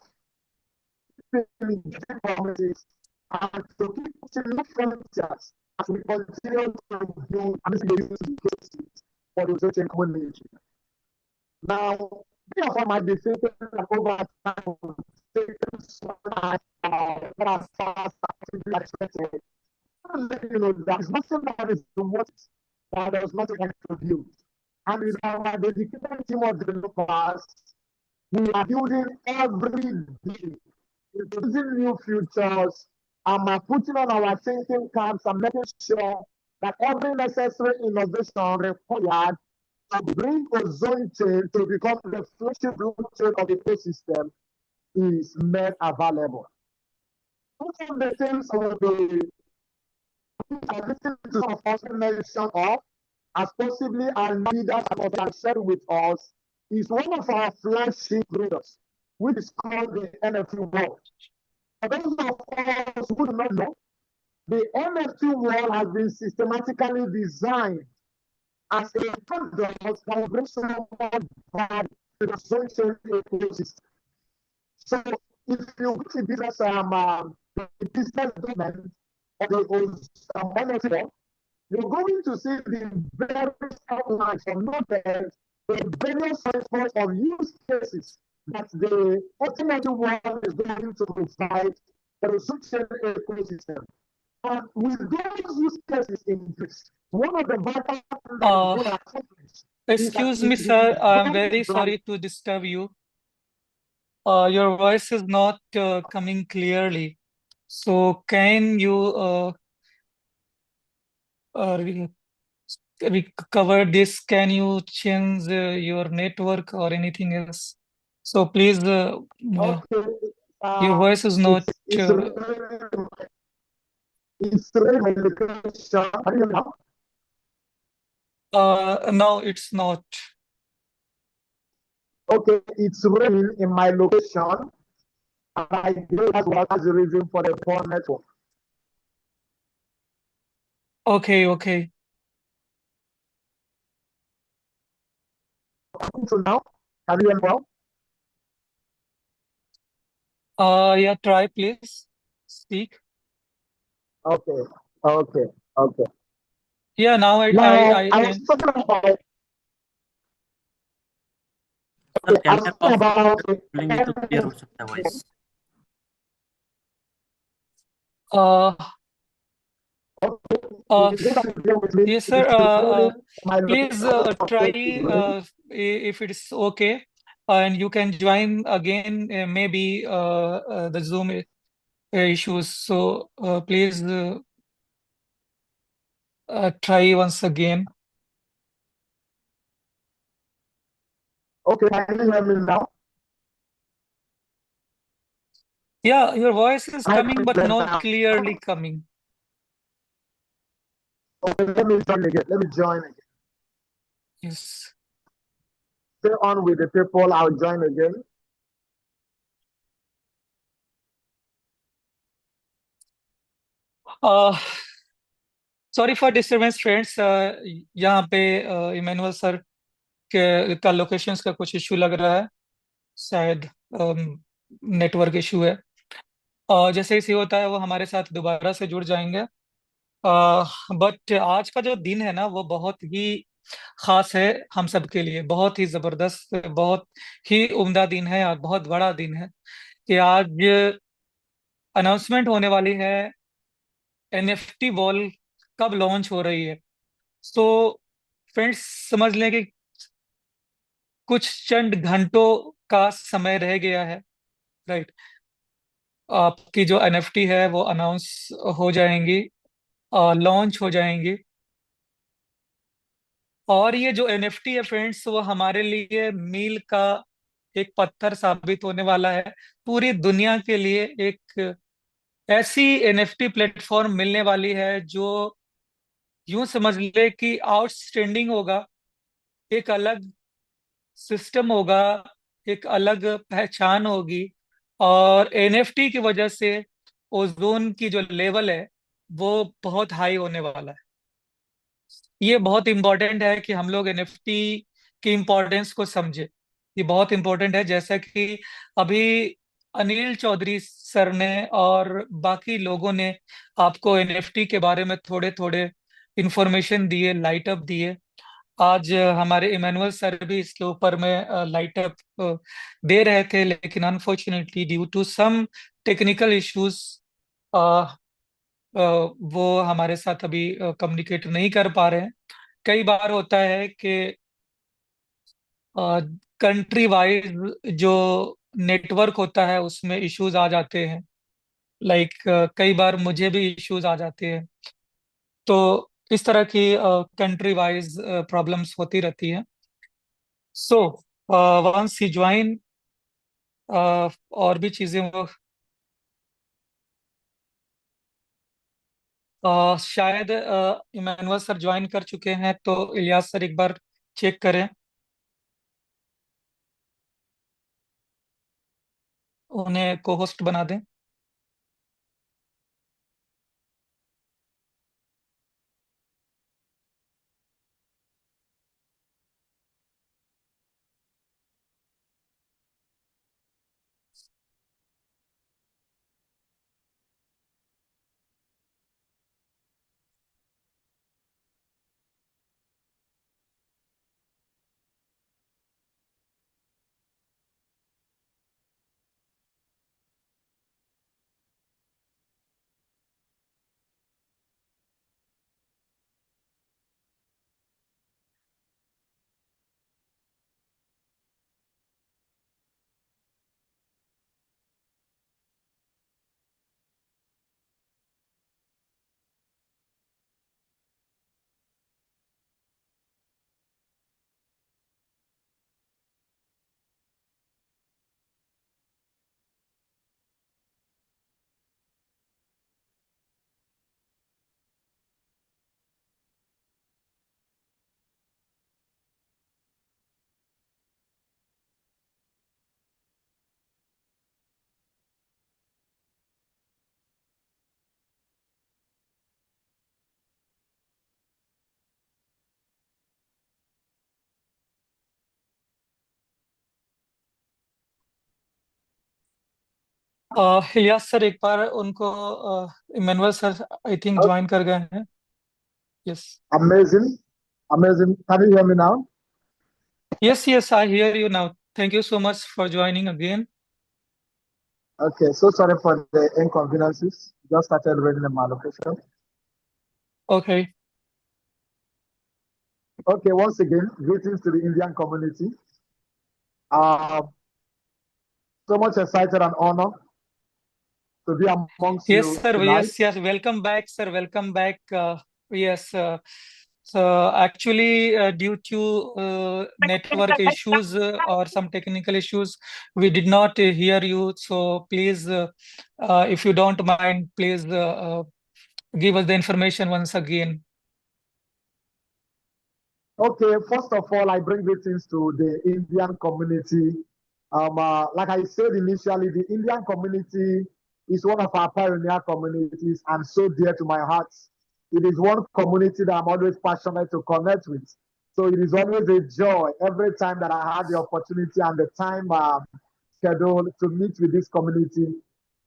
in communities, and to keep pushing new frontiers as we continue to build and use for the Ozone community. Now, many of us might be thinking over time, taking so much, fast, expected. You know, there's nothing that is what that does not contribute. And with our dedicated team of developers, we are building every day, introducing new features, and putting on our thinking caps and making sure that every necessary innovation required to bring Ozone Chain to become the flagship blockchain of the ecosystem is made available. Some of the things I will be listening to some of us mention of, as possibly our leaders have shared with us, is one of our flagship products, which is called the NFT World. For those of us who do not know, the NFT World has been systematically designed as a product that brings so much value to the social ecosystem. So if you go to business domain of the NFT World, you're going to see the various outlines of nodes, the various points of use cases that the automatic world is going to provide for the social ecosystem. And with those use cases in place, one of the vital things that is going to accomplish Excuse me, sir. I'm very sorry to disturb you. Your voice is not coming clearly. So can you recover this? Can you change your network or anything else? So please, your voice is not. It's really my location. Are you now? No, it's not. Okay, it's raining in my location, and I believe that's the reason for the poor network. Okay, okay. So now, can you hear me well? Yeah, try please. Speak. Okay, okay, okay. Yeah, now I was talking about. Okay, I was talking about. Yes, sir. Please try if it's okay, and you can join again. Maybe the Zoom issues. So please try once again. Okay, can you hear me now? Yeah, your voice is coming, but not clearly coming. Okay, let me join again. Let me join again. Yes. Stay on with the people. I'll join again. Sorry for disturbance friends. यहाँ पे Emmanuel sir के का locations का कुछ issue लग रहा है, शायद नेटवर्क इशू है। जैसे ही होता है वो हमारे साथ दोबारा से जुड़ जाएंगे। बट आज का जो दिन है ना, वो बहुत ही खास है हम सब के लिए, बहुत ही जबरदस्त, बहुत ही उम्दा दिन है और बहुत बड़ा दिन है कि आज अनाउंसमेंट होने वाली है एनएफटी वॉल कब लॉन्च हो रही है। सो फ्रेंड्स, समझ लें कि कुछ चंद घंटों का समय रह गया है, राइट। आपकी जो एनएफटी है वो अनाउंस हो जाएंगी, लॉन्च हो जाएंगी। और ये जो एनएफटी है फ्रेंड्स, वो हमारे लिए मील का एक पत्थर साबित होने वाला है। पूरी दुनिया के लिए एक ऐसी एनएफटी प्लेटफॉर्म मिलने वाली है जो यूं समझ ले कि आउटस्टैंडिंग होगा, एक अलग सिस्टम होगा, एक अलग पहचान होगी। और एनएफटी की वजह से ओजोन की जो लेवल है वो बहुत हाई होने वाला है। ये बहुत इंपॉर्टेंट है कि हम लोग एनएफटी की इंपॉर्टेंस को समझे। ये बहुत इंपॉर्टेंट है, जैसा कि अभी अनिल चौधरी सर ने और बाकी लोगों ने आपको एनएफटी के बारे में थोड़े थोड़े इंफॉर्मेशन दिए, लाइट अप दिए। आज हमारे इमैनुअल सर भी इसके ऊपर में लाइट अप दे रहे थे, लेकिन unfortunately due to some technical issues वो हमारे साथ अभी कम्युनिकेट नहीं कर पा रहे हैं। कई बार होता है कि कंट्री वाइज जो नेटवर्क होता है उसमें इश्यूज आ जाते हैं, लाइक कई बार मुझे भी इश्यूज आ जाते हैं। तो इस तरह की कंट्री वाइज प्रॉब्लम्स होती रहती हैं। So once he join, और भी चीजें वो शायद इमानुअल सर ज्वाइन कर चुके हैं, तो इलियास सर एक बार चेक करें, उन्हें को होस्ट बना दें। इलियास सर एक बार उनको Emmanuel sir I think join कर गए हैं। Yes Amazing. Amazing. Can you hear me now? yes I hear you now. Thank you so much for joining again. Okay, so sorry for the inconveniences. Just started reading my location. Okay. Okay, once again, greetings to the Indian community. So much excited and honored to be amongst Yes, you sir. tonight. Yes. Welcome back, sir. Welcome back. Yes. So actually, due to network issues or some technical issues, we did not hear you. So please, if you don't mind, please give us the information once again. Okay, first of all, I bring greetings to the Indian community. Like I said initially, the Indian community is one of our pioneer communities and so dear to my heart. It is one community that I'm always passionate to connect with. So it is always a joy every time that I have the opportunity and the time schedule to meet with this community.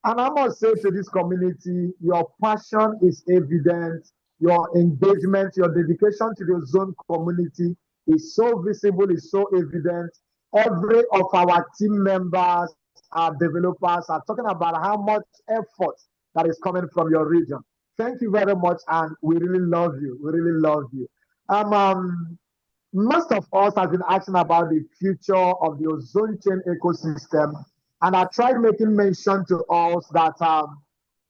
And I must say to this community, your passion is evident, your engagement, your dedication to the zone community is so visible, is so evident. Every of our team members, our developers are talking about how much effort that is coming from your region. Thank you very much, and we really love you. We really love you. Most of us have been asking about the future of the ozone chain ecosystem, and I tried making mention to us that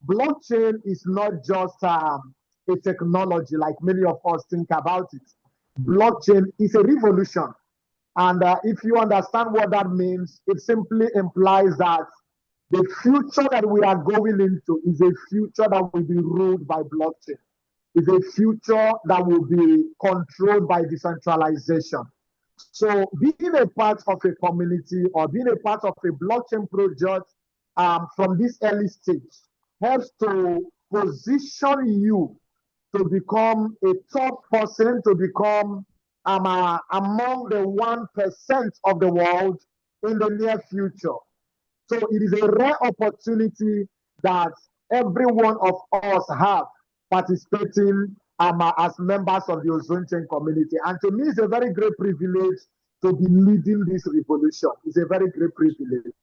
blockchain is not just a technology like many of us think about it. Blockchain is a revolution. And if you understand what that means, it simply implies that the future that we are going into is a future that will be ruled by blockchain. It's a future that will be controlled by decentralization. So being a part of a community or being a part of a blockchain project from this early stage helps to position you to become a top person, to become among the 1% of the world in the near future. So it is a rare opportunity that every one of us have participating as members of the ozone chain community. And to me, it's a very great privilege to be leading this revolution. It's a very great privilege.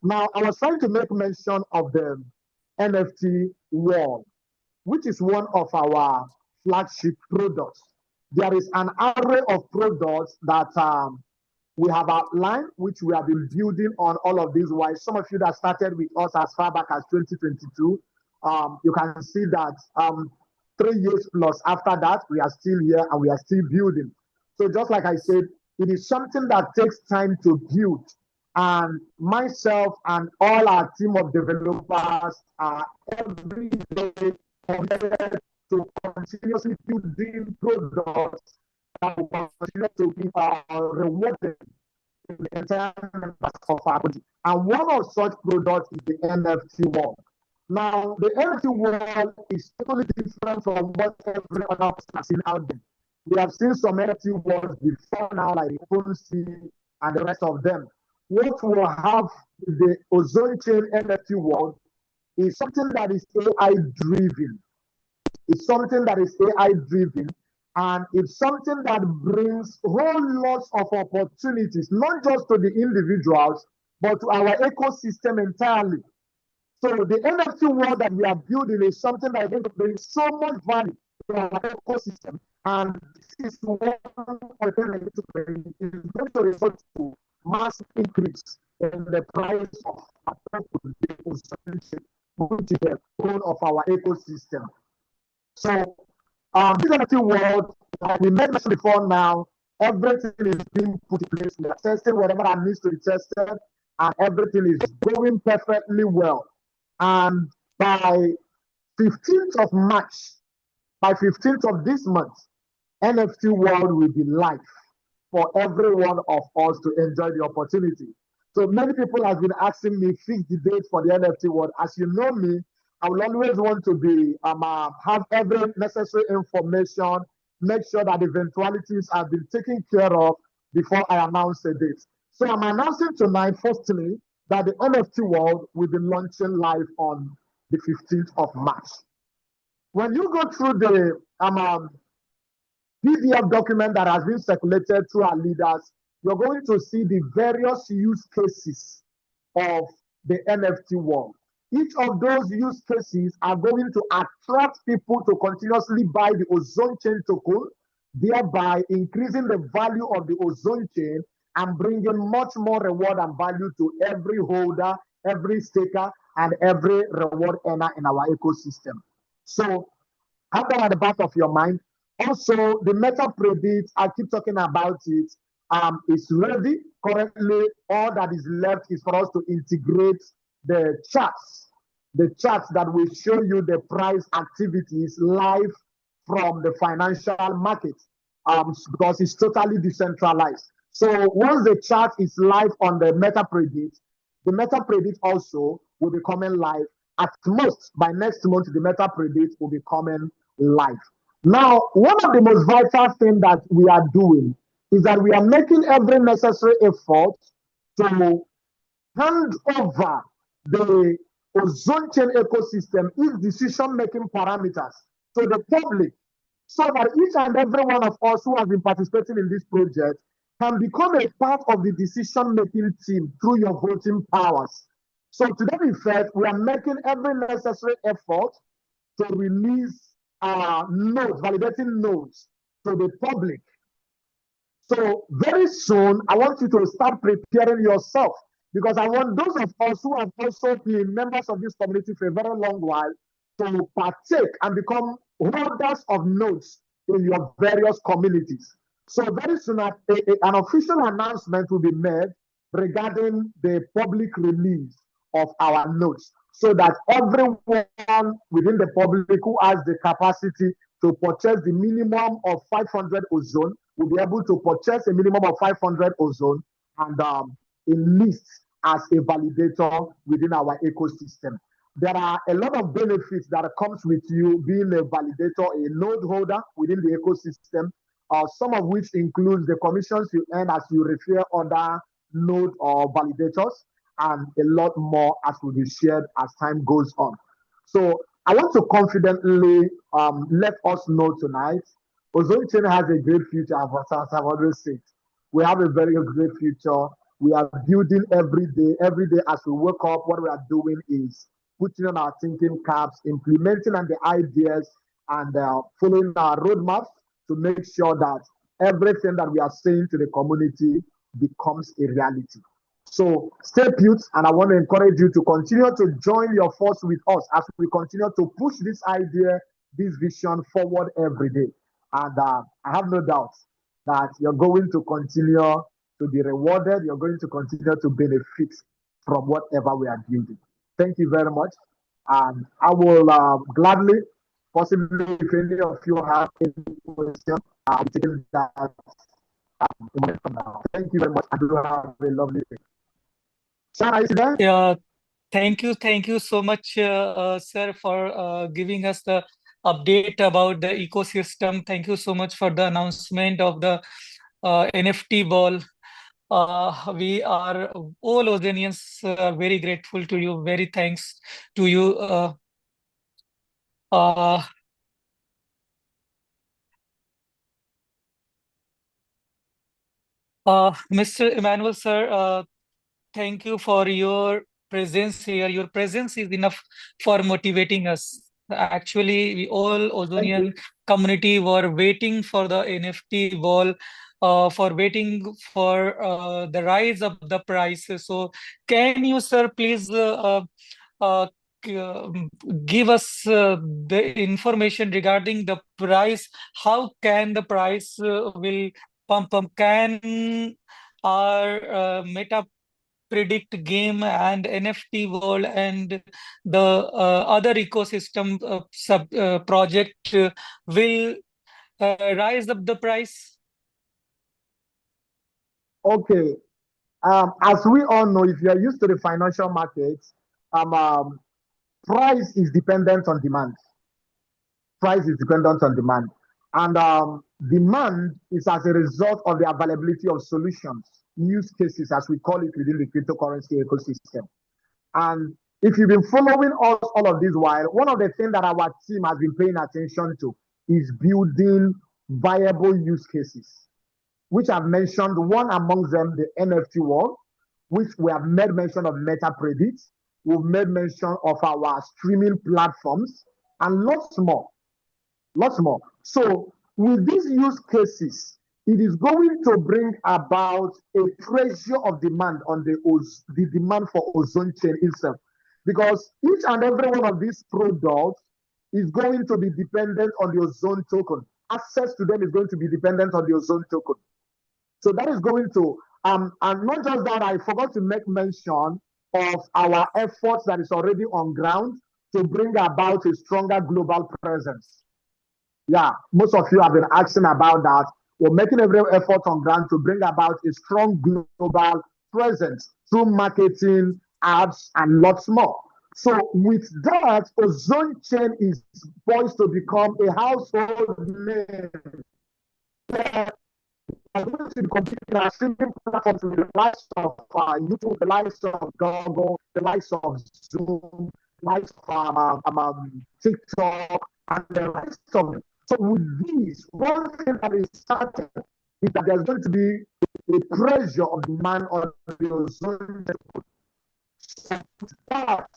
Now, I was trying to make mention of the NFT wall, which is one of our flagship products. There is an array of products that we have outlined, which we have been building on all of these while. Some of you that started with us as far back as 2022, you can see that 3 years plus after that, we are still here and we are still building. So just like I said, It is something that takes time to build. And myself and all our team of developers are every day committed to continuously building products that will continue to be rewarded in the entire members of our body. And one of such products is the NFT world. Now, the NFT world is totally different from what every other person has seen out there. We have seen some NFT worlds before now, like OpenSea and the rest of them. What will have the Ozone Chain NFT world is something that is AI driven. It's something that is AI driven, and it's something that brings whole lots of opportunities, not just to the individuals, but to our ecosystem entirely. So the NFT world that we are building is something that is going to bring so much value to our ecosystem, and this is one of the things is going to result to massive increase in the price of the whole of our ecosystem. So this NFT world, we mentioned before now, everything is being put in place. We are testing whatever that needs to be tested, and everything is going perfectly well. And by 15th of March, by 15th of this month, NFT world will be live for every one of us to enjoy the opportunity. So many people have been asking me, fix the date for the NFT world. As you know me, I will always want to be have every necessary information, make sure that eventualities have been taken care of before I announce a date. So I'm announcing tonight, firstly, that the NFT world will be launching live on the 15th of March. When you go through the PDF document that has been circulated through our leaders, you're going to see the various use cases of the NFT world. Each of those use cases are going to attract people to continuously buy the Ozone Chain token, thereby increasing the value of the Ozone Chain and bringing much more reward and value to every holder, every staker, and every reward earner in our ecosystem. So have that at the back of your mind. Also, the Meta Predict, I keep talking about it, is ready. Currently, all that is left is for us to integrate the charts that will show you the price activities live from the financial market, because it's totally decentralized. So once the chart is live on the Meta Predict, the Meta Predict also will be coming live. At most, by next month, the Meta Predict will be coming live. Now, one of the most vital things that we are doing is that we are making every necessary effort to hand over the Ozone Chain ecosystem, its decision-making parameters to the public, so that each and every one of us who has been participating in this project can become a part of the decision-making team through your voting powers. So to that effect, we are making every necessary effort to release nodes, validating nodes to the public. So very soon, I want you to start preparing yourself, because I want those of us who have also been members of this community for a very long while to partake and become holders of nodes in your various communities. So very soon, an official announcement will be made regarding the public release of our nodes, so that everyone within the public who has the capacity to purchase the minimum of 500 Ozone will be able to purchase a minimum of 500 Ozone and enlist as a validator within our ecosystem. There are a lot of benefits that comes with you being a validator, a node holder within the ecosystem, some of which includes the commissions you earn as you refer other node or validators, and a lot more as will be shared as time goes on. So I want to confidently let us know tonight, Ozone Chain has a great future, as I've always said. We have a very great future. We are building every day. Every day as we wake up, what we are doing is putting on our thinking caps, implementing on the ideas, and following our roadmaps to make sure that everything that we are saying to the community becomes a reality. So stay put, and I want to encourage you to continue to join your force with us as we continue to push this idea, this vision forward every day. And I have no doubt that you're going to continue to be rewarded. You're going to continue to benefit from whatever we are building. Thank you very much. And I will gladly, possibly, if any of you have any question, I'll take that now. Thank you very much. I do have a lovely day. Sean, are you there? Yeah, thank you so much, sir, for giving us the update about the ecosystem. Thank you so much for the announcement of the NFT ball. We are all Ozonians very grateful to you. Very thanks to you. Mr. Emmanuel, sir, thank you for your presence here. Your presence is enough for motivating us. Actually, we all Ozonian community were waiting for the NFT wall, for waiting for the rise of the prices. So, can you, sir, please give us the information regarding the price? How can the price will pump up? Can our Meta Predict game and NFT world and the other ecosystem sub project will rise up the price? Okay. As we all know, if you are used to the financial markets, price is dependent on demand. Price is dependent on demand. And demand is as a result of the availability of solutions, use cases, as we call it within the cryptocurrency ecosystem. And if you've been following us all of this while, one of the things that our team has been paying attention to is building viable use cases, which I've mentioned, one amongst them, the NFT world, which we have made mention of Meta Predict. We've made mention of our streaming platforms and lots more. Lots more. So with these use cases, it is going to bring about a pressure of demand on the demand for Ozone Chain itself. Because each and every one of these products is going to be dependent on the Ozone token. Access to them is going to be dependent on the Ozone token. So that is going to, and not just that, I forgot to make mention of our efforts that is already on ground to bring about a stronger global presence. Yeah, most of you have been asking about that. We're making every effort on ground to bring about a strong global presence through marketing, ads, and lots more. So with that, Ozone Chain is poised to become a household name. I'm going to be competing on streaming platforms with the likes of YouTube, the likes of Google, the likes of Zoom, the likes of TikTok, and the likes of. So with these, one thing that is certain is that there's going to be a pressure of demand on the Ozone. So that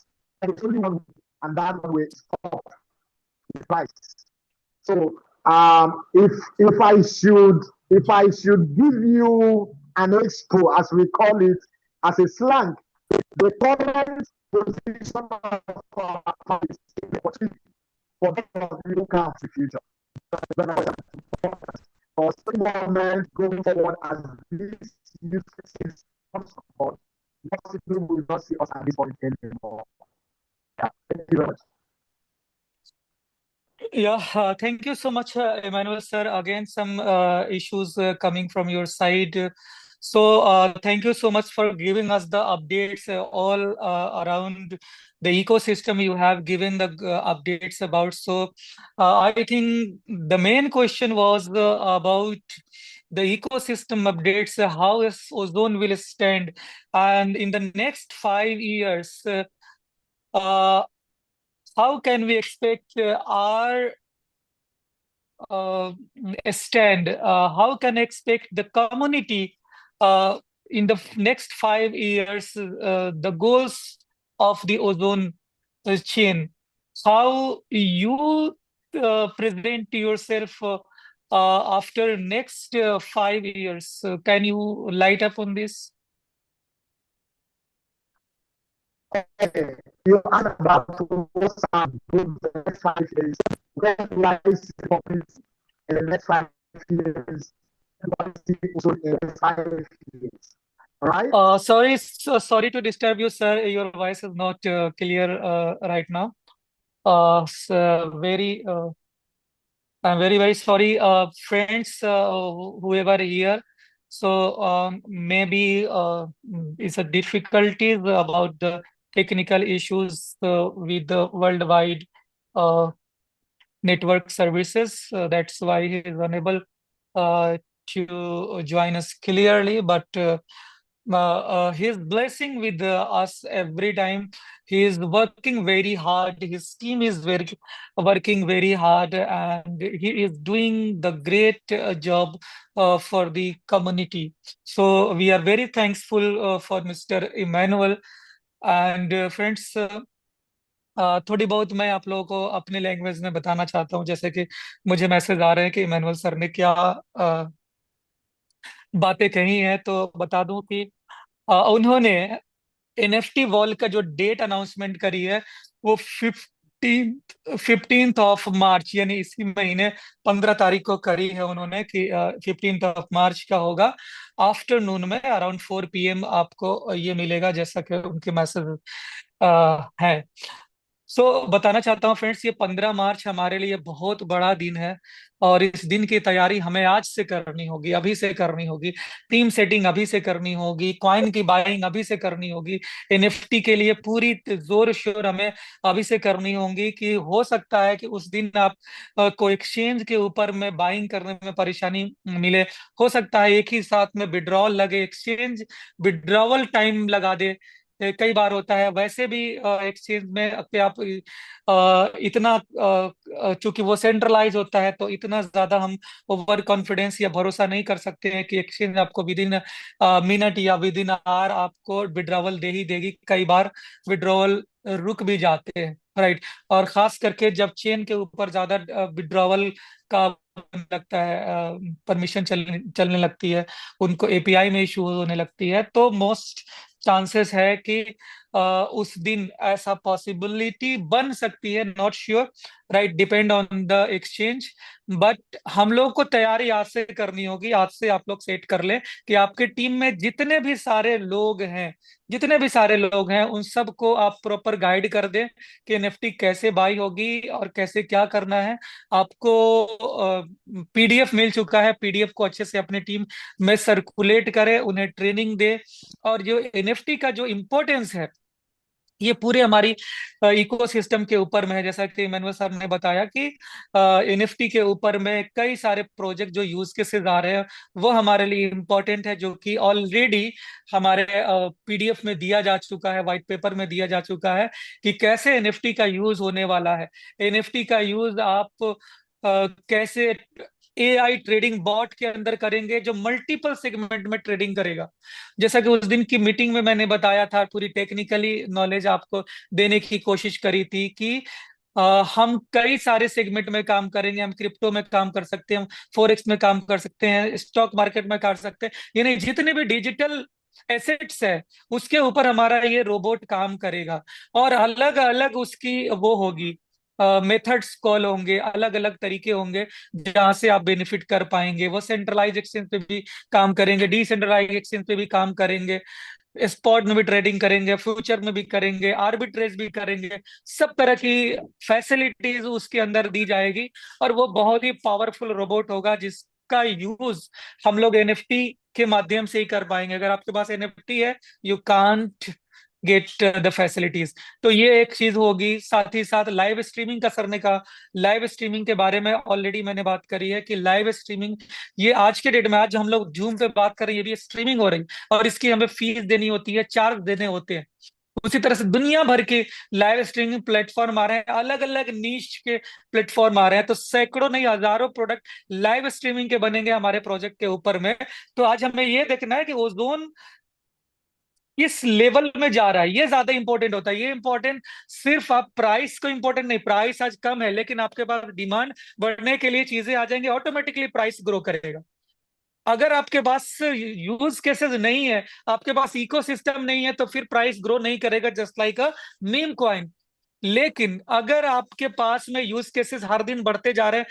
is only one, and that one will stop the price. So if I should give you an expo, as we call it, as a slang, the current position of the opportunity for them to look at the future. For some moment going forward, as these use cases come support, most people will not see us at this point anymore. Yeah, thank you very much. Yeah, thank you so much, Emmanuel, sir. Again, some issues coming from your side. So thank you so much for giving us the updates all around the ecosystem. You have given the updates about. So I think the main question was about the ecosystem updates, how is Ozone will stand, and in the next 5 years, how can we expect our stand? How can I expect the community in the next 5 years, the goals of the Ozone chain? How you present yourself after next 5 years? Can you light up on this? You asked about what's our goal in the next 5 years. Where do I see in the next 5 years? Right? Sorry to disturb you, sir. Your voice is not clear right now. Very, I'm very, very sorry, friends, whoever here. So maybe it's a difficulties about the technical issues with the worldwide network services. That's why he is unable to join us clearly, but his blessing with us every time. He is working very hard. His team is working very hard, and he is doing the great job for the community. So we are very thankful for Mr. Emmanuel. And friends, थोड़ी बहुत मैं आप लोगों को अपने language में बताना चाहता हूँ, जैसे कि मुझे मैसेज आ रहे हैं कि इमैनुअल सर ने क्या बातें कही हैं, तो बता दूं कि उन्होंने एनएफटी वॉल का जो डेट अनाउंसमेंट करी है वो 15th ऑफ मार्च, यानी इसी महीने 15 तारीख को करी है उन्होंने, कि 15th ऑफ मार्च का होगा आफ्टरनून में अराउंड 4 PM आपको ये मिलेगा, जैसा कि उनके मैसेज है। बताना चाहता हूँ फ्रेंड्स, ये 15 मार्च हमारे लिए बहुत बड़ा दिन है, और इस दिन की तैयारी हमें आज से करनी होगी, अभी से करनी होगी। टीम सेटिंग अभी से करनी होगी, कॉइन की बाइंग अभी से करनी होगी, एनएफटी के लिए पूरी जोर शोर हमें अभी से करनी होगी। कि हो सकता है कि उस दिन आप को एक्सचेंज के ऊपर में बाइंग करने में परेशानी मिले, हो सकता है एक ही साथ में विड्रॉल लगे, एक्सचेंज विड्रॉवल टाइम लगा दे, कई बार होता है। वैसे भी एक्सचेंज में अपने आप इतना चूंकि वो सेंट्रलाइज होता है, तो इतना ज्यादा हम ओवर कॉन्फिडेंस या भरोसा नहीं कर सकते हैं कि एक्सचेंज आपको विद इन मिनट या विद इन आवर आपको विड्रॉवल दे ही देगी। कई बार विड्रॉवल रुक भी जाते हैं, राइट। और खास करके जब चेन के ऊपर ज्यादा विड्रॉवल का लगता है, परमिशन चलने लगती है, उनको एपीआई में इशू होने लगती है, तो मोस्ट चांसेस है कि उस दिन ऐसा पॉसिबिलिटी बन सकती है, not sure, right, depend on the exchange. But हम लोग को तैयारी आज से करनी होगी, आज से आप लोग सेट कर लें कि आपके टीम में जितने भी सारे लोग हैं उन सबको आप प्रॉपर गाइड कर दें कि एनएफटी कैसे बाई होगी और कैसे क्या करना है। आपको पीडीएफ मिल चुका है, पीडीएफ को अच्छे से अपने टीम में सर्कुलेट करें, उन्हें ट्रेनिंग दे। और जो एनएफटी का जो इम्पोर्टेंस है, ये पूरे हमारी इकोसिस्टम के ऊपर में है। जैसा कि इमैनुअल सर ने बताया कि एनएफटी के ऊपर में कई सारे प्रोजेक्ट जो यूज केसेस आ रहे हैं वो हमारे लिए इम्पोर्टेंट है, जो कि ऑलरेडी हमारे पीडीएफ में दिया जा चुका है, व्हाइट पेपर में दिया जा चुका है कि कैसे एनएफटी का यूज होने वाला है। एनएफटी का यूज आप कैसे एआई ट्रेडिंग बॉट के अंदर करेंगे, जो मल्टीपल सेगमेंट में ट्रेडिंग करेगा। जैसा कि उस दिन की मीटिंग में मैंने बताया था, पूरी टेक्निकली नॉलेज आपको देने की कोशिश करी थी कि हम कई सारे सेगमेंट में काम करेंगे। हम क्रिप्टो में काम कर सकते हैं, हम फॉरेक्स में काम कर सकते हैं, स्टॉक मार्केट में कर सकते हैं, यानी जितने भी डिजिटल एसेट्स है उसके ऊपर हमारा ये रोबोट काम करेगा। और अलग अलग उसकी वो होगी, मेथड्स कॉल होंगे, अलग अलग तरीके होंगे जहां से आप बेनिफिट कर पाएंगे। वो सेंट्रलाइज एक्सचेंज पे भी काम करेंगे, डिसेंट्रलाइज एक्सचेंज पे भी काम करेंगे, स्पॉट में भी ट्रेडिंग करेंगे, फ्यूचर में भी करेंगे, आर्बिट्रेज भी करेंगे। सब तरह की फैसिलिटीज उसके अंदर दी जाएगी, और वो बहुत ही पावरफुल रोबोट होगा जिसका यूज हम लोग एनएफटी के माध्यम से ही कर पाएंगे। अगर आपके पास एनएफटी है, you can't get the facilities. तो ये एक चीज होगी। साथ ही साथ लाइव स्ट्रीमिंग का सर ने कहा, लाइव स्ट्रीमिंग के बारे में ऑलरेडी मैंने बात करी है कि लाइव स्ट्रीमिंग ये आज के डेट में, आज हम लोग जूम पे बात कर रहे हैं, ये भी स्ट्रीमिंग हो रही और इसकी हमें फीस देनी होती है, चार्ज देने होते हैं। उसी तरह से दुनिया भर के लाइव स्ट्रीमिंग प्लेटफॉर्म आ रहे हैं, अलग अलग नीश के प्लेटफॉर्म आ रहे हैं, तो सैकड़ों नहीं हजारों प्रोडक्ट लाइव स्ट्रीमिंग के बनेंगे हमारे प्रोजेक्ट के ऊपर में। तो आज हमें ये देखना है कि ओजोन इस लेवल में जा रहा है, ये ज्यादा इंपॉर्टेंट होता है। ये इंपॉर्टेंट सिर्फ आप प्राइस को इंपॉर्टेंट नहीं, प्राइस आज कम है लेकिन आपके पास डिमांड बढ़ने के लिए चीजें आ जाएंगी, ऑटोमेटिकली प्राइस ग्रो करेगा। अगर आपके पास यूज केसेस नहीं है, आपके पास इकोसिस्टम नहीं है, तो फिर प्राइस ग्रो नहीं करेगा, just like a meme coin. लेकिन अगर आपके पास में यूज केसेस हर दिन बढ़ते जा रहे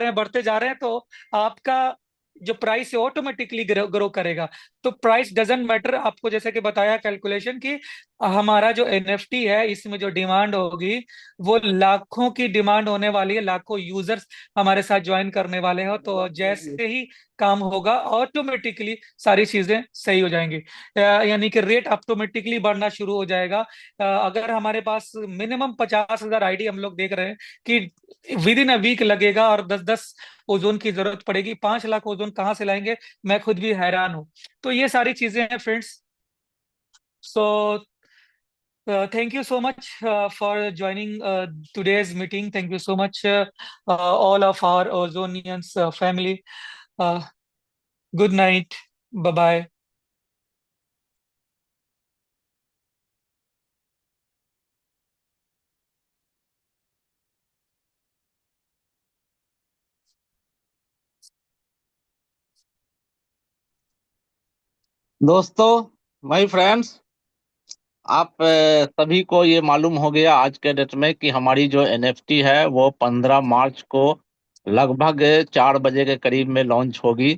हैं, तो आपका जो प्राइस है ऑटोमेटिकली ग्रो करेगा। तो प्राइस डजेंट मैटर, आपको जैसे कि बताया कैलकुलेशन की हमारा जो एनएफटी है इसमें जो डिमांड होगी वो लाखों की डिमांड होने वाली है, लाखों यूजर्स हमारे साथ ज्वाइन करने वाले हैं। तो जैसे ही काम होगा ऑटोमेटिकली सारी चीजें सही हो जाएंगी, यानी कि रेट ऑटोमेटिकली बढ़ना शुरू हो जाएगा। अगर हमारे पास मिनिमम 50,000 आईडी हम लोग देख रहे हैं कि विद इन अ वीक लगेगा और 10-10 ओजोन की जरूरत पड़ेगी, 5 लाख ओजोन कहाँ से लाएंगे, मैं खुद भी हैरान हूँ। तो ये सारी चीजें हैं friends. So thank you so much for joining today's meeting. Thank you so much, all of our Ozonians family. Good night. Bye bye. दोस्तों, माय फ्रेंड्स, आप सभी को ये मालूम हो गया आज के डेट में कि हमारी जो एनएफटी है वो 15 मार्च को लगभग 4 बजे के करीब में लॉन्च होगी।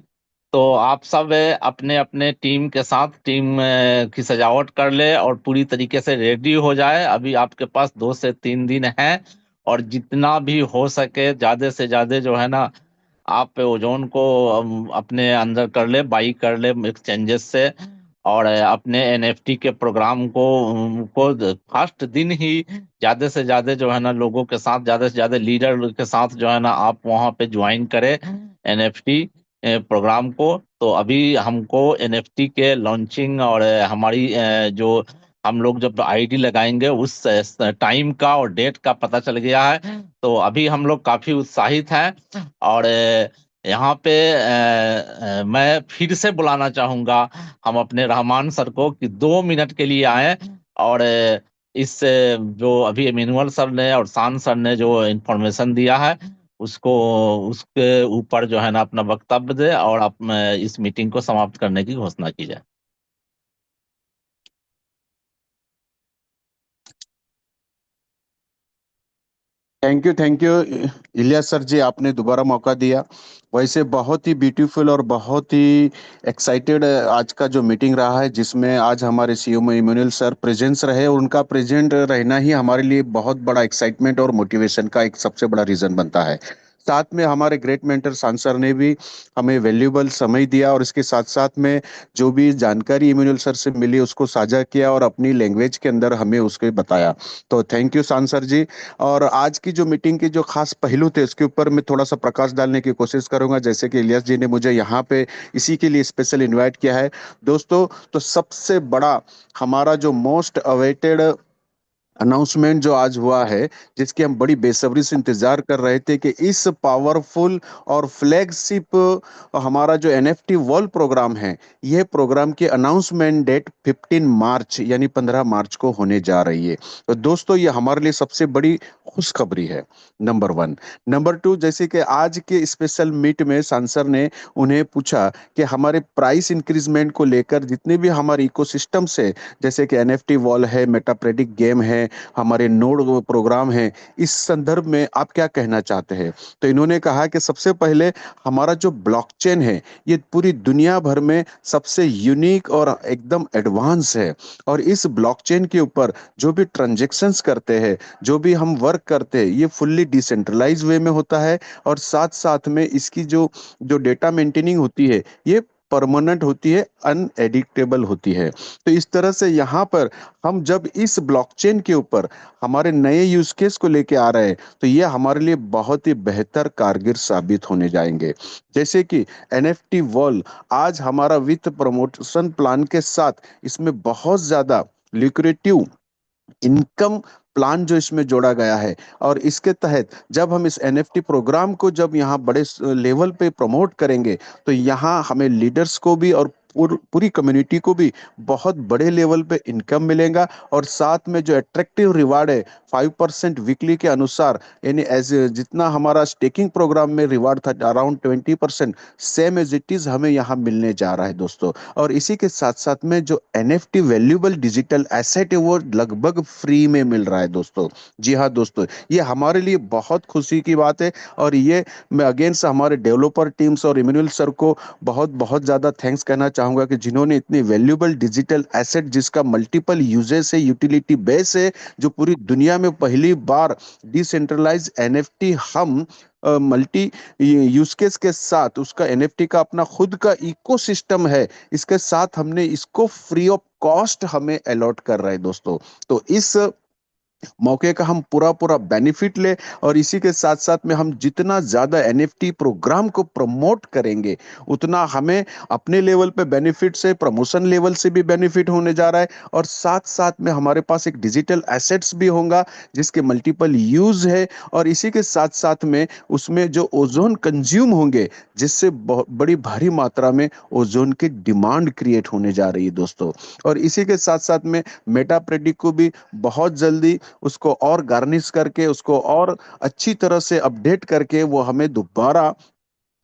तो आप सब अपने अपने टीम के साथ टीम की सजावट कर ले और पूरी तरीके से रेडी हो जाए। अभी आपके पास 2 से 3 दिन है और जितना भी हो सके ज़्यादा से ज़्यादा जो है ना आप ओजोन को अपने अंदर कर ले, बाई कर ले एक्सचेंजेस से, और अपने एनएफटी के प्रोग्राम को फर्स्ट दिन ही ज्यादा से ज्यादा जो है ना लोगों के साथ, ज्यादा से ज्यादा लीडर के साथ जो है ना आप वहां पे ज्वाइन करें एनएफटी प्रोग्राम को। तो अभी हमको एनएफटी के लॉन्चिंग और हमारी जो हम लोग जब आईडी लगाएंगे उस टाइम का और डेट का पता चल गया है। तो अभी हम लोग काफी उत्साहित हैं और यहाँ पे मैं फिर से बुलाना चाहूंगा हम अपने रहमान सर को कि 2 मिनट के लिए आए और इस जो अभी इमैनुअल सर ने और शान सर ने जो इन्फॉर्मेशन दिया है उसको उसके ऊपर जो है ना अपना वक्तव्य दे और इस मीटिंग को समाप्त करने की घोषणा की जाए। थैंक यू इलियास सर जी, आपने दोबारा मौका दिया। वैसे बहुत ही ब्यूटीफुल और बहुत ही एक्साइटेड आज का जो मीटिंग रहा है, जिसमें आज हमारे सीएम इमैनुअल सर प्रेजेंस रहे और उनका प्रेजेंट रहना ही हमारे लिए बहुत बड़ा एक्साइटमेंट और मोटिवेशन का एक सबसे बड़ा रीजन बनता है। साथ में हमारे ग्रेट मेंटर सांसर ने भी हमें वैल्यूबल समय दिया और इसके साथ साथ में जो भी जानकारी इमैनुअल सर से मिली उसको साझा किया और अपनी लैंग्वेज के अंदर हमें उसको बताया। तो थैंक यू सांसर जी। और आज की जो मीटिंग के जो खास पहलू थे उसके ऊपर मैं थोड़ा सा प्रकाश डालने की कोशिश करूंगा, जैसे कि इलियास जी ने मुझे यहाँ पे इसी के लिए स्पेशल इनवाइट किया है। दोस्तों, तो सबसे बड़ा हमारा जो मोस्ट अवेटेड अनाउंसमेंट जो आज हुआ है, जिसकी हम बड़ी बेसब्री से इंतजार कर रहे थे कि इस पावरफुल और फ्लैगशिप हमारा जो एनएफटी वर्ल्ड प्रोग्राम है, यह प्रोग्राम की अनाउंसमेंट डेट 15 मार्च यानी 15 मार्च को होने जा रही है। तो दोस्तों, ये हमारे लिए सबसे बड़ी खुशखबरी है, नंबर 1। नंबर 2, जैसे कि आज के स्पेशल मीट में सांसर ने उन्हें पूछा कि हमारे प्राइस इंक्रीजमेंट को लेकर जितने भी हमारे इकोसिस्टम से, जैसे कि एनएफटी वॉल है, मेटाप्रेडिक गेम है, हमारे नोड प्रोग्राम है, इस संदर्भ में आप क्या कहना चाहते हैं? तो इन्होंने कहा कि सबसे पहले हमारा जो ब्लॉकचेन है ये पूरी दुनिया भर में सबसे यूनिक और एकदम एडवांस है और इस ब्लॉकचेन के ऊपर जो भी ट्रांजैक्शंस करते हैं, जो भी हम वर्क करते हैं, ये फुल्ली डिसेंट्रलाइज वे में होता है और साथ साथ में इसकी जो जो डेटा मेंटेनिंग होती है ये परमानेंट होती है, अनएडिक्टेबल होती है। तो इस तरह से यहाँ पर हम जब इस ब्लॉकचेन के ऊपर हमारे नए यूज केस को लेके आ रहे हैं तो ये हमारे लिए बहुत ही बेहतर कारगर साबित होने जाएंगे। जैसे कि एनएफटी वर्ल्ड आज हमारा वित्त प्रमोशन प्लान के साथ इसमें बहुत ज्यादा लिक्रेटिव इनकम प्लान जो इसमें जोड़ा गया है और इसके तहत जब हम इस एनएफटी प्रोग्राम को जब यहाँ बड़े लेवल पे प्रमोट करेंगे तो यहाँ हमें लीडर्स को भी और पूरी कम्युनिटी को भी बहुत बड़े लेवल पे इनकम मिलेगा। और साथ में जो अट्रैक्टिव रिवार्ड है 5% वीकली के अनुसार, यानी एज जितना हमारा स्टेकिंग प्रोग्राम में रिवार्ड था around 20%, same as it is हमें यहाँ मिलने जा रहा है दोस्तों। और इसी के साथ साथ में जो NFT वैल्यूएबल डिजिटल एसेट है वो लगभग फ्री में मिल रहा है दोस्तों। जी हाँ दोस्तों, ये हमारे लिए बहुत खुशी की बात है। और ये मैं अगेन से हमारे डेवलपर टीम्स और इमैनुअल सर को बहुत बहुत ज़्यादा थैंक्स कहना चाहूँगा कि जिन्होंने इतनी वैल्यूएबल डिजिटल एसेट जिसका मल्टीपल यूजेस है, यूटिलिटी बेस है, जो पूरी दुनिया में पहली बार डिसेंट्रलाइज NFT हम मल्टी यूज केस के साथ उसका NFT का अपना खुद का इकोसिस्टम है, इसके साथ हमने इसको फ्री ऑफ कॉस्ट हमें अलॉट कर रहे हैं दोस्तों। तो इस मौके का हम पूरा बेनिफिट ले, और इसी के साथ साथ में हम जितना ज्यादा NFT प्रोग्राम को प्रमोट करेंगे उतना हमें अपने लेवल पे बेनिफिट से, प्रमोशन लेवल से भी बेनिफिट होने जा रहा है। और साथ साथ में हमारे पास एक डिजिटल एसेट्स भी होगा जिसके मल्टीपल यूज है। और इसी के साथ साथ में उसमें जो ओजोन कंज्यूम होंगे जिससे बड़ी भारी मात्रा में ओजोन की डिमांड क्रिएट होने जा रही है दोस्तों। और इसी के साथ साथ में मेटा प्रेडिक्ट को भी बहुत जल्दी उसको और गार्निश करके, उसको और अच्छी तरह से अपडेट करके वो हमें दोबारा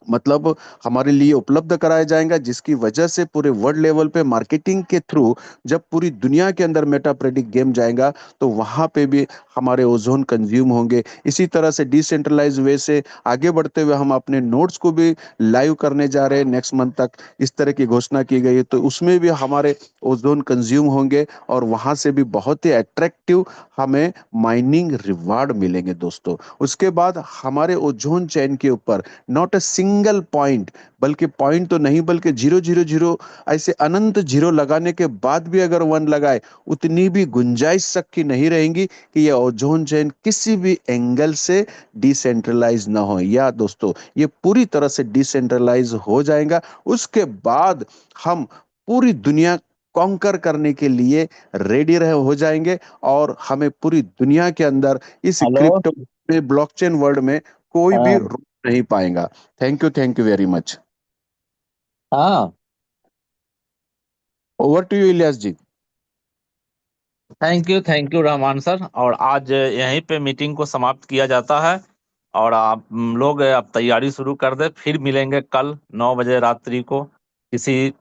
मतलब हमारे लिए उपलब्ध कराया जाएगा, जिसकी वजह से पूरे वर्ल्ड लेवल पे मार्केटिंग के थ्रू जब पूरी दुनिया के अंदर मेटा प्रेडिक्ट गेम जाएगा तो वहां पे भी हमारे ओजोन कंज्यूम होंगे। इसी तरह से डिसेंट्रलाइज वे से आगे बढ़ते हुए हम अपने नोड्स को भी लाइव करने जा रहे हैं नेक्स्ट मंथ तक, इस तरह की घोषणा की गई है। तो उसमें भी हमारे ओजोन कंज्यूम होंगे और वहां से भी बहुत ही अट्रैक्टिव हमें माइनिंग रिवार्ड मिलेंगे दोस्तों। उसके बाद हमारे ओजोन चेन के ऊपर नॉट अ सिंगल पॉइंट, बल्कि पॉइंट तो नहीं बल्कि 000 ऐसे अनंत जीरो लगाने के बाद भी अगर 1 लगाए उतनी भी गुंजाइश तक की नहीं रहेंगी कि ये ओजोन चेन किसी भी एंगल से डिसेंट्रलाइज ना हो। या दोस्तों ये पूरी तरह से डिसेंट्रलाइज हो जाएगा। उसके बाद हम पूरी दुनिया कॉन्कर करने के लिए रेडी रहे हो जाएंगे और हमें पूरी दुनिया के अंदर इस क्रिप्टो में, ब्लॉकचेन वर्ल्ड में कोई भी रोक नहीं पाएगा। Thank you very much. हाँ, over to you Ilyas ji. Thank you Rahman sir. और आज यहीं पे मीटिंग को समाप्त किया जाता है और आप लोग अब तैयारी शुरू कर दे। फिर मिलेंगे कल 9 बजे रात्रि को किसी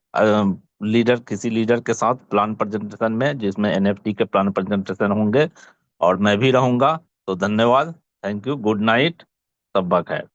लीडर के साथ प्लान प्रेजेंटेशन में, जिसमें NFT के प्लान प्रेजेंटेशन होंगे और मैं भी रहूंगा। तो धन्यवाद, थैंक यू, गुड नाइट, सब खैर।